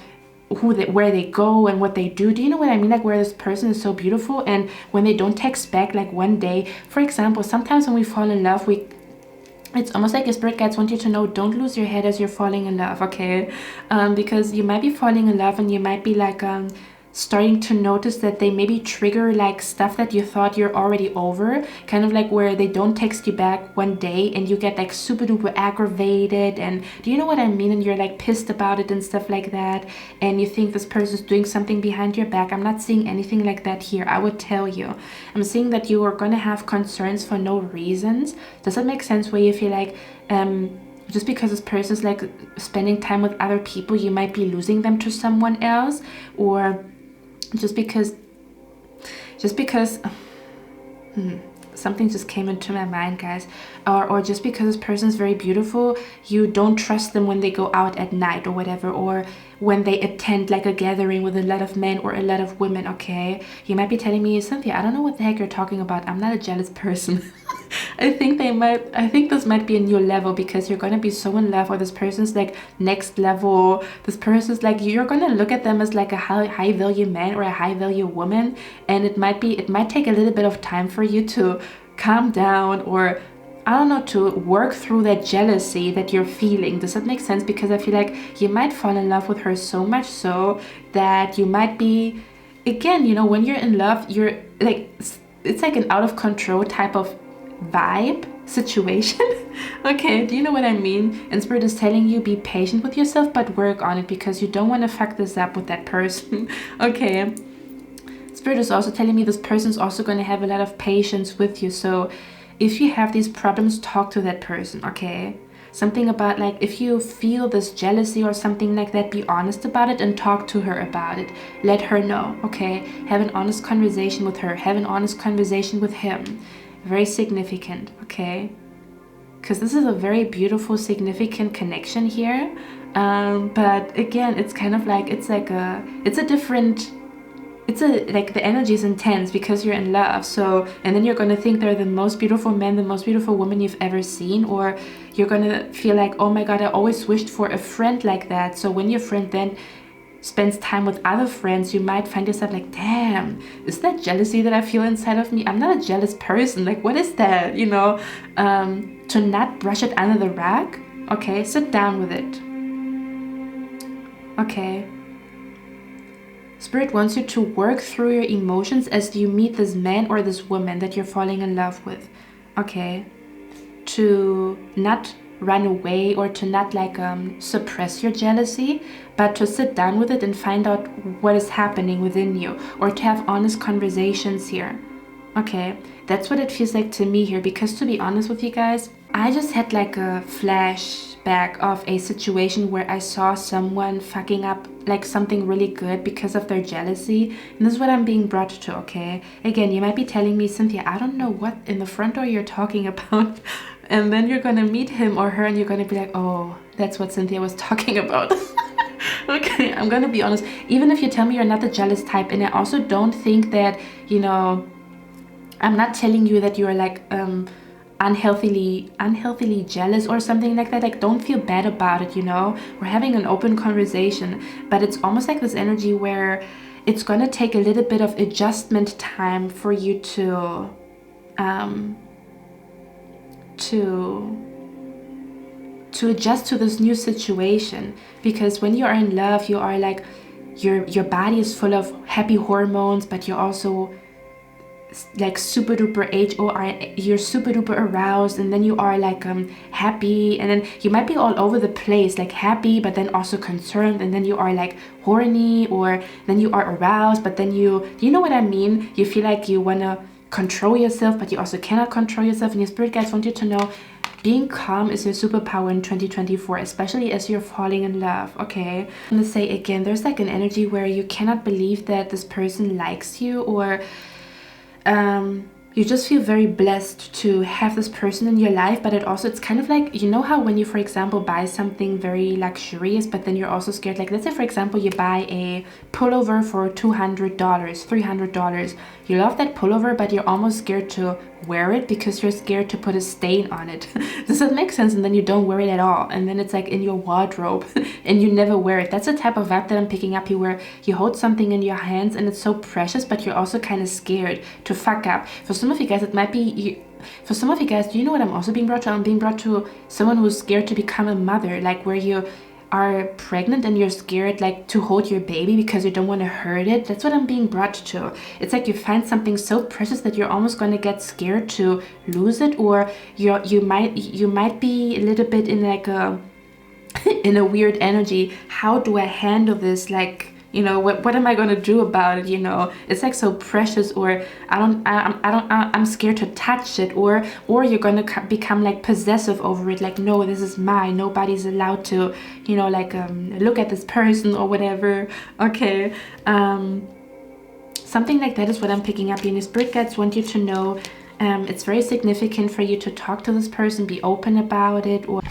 where they go and what they do. Do you know what I mean? Like, where this person is so beautiful, and when they don't text back, like one day, for example, sometimes when we fall in love, it's almost like your spirit guides want you to know, don't lose your head as you're falling in love, okay? Because you might be falling in love and you might be like starting to notice that they maybe trigger like stuff that you thought you're already over, kind of like where they don't text you back one day and you get like super duper aggravated, and do you know what I mean? And you're like pissed about it and stuff like that, and you think this person's doing something behind your back. I'm not seeing anything like that here. I would tell you, I'm seeing that you are going to have concerns for no reasons. Does that make sense? Where you feel like just because this person's like spending time with other people, you might be losing them to someone else, or just because something just came into my mind, guys, or just because this person is very beautiful, you don't trust them when they go out at night or whatever, or when they attend like a gathering with a lot of men or a lot of women. Okay, you might be telling me, Cynthia, I don't know what the heck you're talking about. I'm not a jealous person. I think this might be a new level, because you're going to be so in love, or this person's like next level. This person's like, you're going to look at them as like a high value man or a high value woman, and it might take a little bit of time for you to calm down, or I don't know, to work through that jealousy that you're feeling. Does that make sense? Because I feel like you might fall in love with her so much so that you might be, again, you know, when you're in love, you're like, it's like an out of control type of vibe situation. Okay, do you know what I mean? And Spirit is telling you, be patient with yourself, but work on it, because you don't want to fuck this up with that person. Okay, Spirit is also telling me this person's also going to have a lot of patience with you. So if you have these problems, talk to that person. Okay, something about like, if you feel this jealousy or something like that, be honest about it and talk to her about it. Let her know. Okay, have an honest conversation with her, have an honest conversation with him. Very significant. Okay, because this is a very beautiful, significant connection here, but again, it's kind of like, it's like like the energy is intense because you're in love. So, and then you're going to think they're the most beautiful man, the most beautiful woman you've ever seen, or you're going to feel like, oh my god, I always wished for a friend like that. So when your friend then spends time with other friends, you might find yourself like, damn, is that jealousy that I feel inside of me? I'm not a jealous person. Like, what is that? You know, to not brush it under the rug. Okay, sit down with it. Okay, Spirit wants you to work through your emotions as you meet this man or this woman that you're falling in love with. Okay, to not run away, or to not like suppress your jealousy, but to sit down with it and find out what is happening within you, or to have honest conversations here. Okay, that's what it feels like to me here, because to be honest with you guys, I just had like a flashback of a situation where I saw someone fucking up like something really good because of their jealousy, and this is what I'm being brought to. Okay, again, you might be telling me, Cynthia, I don't know what in the front door you're talking about. And then you're gonna meet him or her and you're gonna be like, oh, that's what Cynthia was talking about. Okay, I'm gonna be honest, even if you tell me you're not the jealous type, and I also don't think that, you know, I'm not telling you that you're like unhealthily jealous or something like that. Like, don't feel bad about it, you know. We're having an open conversation, but it's almost like this energy where it's gonna take a little bit of adjustment time for you to adjust to this new situation. Because when you are in love, you are like, your body is full of happy hormones, but you're also like super duper you're super duper aroused, and then you are like happy, and then you might be all over the place, like happy but then also concerned, and then you are like horny, or then you are aroused, but then you know what I mean, you feel like you want to control yourself, but you also cannot control yourself. And your spirit guides want you to know, being calm is your superpower in 2024, especially as you're falling in love, okay? I'm gonna say again, there's like an energy where you cannot believe that this person likes you, or you just feel very blessed to have this person in your life. But it's kind of like, you know how when you, for example, buy something very luxurious, but then you're also scared, like let's say for example you buy a pullover for $200, $300. You love that pullover, but you're almost scared to wear it because you're scared to put a stain on it. Does that make sense? And then you don't wear it at all, and then it's like in your wardrobe and you never wear it. That's the type of vibe that I'm picking up here, where you hold something in your hands and it's so precious, but you're also kind of scared to fuck up. For some of you guys, it might be for some of you guys, do you know what I'm also being brought to? I'm being brought to someone who's scared to become a mother, like where you are pregnant and you're scared like to hold your baby because you don't want to hurt it. That's what I'm being brought to. It's like you find something so precious that you're almost going to get scared to lose it, or you might be a little bit in like a in a weird energy. How do I handle this? Like, you know, what am I gonna do about it? You know, it's like so precious, or I'm scared to touch it, or you're gonna become like possessive over it, like, no, this is mine, nobody's allowed to, you know, like look at this person or whatever. Okay, something like that is what I'm picking up. Your spirit guides want you to know it's very significant for you to talk to this person, be open about it. Or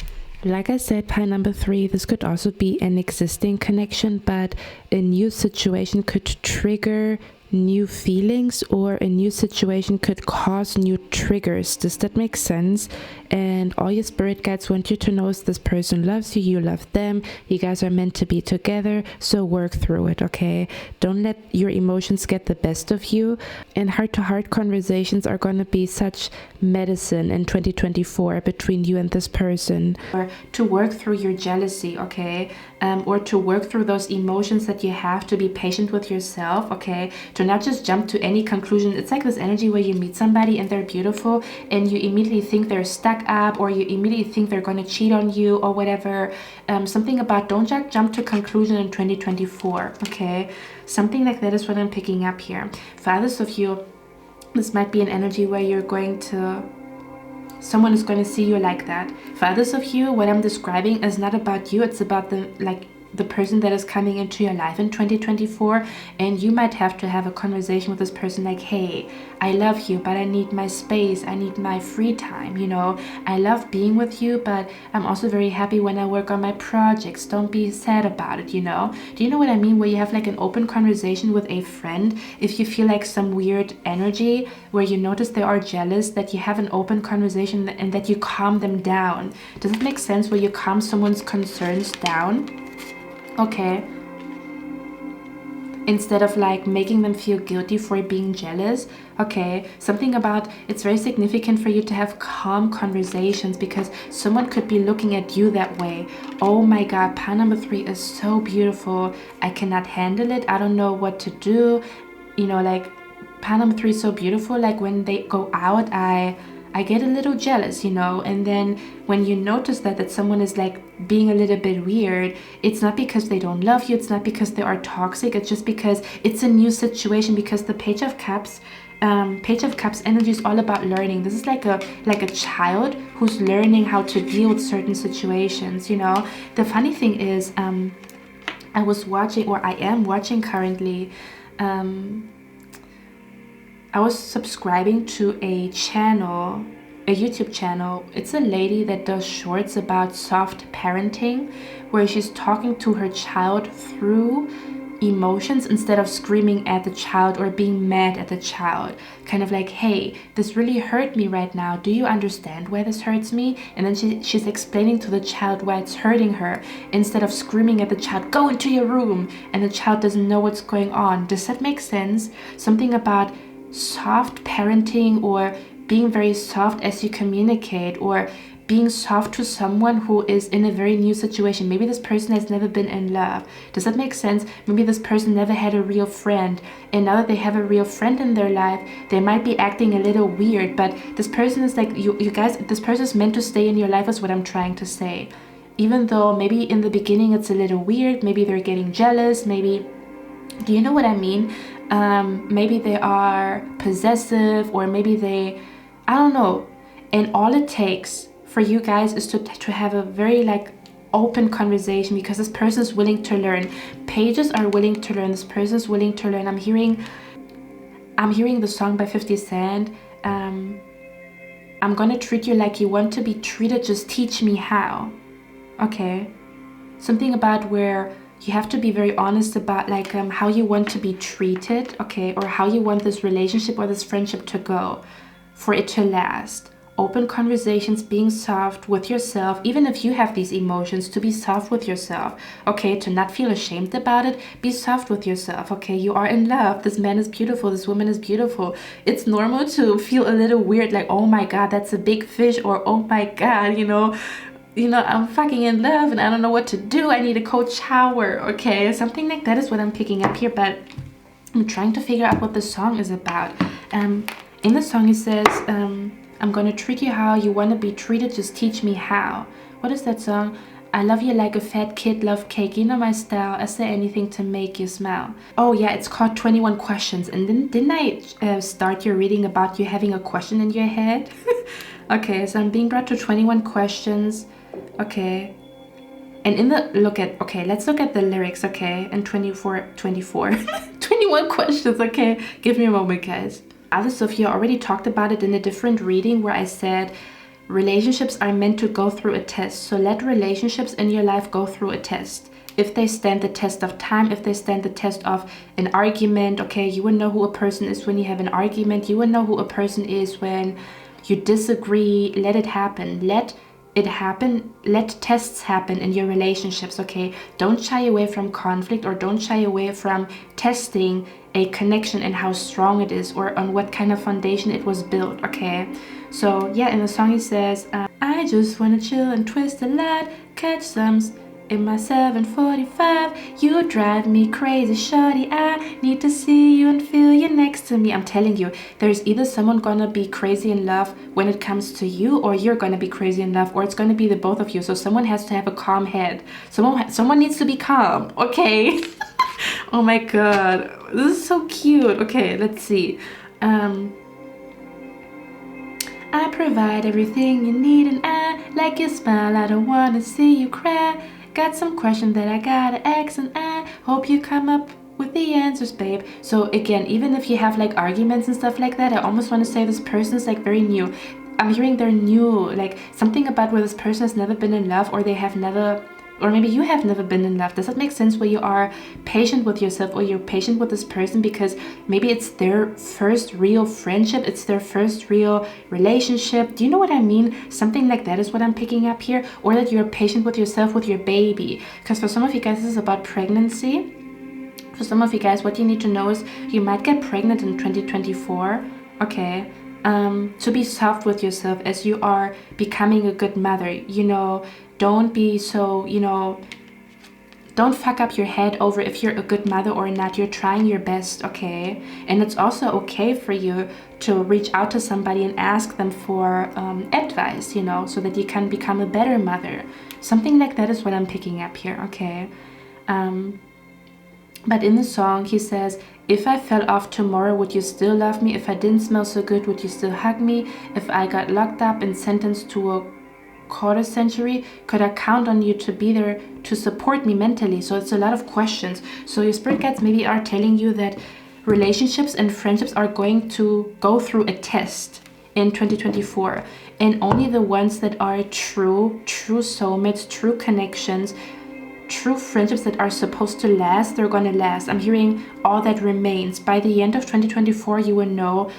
like I said, pile number 3, this could also be an existing connection, but a new situation could trigger new feelings, or a new situation could cause new triggers. Does that make sense? And all your spirit guides want you to know is this person loves you, you love them, you guys are meant to be together, so work through it, okay? Don't let your emotions get the best of you. And heart-to-heart conversations are going to be such medicine in 2024 between you and this person. Or to work through your jealousy, okay? Or to work through those emotions that you have, to be patient with yourself, okay? To not just jump to any conclusion. It's like this energy where you meet somebody and they're beautiful and you immediately think they're stuck up, or you immediately think they're going to cheat on you or whatever. Something about don't just jump to conclusion in 2024, okay? Something like that is what I'm picking up here. For others of you, this might be an energy where you're going to, someone is going to see you like that. For others of you, what I'm describing is not about you, it's about the person that is coming into your life in 2024, and you might have to have a conversation with this person like, hey, I love you, but I need my space, I need my free time, you know, I love being with you, but I'm also very happy when I work on my projects, don't be sad about it, you know? Do you know what I mean? Where you have like an open conversation with a friend, if you feel like some weird energy where you notice they are jealous, that you have an open conversation and that you calm them down. Does it make sense? Where you calm someone's concerns down? Okay, instead of like making them feel guilty for being jealous. Okay, something about, it's very significant for you to have calm conversations, because someone could be looking at you that way. Oh my god, pile number 3 is so beautiful, I cannot handle it, I don't know what to do, you know, like pile number 3 is so beautiful. Like when they go out, I get a little jealous, you know. And then when you notice that someone is like being a little bit weird, it's not because they don't love you, it's not because they are toxic, it's just because it's a new situation. Because the Page of Cups energy is all about learning. This is like a child who's learning how to deal with certain situations, you know. The funny thing is, I was watching, or I am watching currently, I was subscribing to a channel, a YouTube channel. It's a lady that does shorts about soft parenting, where she's talking to her child through emotions instead of screaming at the child or being mad at the child. Kind of like, hey, this really hurt me right now. Do you understand why this hurts me? And then she's explaining to the child why it's hurting her, instead of screaming at the child, go into your room, and the child doesn't know what's going on. Does that make sense? Something about soft parenting, or being very soft as you communicate, or being soft to someone who is in a very new situation. Maybe this person has never been in love. Does that make sense? Maybe this person never had a real friend, and now that they have a real friend in their life, they might be acting a little weird, but this person is like, you guys, this person is meant to stay in your life, is what I'm trying to say. Even though maybe in the beginning it's a little weird, maybe they're getting jealous, maybe, do you know what I mean? Maybe they are possessive, or maybe they, I don't know. And all it takes for you guys is to have a very like open conversation, because this person is willing to learn. Pages are willing to learn. This person is willing to learn. I'm hearing the song by 50 Cent. I'm gonna treat you like you want to be treated, just teach me how. Okay, something about where you have to be very honest about like how you want to be treated, okay, or how you want this relationship or this friendship to go for it to last. Open conversations, being soft with yourself, even if you have these emotions, to be soft with yourself, okay, to not feel ashamed about it. Be soft with yourself, okay? You are in love. This man is beautiful. This woman is beautiful. It's normal to feel a little weird, like, oh my God, that's a big fish, or oh my God, you know, I'm fucking in love and I don't know what to do. I need a cold shower, okay? Something like that is what I'm picking up here, but I'm trying to figure out what the song is about. In the song it says, I'm gonna treat you how you wanna be treated, just teach me how. What is that song? I love you like a fat kid, love cake, you know my style, is there anything to make you smile? Oh yeah, it's called 21 Questions. And then didn't I start your reading about you having a question in your head? Okay, so I'm being brought to 21 questions. Okay, and in the let's look at the lyrics, okay? And 24 21 questions, okay? Give me a moment, guys. Other Sophia already talked about it in a different reading where I said relationships are meant to go through a test. So let relationships in your life go through a test. If they stand the test of time, if they stand the test of an argument, okay, you will know who a person is when you have an argument. You will know who a person is when you disagree. Let it happen. Let it happen. Let tests happen in your relationships, okay? Don't shy away from conflict, or don't shy away from testing a connection and how strong it is, or on what kind of foundation it was built, okay? So yeah, in the song he says, I just wanna chill and twist a lot, catch some in my 745. You drive me crazy, shawty. I need to see you and feel you next to me. I'm telling you, there's either someone gonna be crazy in love when it comes to you, or you're gonna be crazy in love, or it's gonna be the both of you. So someone has to have a calm head. Someone needs to be calm, okay? Oh my God, this is so cute. Okay, let's see. I provide everything you need, and I like your smile. I don't wanna see you cry. Got some questions that I gotta ask, and I hope you come up with the answers, babe. So again, even if you have like arguments and stuff like that, I almost want to say this person is like very new. I'm hearing they're new, like something about where this person has never been in love, or they have never, or maybe you have never been in love. Does that make sense? Where you are patient with yourself, or you're patient with this person because maybe it's their first real friendship, it's their first real relationship. Do you know what I mean? Something like that is what I'm picking up here. Or that you're patient with yourself, with your baby. Because for some of you guys, this is about pregnancy. For some of you guys, what you need to know is you might get pregnant in 2024. Okay. To be soft with yourself as you are becoming a good mother. You know, don't be so, you know, don't fuck up your head over if you're a good mother or not. You're trying your best, okay? And it's also okay for you to reach out to somebody and ask them for advice, you know, so that you can become a better mother. Something like that is what I'm picking up here, okay? But in the song, he says, if I fell off tomorrow, would you still love me? If I didn't smell so good, would you still hug me? If I got locked up and sentenced to a quarter century, could I count on you to be there to support me mentally? So it's a lot of questions. So your spirit guides maybe are telling you that relationships and friendships are going to go through a test in 2024. And only the ones that are true soulmates, true connections, true friendships that are supposed to last, they're gonna last. I'm hearing all that remains. By the end of 2024, you will know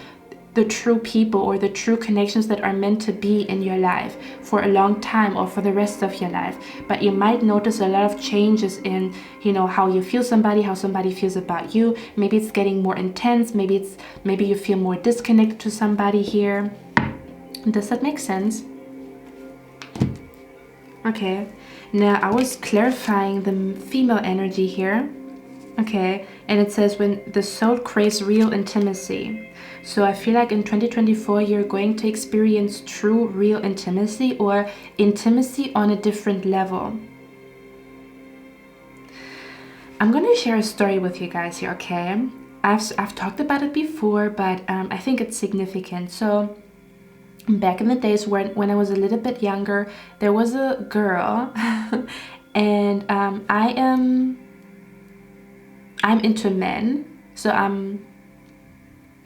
the true people or the true connections that are meant to be in your life for a long time or for the rest of your life. But you might notice a lot of changes in, you know, how you feel somebody, how somebody feels about you. Maybe it's getting more intense. Maybe you feel more disconnected to somebody here. Does that make sense? Okay. Now, I was clarifying the female energy here, okay, and it says when the soul craves real intimacy. So I feel like in 2024, you're going to experience true, real intimacy, or intimacy on a different level. I'm going to share a story with you guys here, okay? I've talked about it before, but I think it's significant. So back in the days when I was a little bit younger, there was a girl and I'm into men, so I'm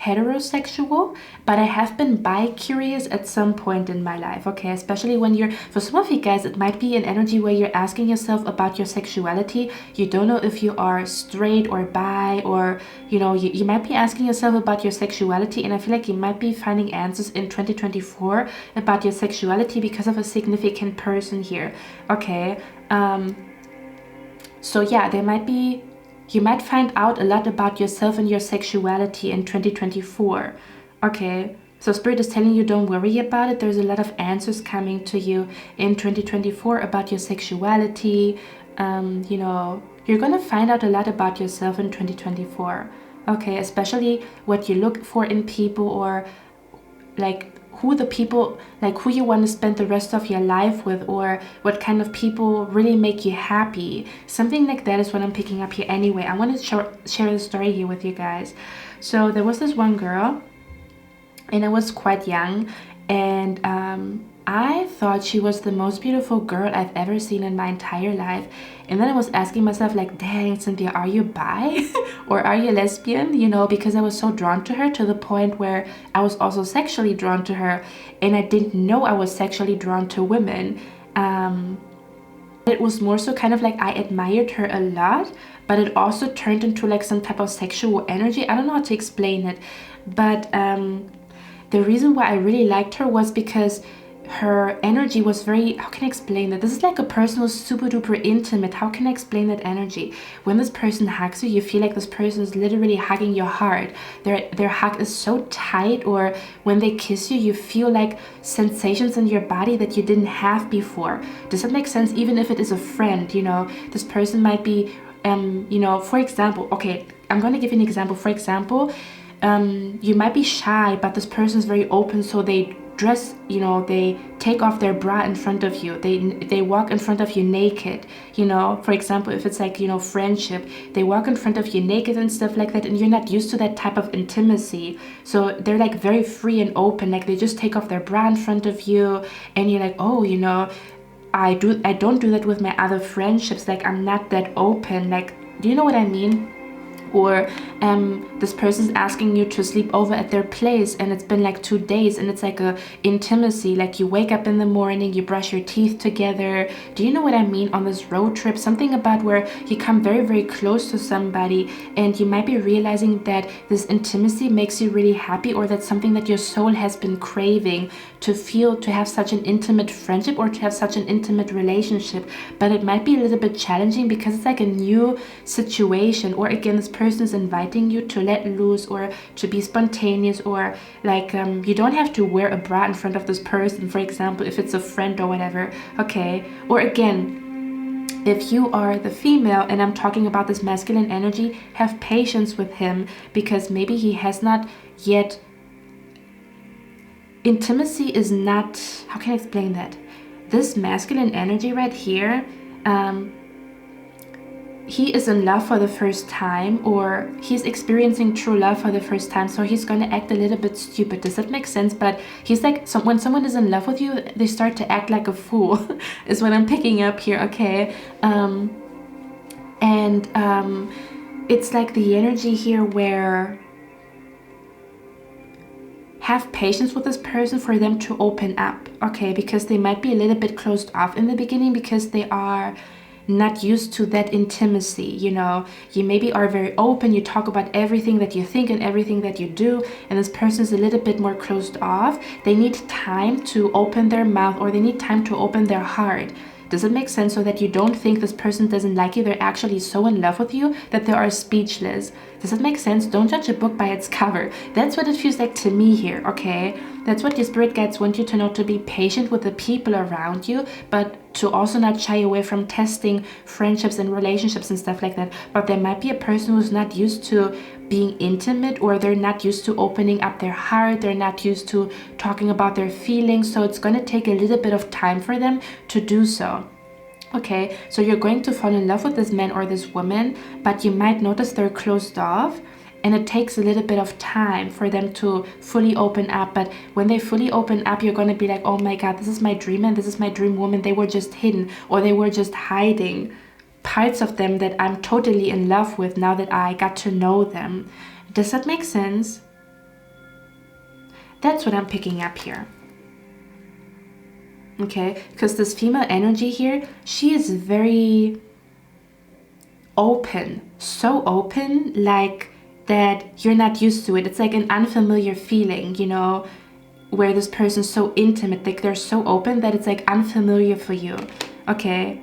heterosexual, but I have been bi-curious at some point in my life, okay? Especially when you're, for some of you guys, it might be an energy where you're asking yourself about your sexuality. You don't know if you are straight or bi, or, you know, you might be asking yourself about your sexuality, and I feel like you might be finding answers in 2024 about your sexuality because of a significant person here, okay? So yeah, you might find out a lot about yourself and your sexuality in 2024, okay? So Spirit is telling you, don't worry about it. There's a lot of answers coming to you in 2024 about your sexuality. You know, you're gonna find out a lot about yourself in 2024, okay? Especially what you look for in people, or like who you want to spend the rest of your life with, or what kind of people really make you happy. Something like that is what I'm picking up here. Anyway, I want to share the story here with you guys. So there was this one girl, and I was quite young, and I thought she was the most beautiful girl I've ever seen in my entire life. And then I was asking myself, like, dang, Cynthia, are you bi or are you lesbian? You know, because I was so drawn to her, to the point where I was also sexually drawn to her, and I didn't know I was sexually drawn to women. It was more so kind of like I admired her a lot, but it also turned into like some type of sexual energy. I don't know how to explain it, but the reason why I really liked her was because her energy was very, how can I explain that? This is like a personal, super duper intimate. How can I explain that energy? When this person hugs you, you feel like this person is literally hugging your heart. Their hug is so tight, or when they kiss you, you feel like sensations in your body that you didn't have before. Does that make sense? Even if it is a friend, you know, this person might be, you know, for example, okay, I'm going to give you an example. For example, you might be shy, but this person is very open, so they dress, you know, they take off their bra in front of you, they walk in front of you naked, you know. For example, if it's like, you know, friendship, they walk in front of you naked and stuff like that, and you're not used to that type of intimacy, so they're like very free and open, like they just take off their bra in front of you, and you're like, oh, you know, I don't do that with my other friendships, like I'm not that open, like, do you know what I mean? Or this person's asking you to sleep over at their place, and it's been like 2 days, and it's like a intimacy, like you wake up in the morning, you brush your teeth together. Do you know what I mean? On this road trip, something about where you come very, very close to somebody, and you might be realizing that this intimacy makes you really happy, or that's something that your soul has been craving to feel, to have such an intimate friendship, or to have such an intimate relationship. But it might be a little bit challenging because it's like a new situation, or again, this person is inviting you to let loose, or to be spontaneous, or like you don't have to wear a bra in front of this person, for example, if it's a friend or whatever, okay? Or again, if you are the female and I'm talking about this masculine energy, have patience with him, because maybe he has not yet, intimacy is not, how can I explain that? This masculine energy right here, he is in love for the first time, or he's experiencing true love for the first time, so he's gonna act a little bit stupid. Does that make sense? But he's like, so when someone is in love with you, they start to act like a fool is what I'm picking up here, okay? It's like the energy here where have patience with this person for them to open up, okay? Because they might be a little bit closed off in the beginning, because they are not used to that intimacy, you know. You maybe are very open, you talk about everything that you think and everything that you do, and this person is a little bit more closed off. They need time to open their mouth, or they need time to open their heart. Does it make sense? So that you don't think this person doesn't like you, they're actually so in love with you that they are speechless. Does it make sense? Don't judge a book by its cover. That's what it feels like to me here, okay? That's what your spirit guides want you to know, to be patient with the people around you, but to also not shy away from testing friendships and relationships and stuff like that. But there might be a person who's not used to being intimate, or they're not used to opening up their heart, they're not used to talking about their feelings, so it's going to take a little bit of time for them to do so. Okay, so you're going to fall in love with this man or this woman, but you might notice they're closed off, and it takes a little bit of time for them to fully open up. But when they fully open up, you're going to be like, oh my God, this is my dream man, this is my dream woman. They were just hidden, or they were just hiding parts of them that I'm totally in love with now that I got to know them. Does that make sense? That's what I'm picking up here. Okay, because this female energy here, she is very open, so open, like that you're not used to it. It's like an unfamiliar feeling, you know, where this person's so intimate, like they're so open that it's like unfamiliar for you. Okay,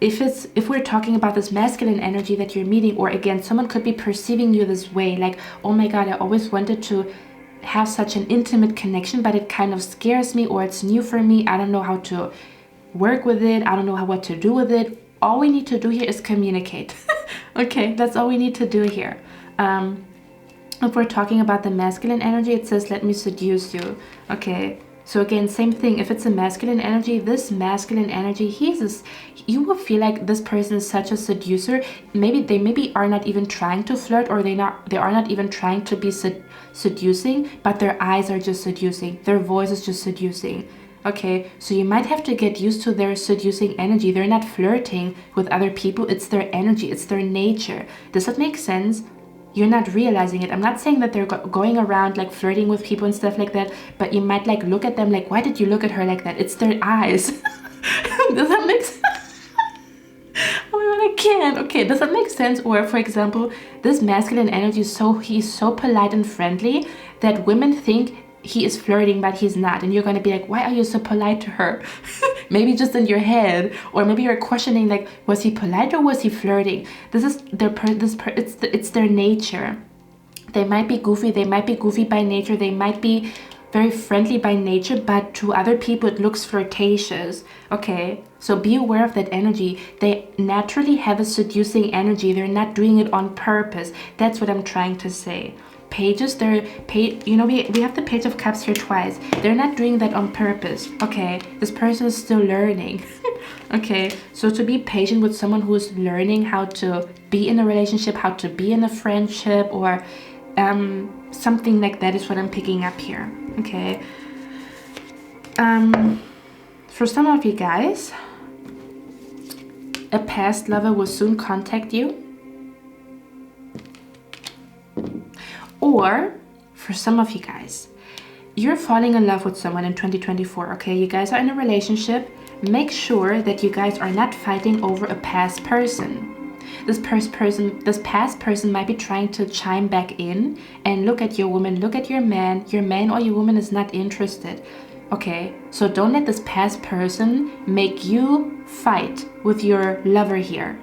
if we're talking about this masculine energy that you're meeting, or again, someone could be perceiving you this way, like, oh my God, I always wanted to have such an intimate connection, but it kind of scares me, or it's new for me. I don't know how to work with it. I don't know what to do with it. All we need to do here is communicate. Okay, that's all we need to do here. If we're talking about the masculine energy, it says, let me seduce you. Okay, so again, same thing. If it's a masculine energy, this masculine energy, you will feel like this person is such a seducer. Maybe they are not even trying to flirt, or they are not even trying to be seducing, but their eyes are just seducing. Their voice is just seducing. Okay, so you might have to get used to their seducing energy. They're not flirting with other people. It's their energy. It's their nature. Does that make sense? You're not realizing it. I'm not saying that they're going around like flirting with people and stuff like that, but you might like look at them like, why did you look at her like that? It's their eyes. Does that make sense? Oh my God, I can't. Okay, does that make sense? Or for example, this masculine energy is he's so polite and friendly that women think he is flirting, but he's not. And you're going to be like, why are you so polite to her? Maybe just in your head, or maybe you're questioning like, was he polite or was he flirting? This is it's their nature. They might be goofy. They might be goofy by nature. They might be very friendly by nature, but to other people it looks flirtatious. Okay, so be aware of that energy. They naturally have a seducing energy. They're not doing it on purpose. That's what I'm trying to say. Pages, you know, we have the Page of Cups here twice. They're not doing that on purpose. Okay, this person is still learning. Okay, so to be patient with someone who is learning how to be in a relationship, how to be in a friendship, or something like that is what I'm picking up here. Okay, for some of you guys, a past lover will soon contact you. Or for some of you guys, you're falling in love with someone in 2024. Okay, you guys are in a relationship. Make sure that you guys are not fighting over a past person. This past person might be trying to chime back in and look at your woman, look at your man. Your man or your woman is not interested. Okay, so don't let this past person make you fight with your lover here.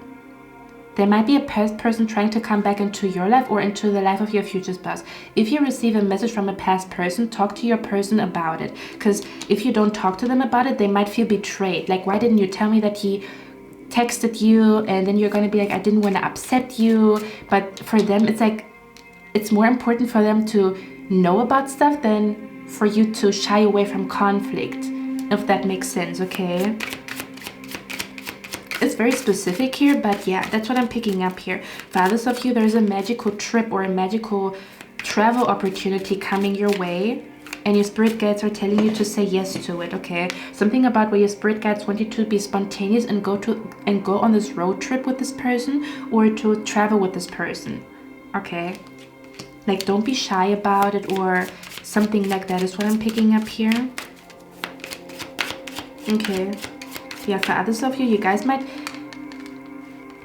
There might be a past person trying to come back into your life or into the life of your future spouse. If you receive a message from a past person, talk to your person about it. Because if you don't talk to them about it, they might feel betrayed. Like, why didn't you tell me that he texted you? And then you're going to be like, I didn't want to upset you. But for them, it's like, it's more important for them to know about stuff than for you to shy away from conflict, if that makes sense, okay? It's very specific here, but yeah, that's what I'm picking up here. For others of you, there's a magical trip or a magical travel opportunity coming your way, and your spirit guides are telling you to say yes to it, okay? Something about where your spirit guides want you to be spontaneous and go on this road trip with this person, or to travel with this person, okay? Like, don't be shy about it, or something like that is what I'm picking up here. Okay. Yeah, for others of you, you guys might,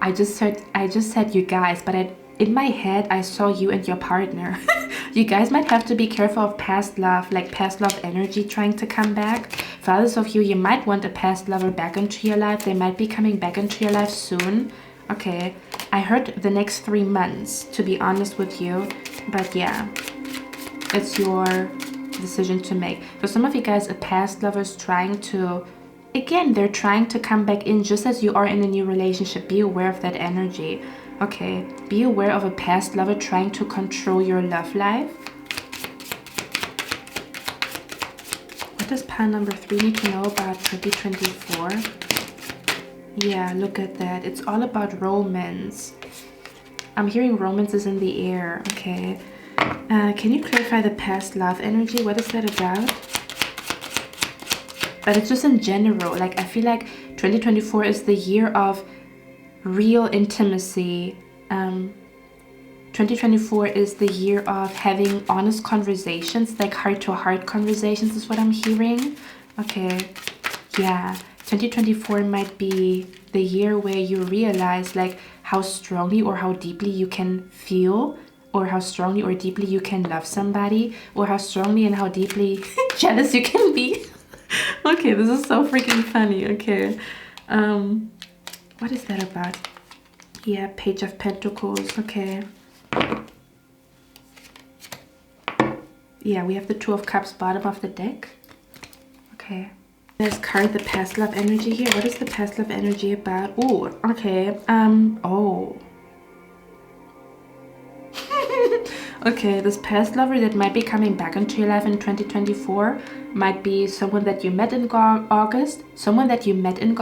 I just said you guys, but in my head I saw you and your partner. You guys might have to be careful of past love, like past love energy trying to come back. For others of you, you might want a past lover back into your life. They might be coming back into your life soon. Okay, I heard the next 3 months, to be honest with you, but yeah, it's your decision to make. For some of you guys, a past lover is trying to, again, they're trying to come back in just as you are in a new relationship. Be aware of that energy. Okay, be aware of a past lover trying to control your love life. What does pile number 3 need to know about 2024? Yeah, look at that. It's all about romance. I'm hearing romance is in the air. Okay. Can you clarify the past love energy? What is that about? But it's just in general. Like, I feel like 2024 is the year of real intimacy. 2024 is the year of having honest conversations, like heart-to-heart conversations is what I'm hearing. Okay, yeah. 2024 might be the year where you realize like how strongly or how deeply you can feel, or how strongly or deeply you can love somebody, or how strongly and how deeply jealous you can be. Okay, this is so freaking funny. Okay, what is that about? Yeah, Page of Pentacles. Okay, yeah, we have the Two of Cups bottom of the deck. Okay, there's card the past love energy here. What is the past love energy about? Oh, okay. Oh. Okay, this past lover that might be coming back into your life in 2024 might be someone that you met in August, someone that you met in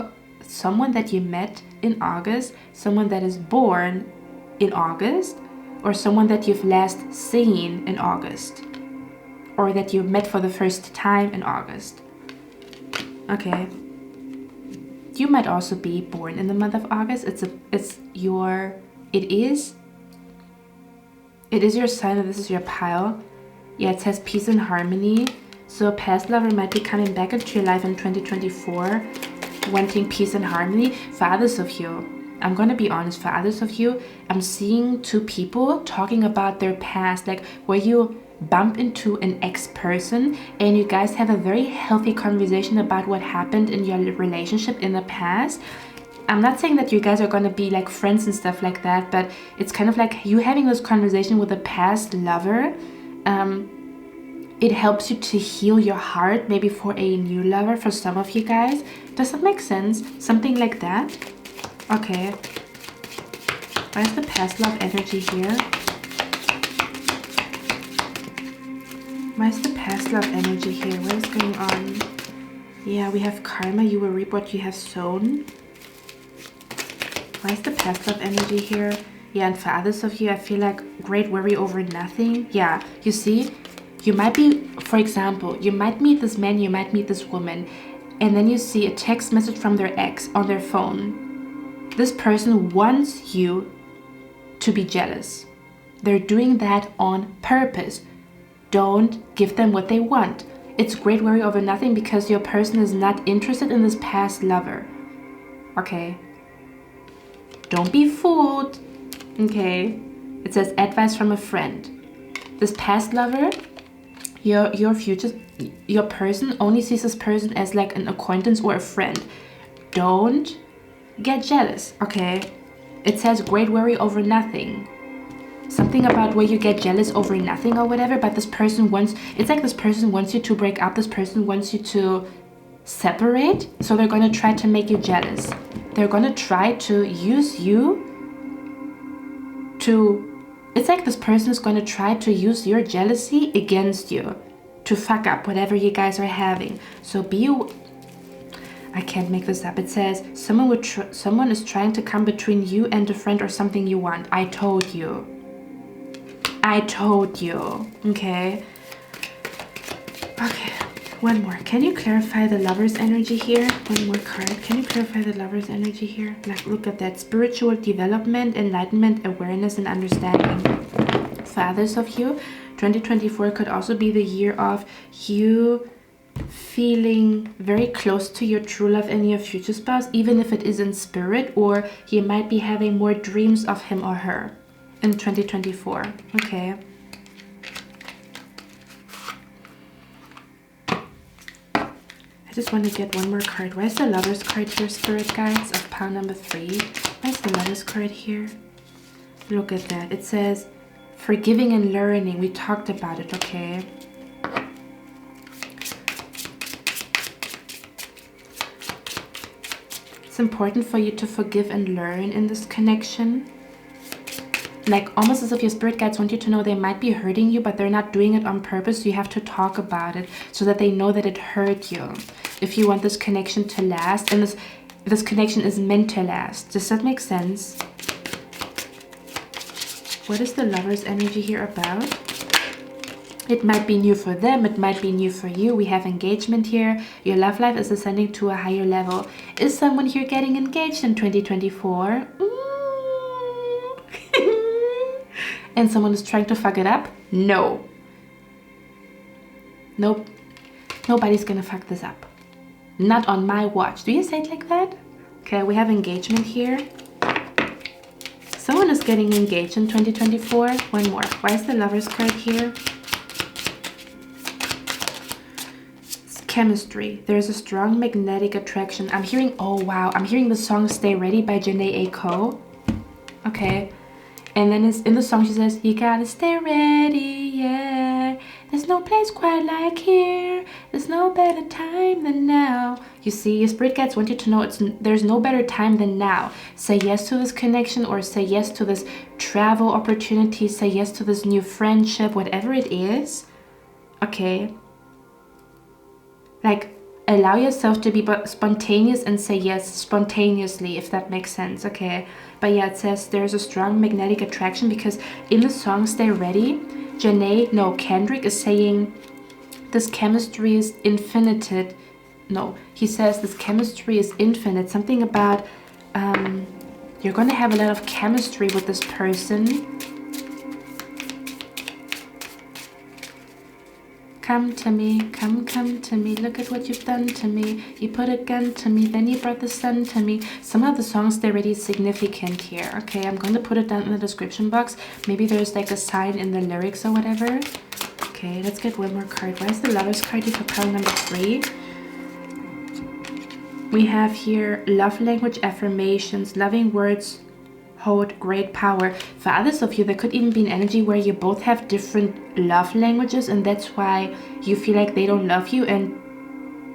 August, someone that is born in August, or someone that you've last seen in August, or that you met for the first time in August. Okay. You might also be born in the month of August. It is your sign, and this is your pile. Yeah, it says peace and harmony. So a past lover might be coming back into your life in 2024, wanting peace and harmony. For others of you, I'm gonna be honest, for others of you, I'm seeing two people talking about their past, like where you bump into an ex-person and you guys have a very healthy conversation about what happened in your relationship in the past. I'm not saying that you guys are gonna be like friends and stuff like that, but it's kind of like you having this conversation with a past lover. It helps you to heal your heart, maybe for a new lover for some of you guys. Does that make sense? Something like that? Okay. Where's the past love energy here? Where's the past love energy here? What is going on? Yeah, we have karma. You will reap what you have sown. Why is the past love energy here? Yeah, and for others of you, I feel like great worry over nothing. Yeah, you see, you might be, for example, you might meet this man, you might meet this woman, and then you see a text message from their ex on their phone. This person wants you to be jealous. They're doing that on purpose. Don't give them what they want. It's great worry over nothing because your person is not interested in this past lover. Okay? Don't be fooled. Okay? It says advice from a friend. This past lover, your person only sees this person as like an acquaintance or a friend. Don't get jealous. Okay? It says great worry over nothing. Something about where you get jealous over nothing or whatever, but this person wants, it's like this person wants you to break up, this person wants you to separate, so they're gonna try to make you jealous. They're gonna try to use you to, it's like this person is gonna try to use your jealousy against you to fuck up whatever you guys are having. So I can't make this up. It says someone is trying to come between you and a friend or something you want. I told you. I told you. Okay. Okay. One more. Can you clarify the lover's energy here? One more card. Can you clarify the lover's energy here? Like, look at that. Spiritual development, enlightenment, awareness, and understanding. For others of you, 2024 could also be the year of you feeling very close to your true love and your future spouse, even if it is in spirit, or you might be having more dreams of him or her in 2024. Okay. I just want to get one more card. Where's the lover's card here, spirit guides, of pile number 3? Where's the lover's card here? Look at that. It says forgiving and learning. We talked about it. Okay. It's important for you to forgive and learn in this connection. Like, almost as if your spirit guides want you to know they might be hurting you, but they're not doing it on purpose. So you have to talk about it so that they know that it hurt you. If you want this connection to last, and this connection is meant to last. Does that make sense? What is the Lover's energy here about? It might be new for them, it might be new for you. We have engagement here. Your love life is ascending to a higher level. Is someone here getting engaged in 2024? And someone is trying to fuck it up? No. Nope. Nobody's gonna fuck this up. Not on my watch. Do you say it like that? Okay, we have engagement here. Someone is getting engaged in 2024. One more. Why is the Lover's card here? Chemistry. There's a strong magnetic attraction. I'm hearing, oh wow, I'm hearing the song Stay Ready by Jhené Aiko. Okay. And then it's in the song she says, you gotta stay ready, yeah. There's no place quite like here. There's no better time than now. You see, your spirit guides want you to know there's no better time than now. Say yes to this connection, or say yes to this travel opportunity. Say yes to this new friendship, whatever it is. Okay. Like, allow yourself to be spontaneous and say yes spontaneously, if that makes sense, okay? But yeah, it says there's a strong magnetic attraction because in the song Stay Ready, Kendrick is saying this chemistry is infinite. No, he says this chemistry is infinite. Something about you're going to have a lot of chemistry with this person. Come to me, come to me, look at what you've done to me. You put a gun to me, then you brought the sun to me. Some of the songs, they're really significant here. Okay, I'm going to put it down in the description box. Maybe there's like a sign in the lyrics or whatever. Okay, let's get one more card. Why is the Lover's card here for pile number 3? We have here love language affirmations, loving words hold great power. For others of you, there could even be an energy where you both have different love languages, and that's why you feel like they don't love you and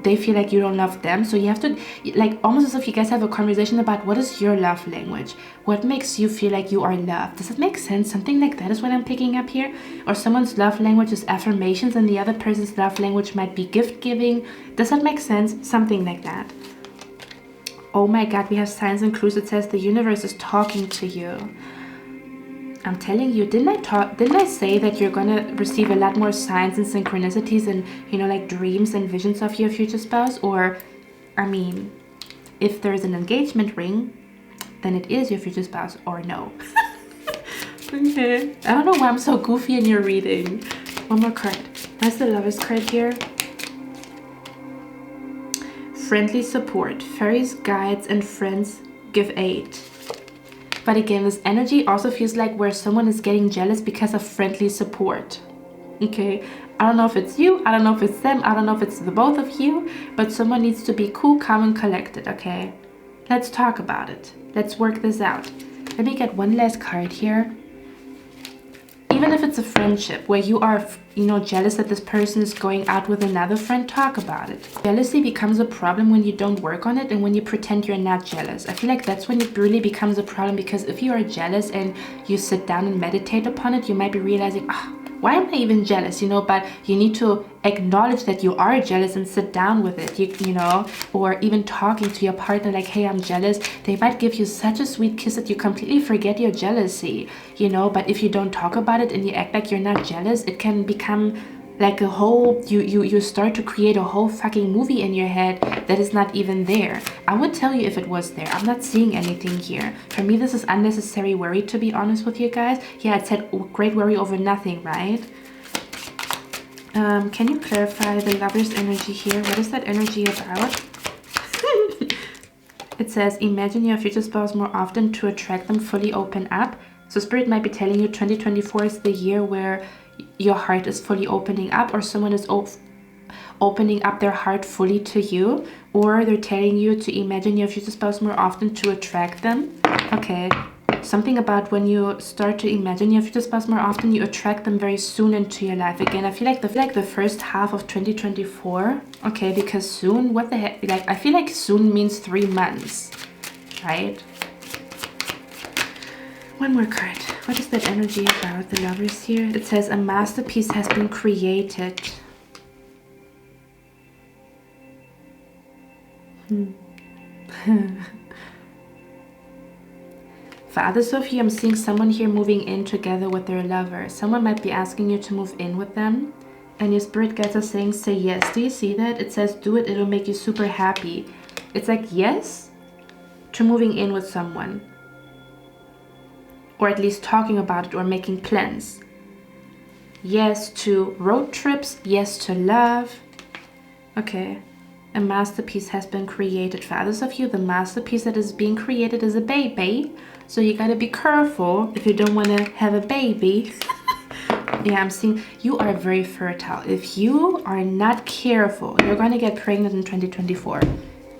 they feel like you don't love them. So you have to, like, almost as if you guys have a conversation about what is your love language, what makes you feel like you are loved. Does it make sense? Something like that is what I'm picking up here. Or someone's love language is affirmations and the other person's love language might be gift giving. Does that make sense? Something like that. Oh my god, we have signs and clues. It says the universe is talking to you. I'm telling you, didn't I say that you're gonna receive a lot more signs and synchronicities and, you know, like dreams and visions of your future spouse? Or, I mean, if there's an engagement ring, then it is your future spouse, or no. Okay. I don't know why I'm so goofy in your reading. One more card. What's the Lover's card here? Friendly support. Fairies, guides, and friends give aid. But again, this energy also feels like where someone is getting jealous because of friendly support. Okay, I don't know if it's you, I don't know if it's them, I don't know if it's the both of you, but someone needs to be cool, calm, and collected, okay? Let's talk about it. Let's work this out. Let me get one last card here. Even if it's a friendship where you are, you know, jealous that this person is going out with another friend, talk about it. Jealousy becomes a problem when you don't work on it and when you pretend you're not jealous. I feel like that's when it really becomes a problem, because if you are jealous and you sit down and meditate upon it, you might be realizing, why am I even jealous, you know? But you need to acknowledge that you are jealous and sit down with it, you know, or even talking to your partner like, hey, I'm jealous. They might give you such a sweet kiss that you completely forget your jealousy, you know. But if you don't talk about it and you act like you're not jealous, it can become like a whole, you start to create a whole fucking movie in your head that is not even there. I would tell you if it was there. I'm not seeing anything here. For me, this is unnecessary worry, to be honest with you guys. Yeah, it said great worry over nothing, right? Can you clarify the Lover's energy here? What is that energy about? It says, imagine your future spouse more often to attract them, fully open up. So Spirit might be telling you 2024 is the year where your heart is fully opening up, or someone is opening up their heart fully to you, or they're telling you to imagine your future spouse more often to attract them. Okay, something about when you start to imagine your future spouse more often, you attract them very soon into your life. Again, I feel like the first half of 2024. Okay, because soon, what the heck? Like, I feel like soon means 3 months, right? One more card. What is that energy about, the Lovers here? It says a masterpiece has been created. For others of you, I'm seeing someone here moving in together with their lover. Someone might be asking you to move in with them. And your spirit guides are saying, say yes. Do you see that? It says, do it. It'll make you super happy. It's like yes to moving in with someone. Or at least talking about it or making plans. Yes to road trips. Yes to love. Okay. A masterpiece has been created. For others of you, the masterpiece that is being created is a baby. So you gotta be careful if you don't want to have a baby. Yeah, I'm seeing you are very fertile. If you are not careful, you're going to get pregnant in 2024.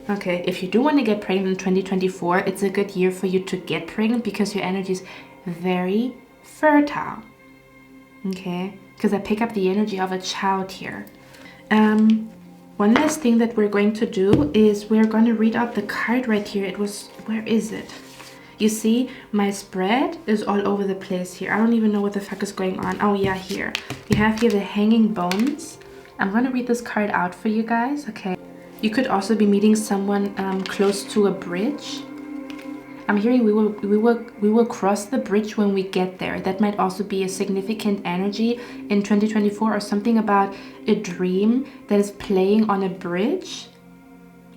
Okay, if you do want to get pregnant in 2024, it's a good year for you to get pregnant because your energy is very fertile. Okay, because I pick up the energy of a child here. One last thing that we're going to do is we're going to read out the card right here. Where is it? You see, my spread is all over the place here. I don't even know what the fuck is going on. Oh yeah, here. You have here the hanging bones. I'm going to read this card out for you guys, okay? You could also be meeting someone close to a bridge. I'm hearing we will cross the bridge when we get there. That might also be a significant energy in 2024 or something about a dream that is playing on a bridge.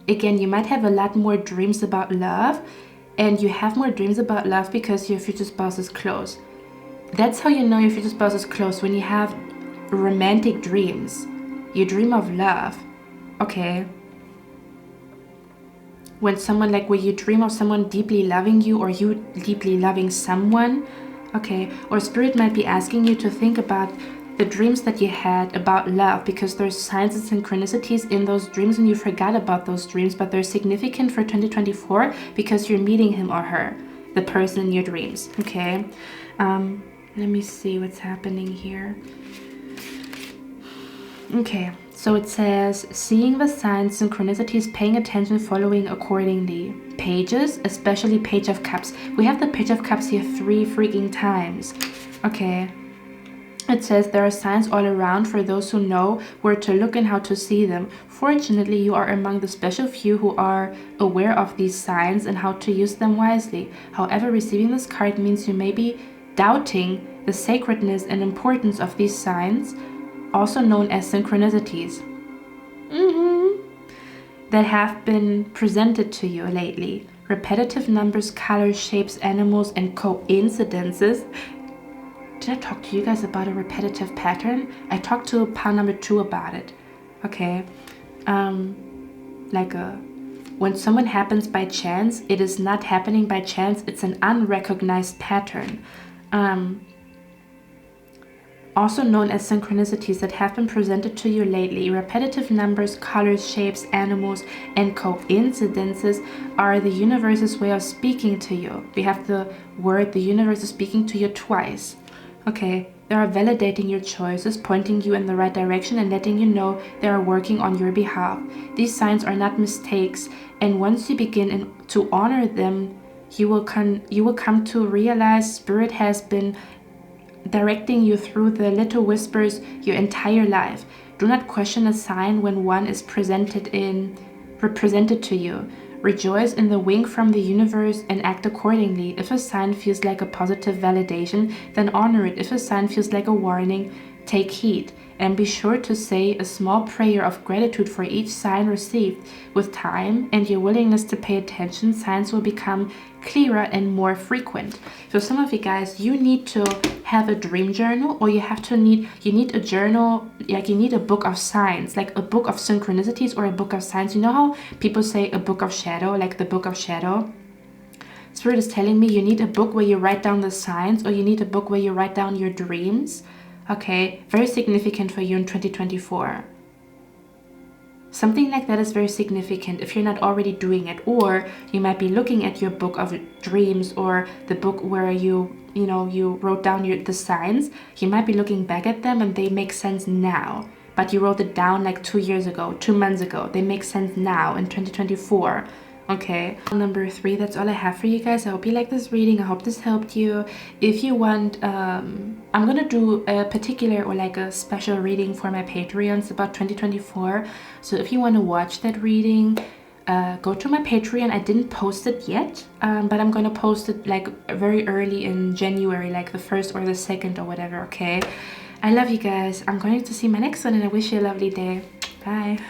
Again, you might have a lot more dreams about love, and you have more dreams about love because your future spouse is close. That's how you know your future spouse is close, when you have romantic dreams. You dream of love, okay? When you dream of someone deeply loving you or you deeply loving someone, okay? Or spirit might be asking you to think about the dreams that you had about love, because there's signs and synchronicities in those dreams and you forgot about those dreams, but they're significant for 2024 because you're meeting him or her, the person in your dreams, okay? Let me see what's happening here. Okay, so it says, seeing the signs, synchronicities, paying attention, following accordingly. Pages, especially Page of Cups. We have the Page of Cups here 3 freaking times. Okay. It says there are signs all around for those who know where to look and how to see them. Fortunately, you are among the special few who are aware of these signs and how to use them wisely. However, receiving this card means you may be doubting the sacredness and importance of these signs, also known as synchronicities, that have been presented to you lately. Repetitive numbers, colors, shapes, animals, and coincidences. Did I talk to you guys about a repetitive pattern? I talked to pile number 2 about it. Okay. When someone happens by chance, it is not happening by chance. It's an unrecognized pattern. Also known as synchronicities that have been presented to you lately. Repetitive numbers, colors, shapes, animals, and coincidences are the universe's way of speaking to you. We have the word, the universe is speaking to you twice. Okay, they are validating your choices, pointing you in the right direction, and letting you know they are working on your behalf. These signs are not mistakes, and once you begin to honor them, you will come to realize Spirit has been directing you through the little whispers your entire life. Do not question a sign when one is represented to you. Rejoice in the wink from the universe and act accordingly. If a sign feels like a positive validation, then honor it. If a sign feels like a warning, take heed. And be sure to say a small prayer of gratitude for each sign received. With time and your willingness to pay attention, signs will become clearer and more frequent. So some of you guys, you need to have a dream journal, or you need a journal, like you need a book of signs, like a book of synchronicities or a book of signs. You know how people say a book of shadow, like the book of shadow? Spirit is telling me you need a book where you write down the signs, or you need a book where you write down your dreams. Okay, very significant for you in 2024. Something like that is very significant if you're not already doing it. Or you might be looking at your book of dreams, or the book where you wrote down the signs. You might be looking back at them and they make sense now. But you wrote it down like 2 years ago, 2 months ago. They make sense now in 2024. Okay, number 3, that's all I have for you guys. I hope you like this reading. I hope this helped you. If you want, I'm gonna do a particular or like a special reading for my Patreons about 2024. So if you want to watch that reading, go to my Patreon. I didn't post it yet, but I'm gonna post it like very early in January, like the 1st or the 2nd or whatever. Okay, I love you guys. I'm going to see my next one, and I wish you a lovely day. Bye.